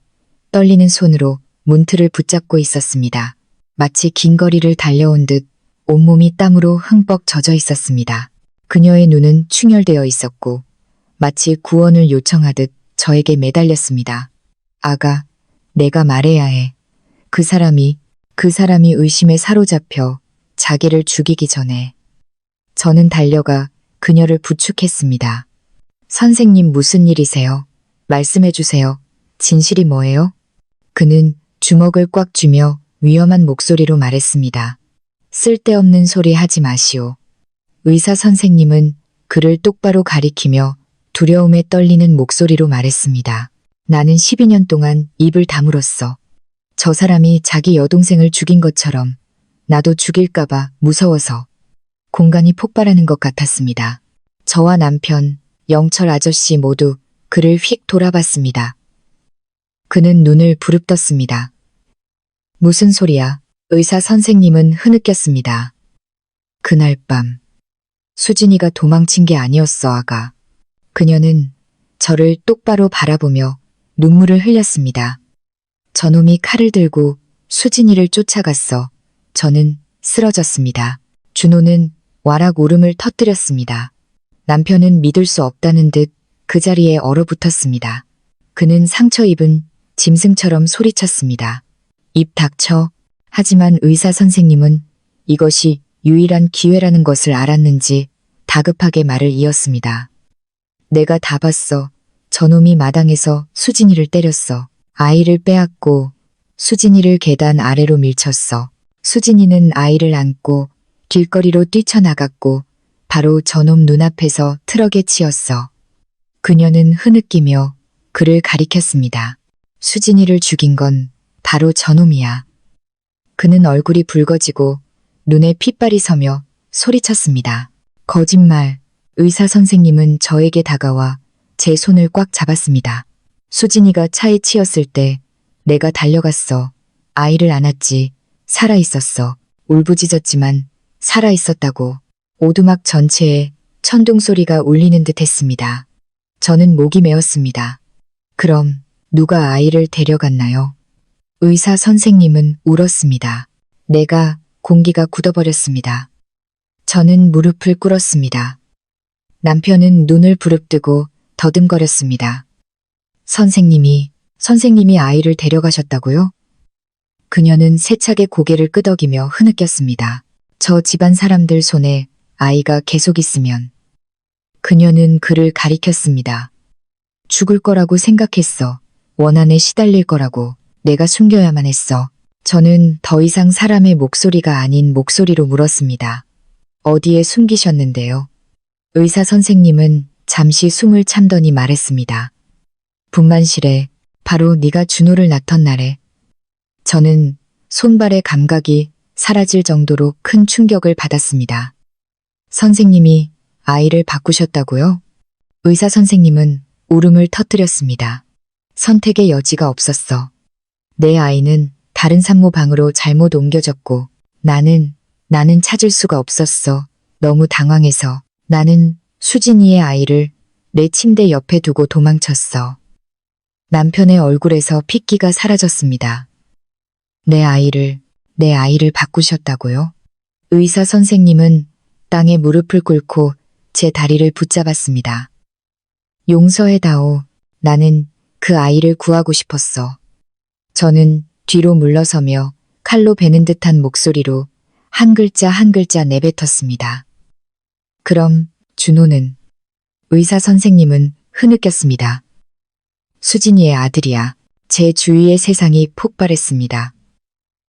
떨리는 손으로 문틀을 붙잡고 있었습니다. 마치 긴 거리를 달려온 듯 온몸이 땀으로 흠뻑 젖어 있었습니다. 그녀의 눈은 충혈되어 있었고 마치 구원을 요청하듯 저에게 매달렸습니다. 아가, 내가 말해야 해. 그 사람이 의심에 사로잡혀 자기를 죽이기 전에. 저는 달려가 그녀를 부축했습니다. 선생님 무슨 일이세요? 말씀해 주세요. 진실이 뭐예요? 그는 주먹을 꽉 쥐며 위험한 목소리로 말했습니다. 쓸데없는 소리 하지 마시오. 의사 선생님은 그를 똑바로 가리키며 두려움에 떨리는 목소리로 말했습니다. 나는 12년 동안 입을 다물었어. 저 사람이 자기 여동생을 죽인 것처럼 나도 죽일까봐 무서워서. 공간이 폭발하는 것 같았습니다. 저와 남편, 영철 아저씨 모두 그를 휙 돌아봤습니다. 그는 눈을 부릅떴습니다. 무슨 소리야? 의사 선생님은 흐느꼈습니다. 그날 밤, 수진이가 도망친 게 아니었어, 아가. 그녀는 저를 똑바로 바라보며 눈물을 흘렸습니다. 저놈이 칼을 들고 수진이를 쫓아갔어. 저는 쓰러졌습니다. 준호는 와락 울음을 터뜨렸습니다. 남편은 믿을 수 없다는 듯 그 자리에 얼어붙었습니다. 그는 상처 입은 짐승처럼 소리쳤습니다. 입 닥쳐. 하지만 의사 선생님은 이것이 유일한 기회라는 것을 알았는지 다급하게 말을 이었습니다. 내가 다 봤어. 저놈이 마당에서 수진이를 때렸어. 아이를 빼앗고 수진이를 계단 아래로 밀쳤어. 수진이는 아이를 안고 길거리로 뛰쳐나갔고 바로 저놈 눈앞에서 트럭에 치였어. 그녀는 흐느끼며 그를 가리켰습니다. 수진이를 죽인 건 바로 저놈이야. 그는 얼굴이 붉어지고 눈에 핏발이 서며 소리쳤습니다. 거짓말. 의사 선생님은 저에게 다가와 제 손을 꽉 잡았습니다. 수진이가 차에 치였을 때 내가 달려갔어. 아이를 안았지. 살아있었어. 울부짖었지만 살아있었다고. 오두막 전체에 천둥 소리가 울리는 듯 했습니다. 저는 목이 메었습니다. 그럼 누가 아이를 데려갔나요? 의사 선생님은 울었습니다. 내가 공기가 굳어버렸습니다. 저는 무릎을 꿇었습니다. 남편은 눈을 부릅뜨고 더듬거렸습니다. 선생님이 아이를 데려가셨다고요? 그녀는 세차게 고개를 끄덕이며 흐느꼈습니다. 저 집안 사람들 손에 아이가 계속 있으면. 그녀는 그를 가리켰습니다. 죽을 거라고 생각했어. 원한에 시달릴 거라고. 내가 숨겨야만 했어. 저는 더 이상 사람의 목소리가 아닌 목소리로 물었습니다. 어디에 숨기셨는데요? 의사 선생님은 잠시 숨을 참더니 말했습니다. 분만실에. 바로 네가 준호를 낳던 날에. 저는 손발의 감각이 사라질 정도로 큰 충격을 받았습니다. 선생님이 아이를 바꾸셨다고요? 의사 선생님은 울음을 터뜨렸습니다. 선택의 여지가 없었어. 내 아이는 다른 산모 방으로 잘못 옮겨졌고 나는 찾을 수가 없었어. 너무 당황해서 나는 수진이의 아이를 내 침대 옆에 두고 도망쳤어. 남편의 얼굴에서 핏기가 사라졌습니다. 내 아이를 바꾸셨다고요? 의사 선생님은 땅에 무릎을 꿇고 제 다리를 붙잡았습니다. 용서해다오. 나는 그 아이를 구하고 싶었어. 저는 뒤로 물러서며 칼로 베는 듯한 목소리로 한 글자 한 글자 내뱉었습니다. 그럼 준호는? 의사 선생님은 흐느꼈습니다. 수진이의 아들이야. 제 주위의 세상이 폭발했습니다.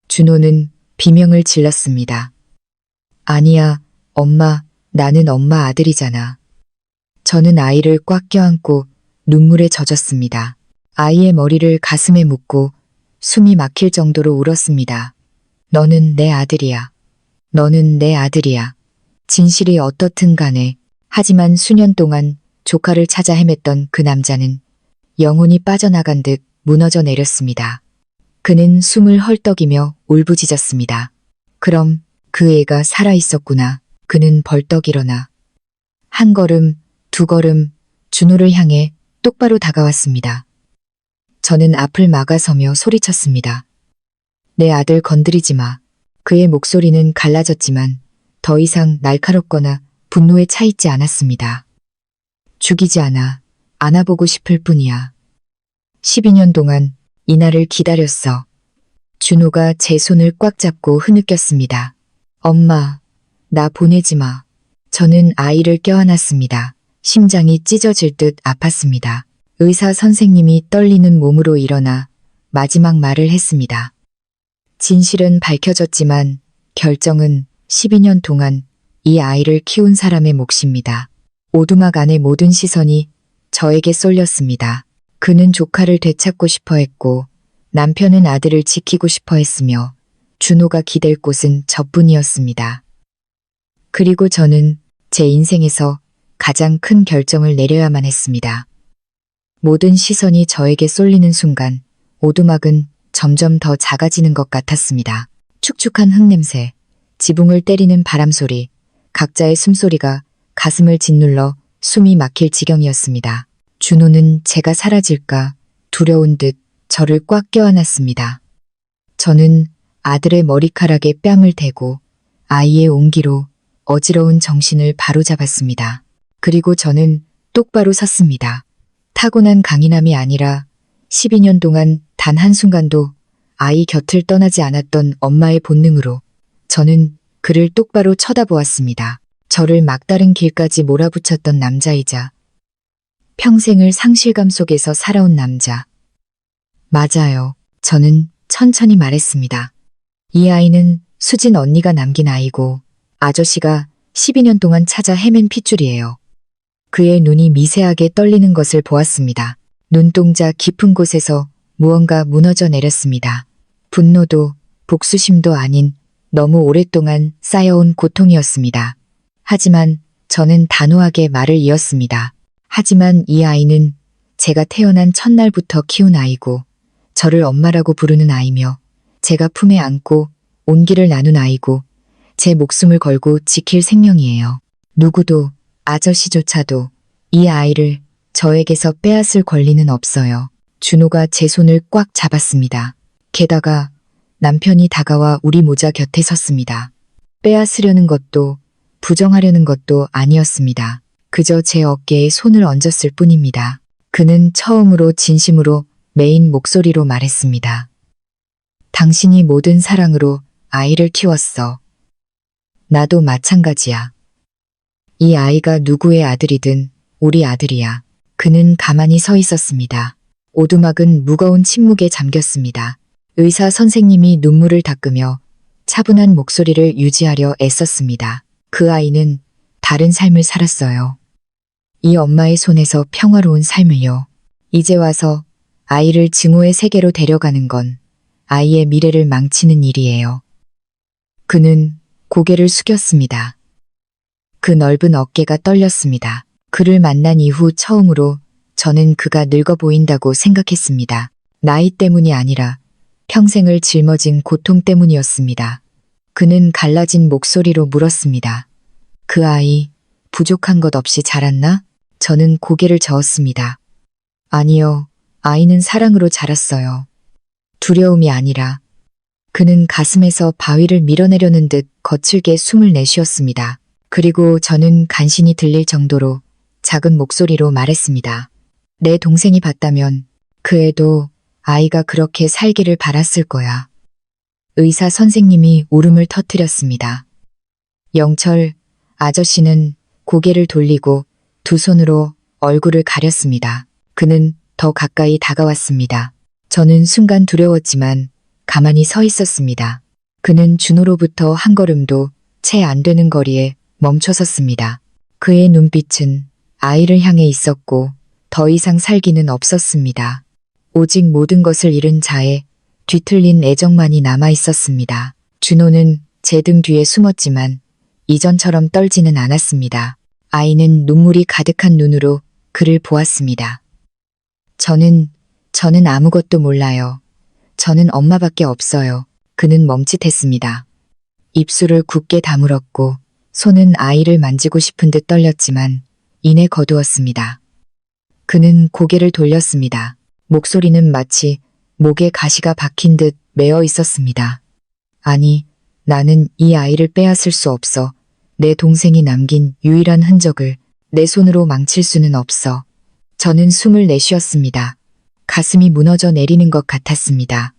준호는 비명을 질렀습니다. 아니야, 엄마, 나는 엄마 아들이잖아. 저는 아이를 꽉 껴안고 눈물에 젖었습니다. 아이의 머리를 가슴에 묻고 숨이 막힐 정도로 울었습니다. 너는 내 아들이야. 너는 내 아들이야. 진실이 어떻든 간에 하지만 수년 동안 조카를 찾아 헤맸던 그 남자는 영혼이 빠져나간 듯 무너져 내렸습니다. 그는 숨을 헐떡이며 울부짖었습니다. 그럼 그 애가 살아있었구나. 그는 벌떡 일어나 한 걸음, 두 걸음 준호를 향해 똑바로 다가왔습니다. 저는 앞을 막아서며 소리쳤습니다. 내 아들 건드리지 마. 그의 목소리는 갈라졌지만 더 이상 날카롭거나 분노에 차 있지 않았습니다. 죽이지 않아. 안아보고 싶을 뿐이야. 12년 동안 이날을 기다렸어. 준호가 제 손을 꽉 잡고 흐느꼈습니다. 엄마, 나 보내지 마. 저는 아이를 껴안았습니다. 심장이 찢어질 듯 아팠습니다. 의사 선생님이 떨리는 몸으로 일어나 마지막 말을 했습니다. 진실은 밝혀졌지만 결정은 12년 동안 이 아이를 키운 사람의 몫입니다. 오두막 안의 모든 시선이 저에게 쏠렸습니다. 그는 조카를 되찾고 싶어 했고 남편은 아들을 지키고 싶어 했으며 준호가 기댈 곳은 저뿐이었습니다. 그리고 저는 제 인생에서 가장 큰 결정을 내려야만 했습니다. 모든 시선이 저에게 쏠리는 순간 오두막은 점점 더 작아지는 것 같았습니다. 축축한 흙냄새, 지붕을 때리는 바람소리, 각자의 숨소리가 가슴을 짓눌러 숨이 막힐 지경이었습니다. 준호는 제가 사라질까 두려운 듯 저를 꽉 껴안았습니다. 저는 아들의 머리카락에 뺨을 대고 아이의 온기로 어지러운 정신을 바로잡았습니다. 그리고 저는 똑바로 섰습니다. 타고난 강인함이 아니라 12년 동안 단 한순간도 아이 곁을 떠나지 않았던 엄마의 본능으로 저는 그를 똑바로 쳐다보았습니다. 저를 막다른 길까지 몰아붙였던 남자이자 평생을 상실감 속에서 살아온 남자. 맞아요. 저는 천천히 말했습니다. 이 아이는 수진 언니가 남긴 아이고 아저씨가 12년 동안 찾아 헤맨 핏줄이에요. 그의 눈이 미세하게 떨리는 것을 보았습니다. 눈동자 깊은 곳에서 무언가 무너져 내렸습니다. 분노도 복수심도 아닌 너무 오랫동안 쌓여온 고통이었습니다. 하지만 저는 단호하게 말을 이었습니다. 하지만 이 아이는 제가 태어난 첫날부터 키운 아이고 저를 엄마라고 부르는 아이며 제가 품에 안고 온기를 나눈 아이고 제 목숨을 걸고 지킬 생명이에요. 누구도 아저씨조차도 이 아이를 저에게서 빼앗을 권리는 없어요. 준호가 제 손을 꽉 잡았습니다. 게다가 남편이 다가와 우리 모자 곁에 섰습니다. 빼앗으려는 것도 부정하려는 것도 아니었습니다. 그저 제 어깨에 손을 얹었을 뿐입니다. 그는 처음으로 진심으로 메인 목소리로 말했습니다. 당신이 모든 사랑으로 아이를 키웠어. 나도 마찬가지야. 이 아이가 누구의 아들이든 우리 아들이야. 그는 가만히 서 있었습니다. 오두막은 무거운 침묵에 잠겼습니다. 의사 선생님이 눈물을 닦으며 차분한 목소리를 유지하려 애썼습니다. 그 아이는 다른 삶을 살았어요. 이 엄마의 손에서 평화로운 삶을요. 이제 와서 아이를 증오의 세계로 데려가는 건 아이의 미래를 망치는 일이에요. 그는 고개를 숙였습니다. 그 넓은 어깨가 떨렸습니다. 그를 만난 이후 처음으로 저는 그가 늙어 보인다고 생각했습니다. 나이 때문이 아니라 평생을 짊어진 고통 때문이었습니다. 그는 갈라진 목소리로 물었습니다. 그 아이, 부족한 것 없이 자랐나? 저는 고개를 저었습니다. 아니요, 아이는 사랑으로 자랐어요. 두려움이 아니라. 그는 가슴에서 바위를 밀어내려는 듯 거칠게 숨을 내쉬었습니다. 그리고 저는 간신히 들릴 정도로 작은 목소리로 말했습니다. 내 동생이 봤다면 그 애도 아이가 그렇게 살기를 바랐을 거야. 의사 선생님이 울음을 터뜨렸습니다. 영철 아저씨는 고개를 돌리고 두 손으로 얼굴을 가렸습니다. 그는 더 가까이 다가왔습니다. 저는 순간 두려웠지만 가만히 서 있었습니다. 그는 준호로부터 한 걸음도 채 안 되는 거리에 멈춰섰습니다. 그의 눈빛은 아이를 향해 있었고 더 이상 살기는 없었습니다. 오직 모든 것을 잃은 자의 뒤틀린 애정만이 남아 있었습니다. 준호는 제 등 뒤에 숨었지만 이전처럼 떨지는 않았습니다. 아이는 눈물이 가득한 눈으로 그를 보았습니다. 저는 아무것도 몰라요. 저는 엄마밖에 없어요. 그는 멈칫했습니다. 입술을 굳게 다물었고 손은 아이를 만지고 싶은 듯 떨렸지만 이내 거두었습니다. 그는 고개를 돌렸습니다. 목소리는 마치 목에 가시가 박힌 듯 메어 있었습니다. 아니, 나는 이 아이를 빼앗을 수 없어. 내 동생이 남긴 유일한 흔적을 내 손으로 망칠 수는 없어. 저는 숨을 내쉬었습니다. 가슴이 무너져 내리는 것 같았습니다.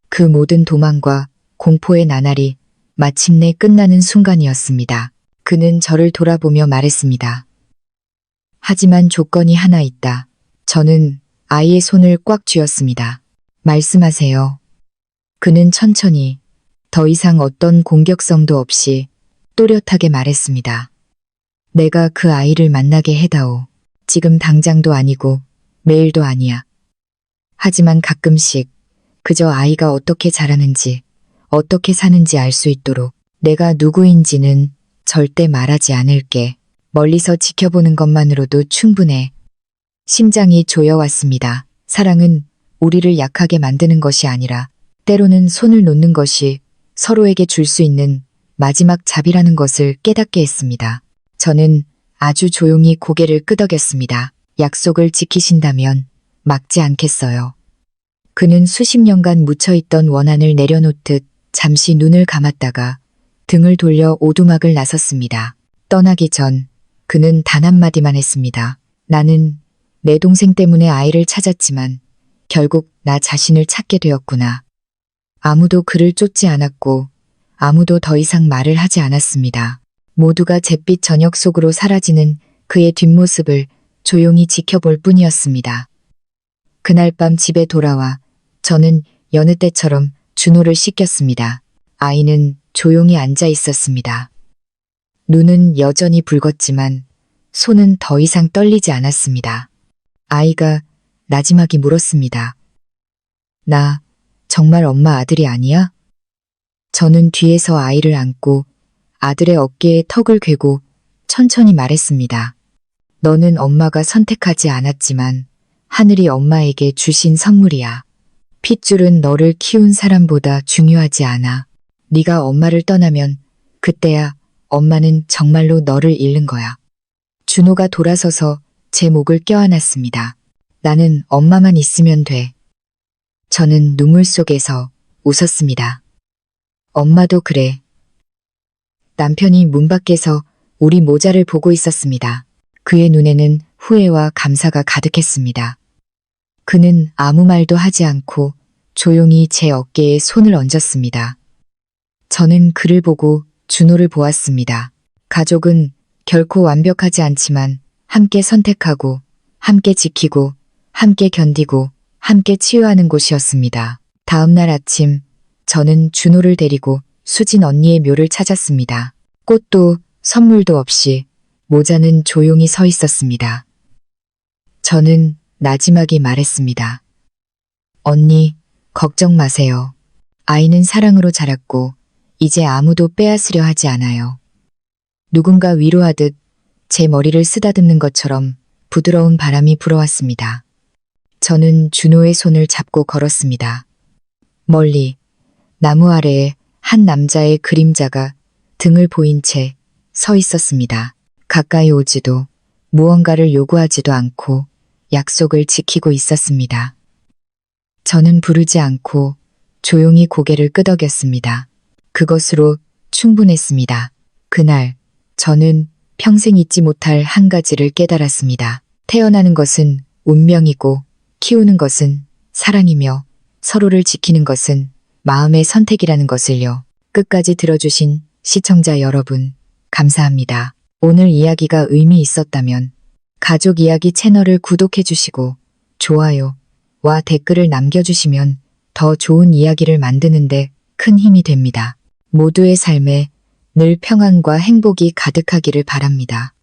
그 모든 도망과 공포의 나날이 마침내 끝나는 순간이었습니다. 그는 저를 돌아보며 말했습니다. 하지만 조건이 하나 있다. 저는 아이의 손을 꽉 쥐었습니다. 말씀하세요. 그는 천천히 더 이상 어떤 공격성도 없이 또렷하게 말했습니다. 내가 그 아이를 만나게 해다오. 지금 당장도 아니고 매일도 아니야. 하지만 가끔씩 그저 아이가 어떻게 자라는지 어떻게 사는지 알 수 있도록 내가 누구인지는 절대 말하지 않을게. 멀리서 지켜보는 것만으로도 충분해. 심장이 조여왔습니다. 사랑은 우리를 약하게 만드는 것이 아니라 때로는 손을 놓는 것이 서로에게 줄 수 있는 마지막 잡이라는 것을 깨닫게 했습니다. 저는 아주 조용히 고개를 끄덕였습니다. 약속을 지키신다면 막지 않겠어요. 그는 수십 년간 묻혀있던 원한을 내려놓듯 잠시 눈을 감았다가 등을 돌려 오두막을 나섰습니다. 떠나기 전 그는 단 한마디만 했습니다. 나는 내 동생 때문에 아이를 찾았지만 결국 나 자신을 찾게 되었구나. 아무도 그를 쫓지 않았고 아무도 더 이상 말을 하지 않았습니다. 모두가 잿빛 저녁 속으로 사라지는 그의 뒷모습을 조용히 지켜볼 뿐이었습니다. 그날 밤 집에 돌아와 저는 여느 때처럼 준호를 씻겼습니다. 아이는 조용히 앉아 있었습니다. 눈은 여전히 붉었지만 손은 더 이상 떨리지 않았습니다. 아이가 나지막이 물었습니다. 나 정말 엄마 아들이 아니야? 저는 뒤에서 아이를 안고 아들의 어깨에 턱을 괴고 천천히 말했습니다. 너는 엄마가 선택하지 않았지만 하늘이 엄마에게 주신 선물이야. 핏줄은 너를 키운 사람보다 중요하지 않아. 네가 엄마를 떠나면 그때야 엄마는 정말로 너를 잃는 거야. 준호가 돌아서서 제 목을 껴안았습니다. 나는 엄마만 있으면 돼. 저는 눈물 속에서 웃었습니다. 엄마도 그래. 남편이 문 밖에서 우리 모자를 보고 있었습니다. 그의 눈에는 후회와 감사가 가득했습니다. 그는 아무 말도 하지 않고 조용히 제 어깨에 손을 얹었습니다. 저는 그를 보고 준호를 보았습니다. 가족은 결코 완벽하지 않지만 함께 선택하고 함께 지키고 함께 견디고 함께 치유하는 곳이었습니다. 다음 날 아침 저는 준호를 데리고 수진 언니의 묘를 찾았습니다. 꽃도 선물도 없이 모자는 조용히 서 있었습니다. 저는 나지막이 말했습니다. 언니, 걱정 마세요. 아이는 사랑으로 자랐고 이제 아무도 빼앗으려 하지 않아요. 누군가 위로하듯 제 머리를 쓰다듬는 것처럼 부드러운 바람이 불어왔습니다. 저는 준호의 손을 잡고 걸었습니다. 멀리 나무 아래에 한 남자의 그림자가 등을 보인 채 서 있었습니다. 가까이 오지도 무언가를 요구하지도 않고 약속을 지키고 있었습니다. 저는 부르지 않고 조용히 고개를 끄덕였습니다. 그것으로 충분했습니다. 그날 저는 평생 잊지 못할 한 가지를 깨달았습니다. 태어나는 것은 운명이고 키우는 것은 사랑이며 서로를 지키는 것은 마음의 선택이라는 것을요. 끝까지 들어주신 시청자 여러분, 감사합니다. 오늘 이야기가 의미 있었다면 가족 이야기 채널을 구독해 주시고 좋아요와 댓글을 남겨주시면 더 좋은 이야기를 만드는데 큰 힘이 됩니다. 모두의 삶에 늘 평안과 행복이 가득하기를 바랍니다.